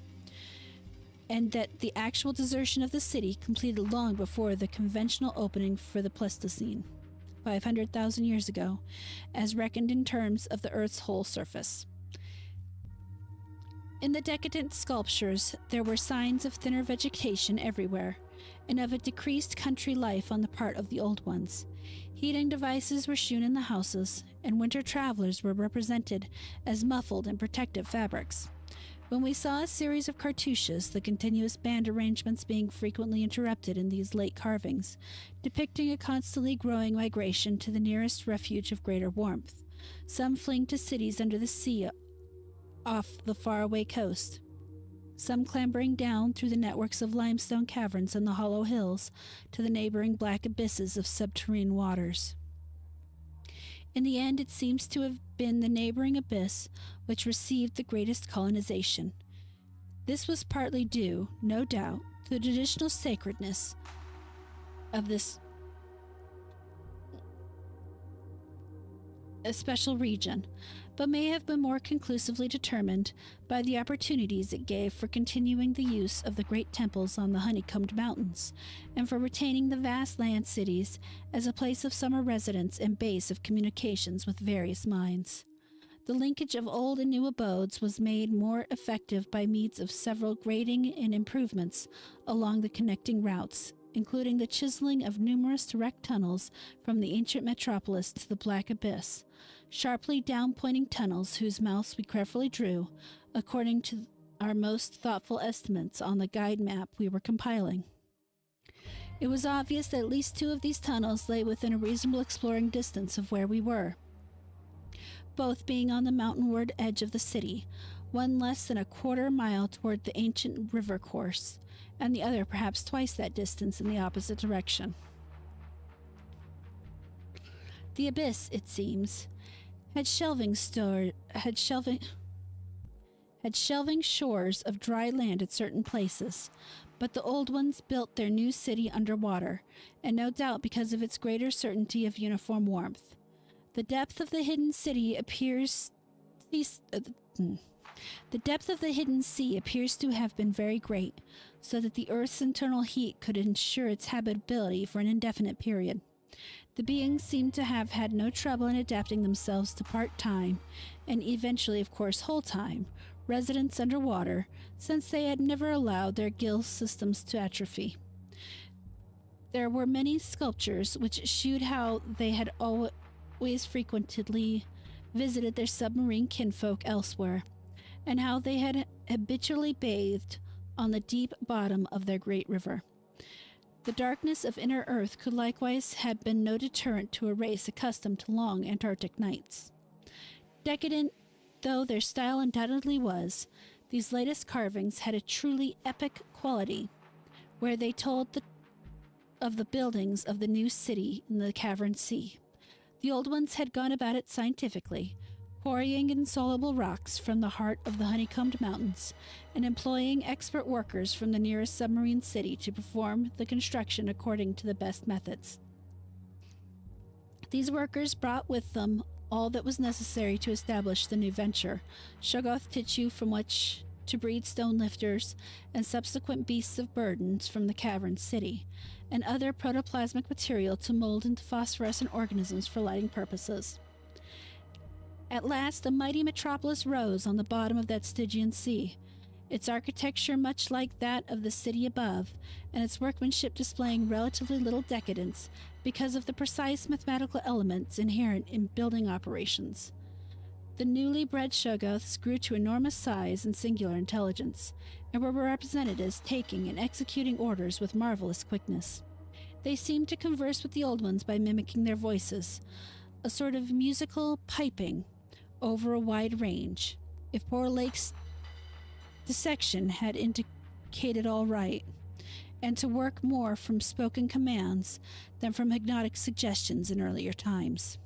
and that the actual desertion of the city completed long before the conventional opening for the Pleistocene, 500,000 years ago, as reckoned in terms of the Earth's whole surface. In the decadent sculptures, there were signs of thinner vegetation everywhere, and of a decreased country life on the part of the old ones. Heating devices were shewn in the houses, and winter travelers were represented as muffled in protective fabrics. When we saw a series of cartouches, the continuous band arrangements being frequently interrupted in these late carvings, depicting a constantly growing migration to the nearest refuge of greater warmth, some fleeing to cities under the sea off the faraway coast, some clambering down through the networks of limestone caverns in the hollow hills to the neighboring black abysses of subterranean waters. In the end, it seems to have been the neighboring abyss which received the greatest colonization. This was partly due, no doubt, to the traditional sacredness of this special region, but may have been more conclusively determined by the opportunities it gave for continuing the use of the great temples on the honeycombed mountains, and for retaining the vast land cities as a place of summer residence and base of communications with various minds. The linkage of old and new abodes was made more effective by means of several grading and improvements along the connecting routes, including the chiseling of numerous direct tunnels from the ancient metropolis to the Black Abyss, sharply down-pointing tunnels whose mouths we carefully drew, according to our most thoughtful estimates on the guide map we were compiling. It was obvious that at least 2 of these tunnels lay within a reasonable exploring distance of where we were, both being on the mountainward edge of the city, one less than a quarter mile toward the ancient river course, and the other perhaps twice that distance in the opposite direction. The abyss, it seems, had shelving shores of dry land at certain places, but the old ones built their new city underwater, and no doubt because of its greater certainty of uniform warmth. The depth of the hidden sea appears to have been very great, so that the Earth's internal heat could ensure its habitability for an indefinite period. The beings seem to have had no trouble in adapting themselves to part-time, and eventually, of course, whole-time, residence underwater, since they had never allowed their gill systems to atrophy. There were many sculptures which shewed how they had always frequently visited their submarine kinfolk elsewhere, and how they had habitually bathed on the deep bottom of their great river. The darkness of inner earth could likewise have been no deterrent to a race accustomed to long Antarctic nights. Decadent though their style undoubtedly was, these latest carvings had a truly epic quality, where they told of the buildings of the new city in the cavern sea. The old ones had gone about it scientifically, quarrying insoluble rocks from the heart of the honeycombed mountains, and employing expert workers from the nearest submarine city to perform the construction according to the best methods. These workers brought with them all that was necessary to establish the new venture: shoggoth tissue from which to breed stone lifters, and subsequent beasts of burdens from the cavern city, and other protoplasmic material to mold into phosphorescent organisms for lighting purposes. At last, a mighty metropolis rose on the bottom of that Stygian sea, its architecture much like that of the city above, and its workmanship displaying relatively little decadence because of the precise mathematical elements inherent in building operations. The newly bred Shoggoths grew to enormous size and singular intelligence, and were represented as taking and executing orders with marvelous quickness. They seemed to converse with the old ones by mimicking their voices, a sort of musical piping over a wide range. If poor Lake's dissection had indicated all right, and to work more from spoken commands than from hypnotic suggestions in earlier times.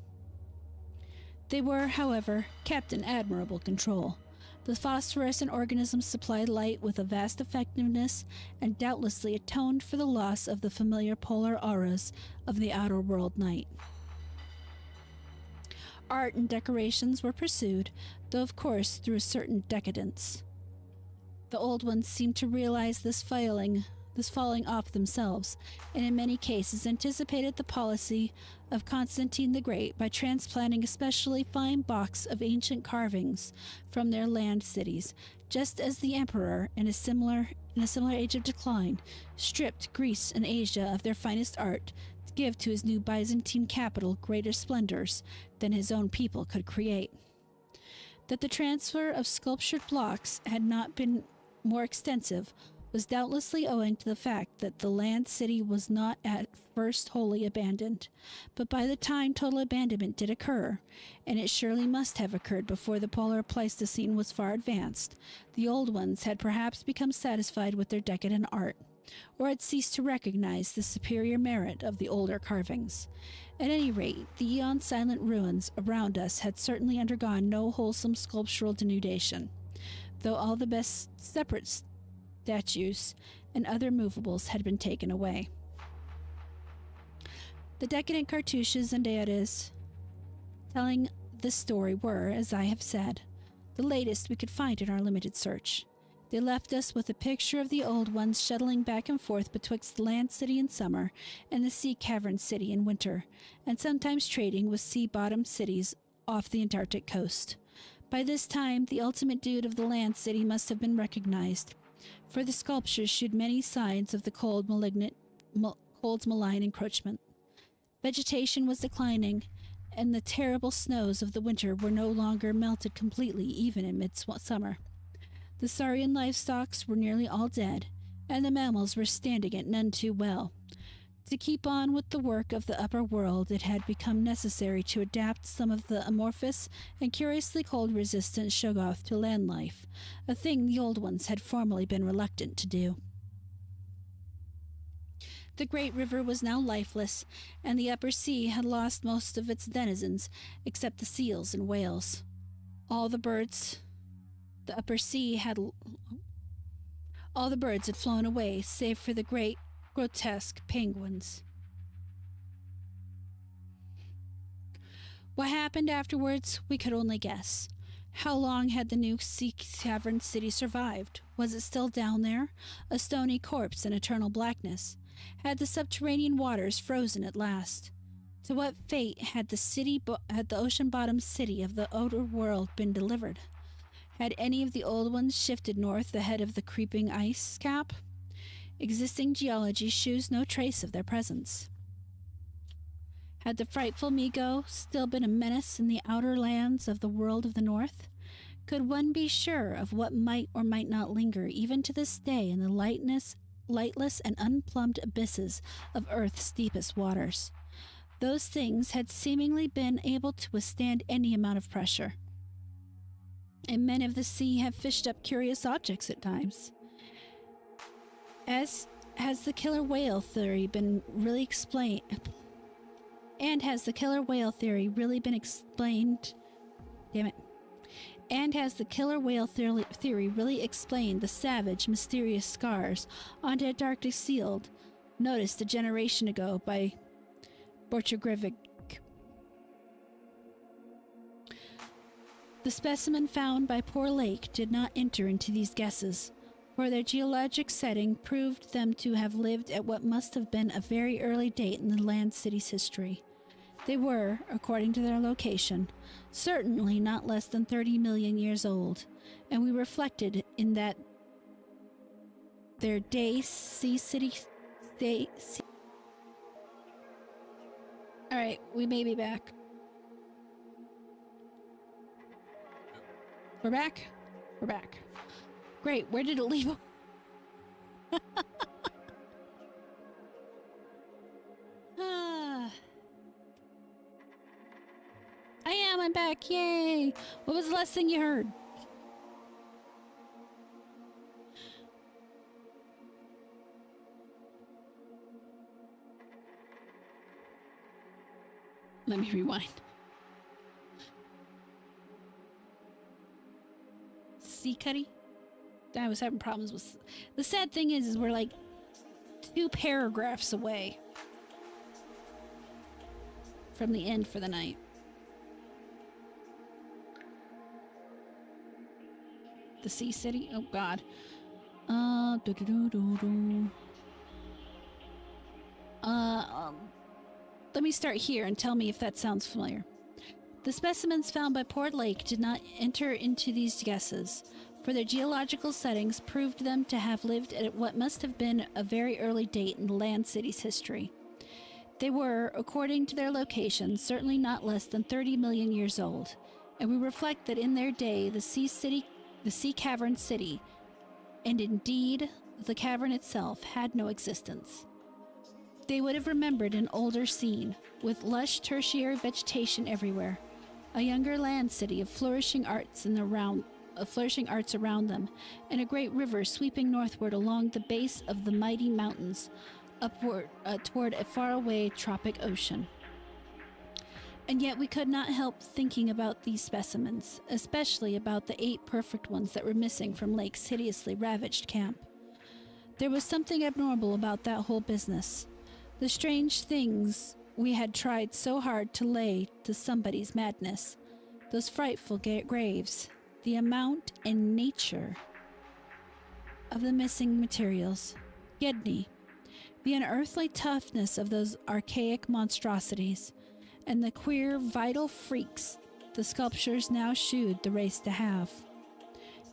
They were, however, kept in admirable control. The phosphorescent organisms supplied light with a vast effectiveness and doubtlessly atoned for the loss of the familiar polar auras of the outer world night. Art and decorations were pursued, though of course through a certain decadence. The old ones seemed to realize this falling off themselves, and in many cases anticipated the policy of Constantine the Great by transplanting a specially fine box of ancient carvings from their land cities, just as the emperor, in a similar age of decline, stripped Greece and Asia of their finest art to give to his new Byzantine capital greater splendors than his own people could create. That the transfer of sculptured blocks had not been more extensive was doubtlessly owing to the fact that the land city was not at first wholly abandoned, but by the time total abandonment did occur, and it surely must have occurred before the polar Pleistocene was far advanced, the old ones had perhaps become satisfied with their decadent art, or had ceased to recognize the superior merit of the older carvings. At any rate, the eon-silent ruins around us had certainly undergone no wholesome sculptural denudation, though all the best separate statues and other movables had been taken away. The decadent cartouches and deities telling this story were, as I have said, the latest we could find in our limited search. They left us with a picture of the old ones shuttling back and forth betwixt the land city in summer and the sea cavern city in winter, and sometimes trading with sea-bottom cities off the Antarctic coast. By this time, the ultimate dude of the land city must have been recognized, for the sculptures showed many signs of the cold's malign encroachment. Vegetation was declining, and the terrible snows of the winter were no longer melted completely even in midsummer. The saurian livestock were nearly all dead, and the mammals were standing it none too well. To keep on with the work of the upper world, it had become necessary to adapt some of the amorphous and curiously cold-resistant Shoggoth to land life, a thing the old ones had formerly been reluctant to do. The great river was now lifeless, and the upper sea had lost most of its denizens, except the seals and whales. All the birds had flown away, save for the great, grotesque penguins. What happened afterwards, we could only guess. How long had the new sea cavern city survived? Was it still down there, a stony corpse in eternal blackness? Had the subterranean waters frozen at last? To what fate had the ocean-bottom city of the outer world been delivered? Had any of the old ones shifted north ahead of the creeping ice cap? Existing geology shews no trace of their presence. Had the frightful Migo still been a menace in the outer lands of the world of the north? Could one be sure of what might or might not linger even to this day in the lightless and unplumbed abysses of Earth's deepest waters? Those things had seemingly been able to withstand any amount of pressure, and men of the sea have fished up curious objects at times. Has the killer whale theory really been explained? Damn it. And has the killer whale theory really explained the savage, mysterious scars on the Antarctic seal noticed a generation ago by Borchgrevink? The specimen found by poor Lake did not enter into these guesses, for their geologic setting proved them to have lived at what must have been a very early date in the land city's history. They were, according to their location, certainly not less than 30 million years old, and we reflected in that their Alright, we may be back. We're back? We're back. Great, where did it leave? I'm back, yay! What was the last thing you heard? Let me rewind. See, Cuddy? I was having problems with... The sad thing is we're like 2 paragraphs away from the end for the night. The Sea City? Oh, God. Let me start here and tell me if that sounds familiar. The specimens found by Port Lake did not enter into these guesses, for their geological settings proved them to have lived at what must have been a very early date in the land city's history. They were, according to their location, certainly not less than 30 million years old, and we reflect that in their day the sea cavern city, and indeed the cavern itself, had no existence. They would have remembered an older scene, with lush tertiary vegetation everywhere, a younger land city of flourishing arts around them, and a great river sweeping northward along the base of the mighty mountains, upward toward a faraway tropic ocean. And yet we could not help thinking about these specimens, especially about the 8 perfect ones that were missing from Lake's hideously ravaged camp. There was something abnormal about that whole business. The strange things we had tried so hard to lay to somebody's madness. Those frightful graves. The amount and nature of the missing materials. Gedney. The unearthly toughness of those archaic monstrosities. And the queer, vital freaks the sculptures now shewed the race to have.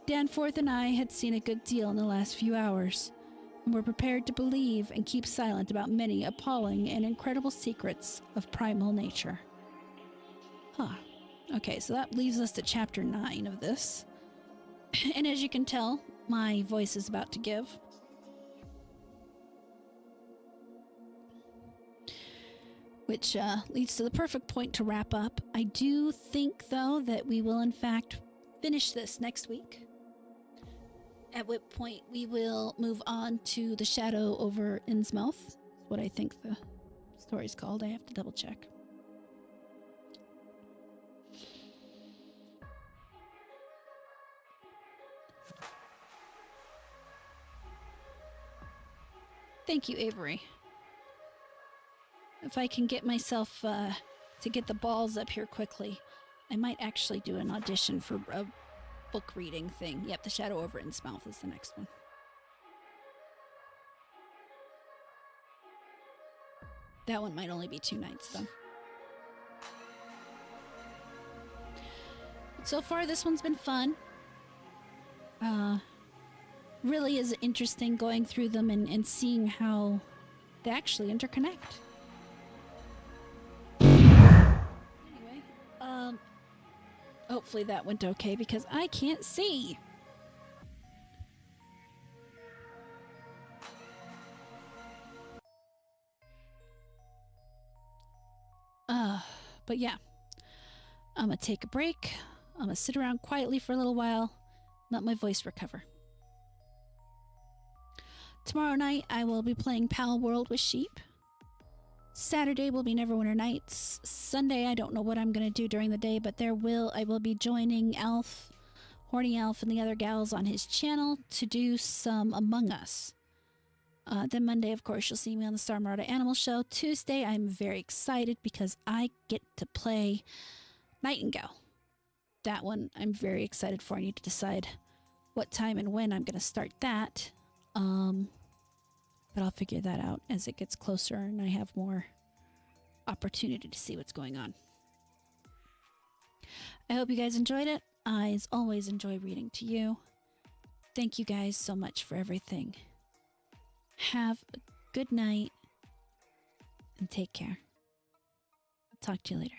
Danforth and I had seen a good deal in the last few hours, and were prepared to believe and keep silent about many appalling and incredible secrets of primal nature. Okay, so that leaves us to chapter 9 of this. And as you can tell, my voice is about to give. Which leads to the perfect point to wrap up. I do think, though, that we will in fact finish this next week. At which point we will move on to The Shadow over Innsmouth. That's what I think the story's called. I have to double check. Thank you, Avery. If I can get myself to get the balls up here quickly, I might actually do an audition for a book reading thing. Yep, The Shadow over Innsmouth is the next one. That one might only be 2 nights, though. But so far, this one's been fun. Really is interesting going through them and seeing how they actually interconnect. Anyway, hopefully that went okay because I can't see. But yeah, I'm gonna take a break. I'm gonna sit around quietly for a little while, let my voice recover. Tomorrow night, I will be playing Pal World with Sheep. Saturday will be Neverwinter Nights. Sunday, I don't know what I'm going to do during the day, but I will be joining Alf, Horny Alf, and the other gals on his channel to do some Among Us. Then Monday, of course, you'll see me on the Star Marauder Animal Show. Tuesday, I'm very excited because I get to play Nightingale. That one I'm very excited for. I need to decide what time and when I'm going to start that. But I'll figure that out as it gets closer and I have more opportunity to see what's going on. I hope you guys enjoyed it. I, as always, enjoy reading to you. Thank you guys so much for everything. Have a good night and take care. I'll talk to you later.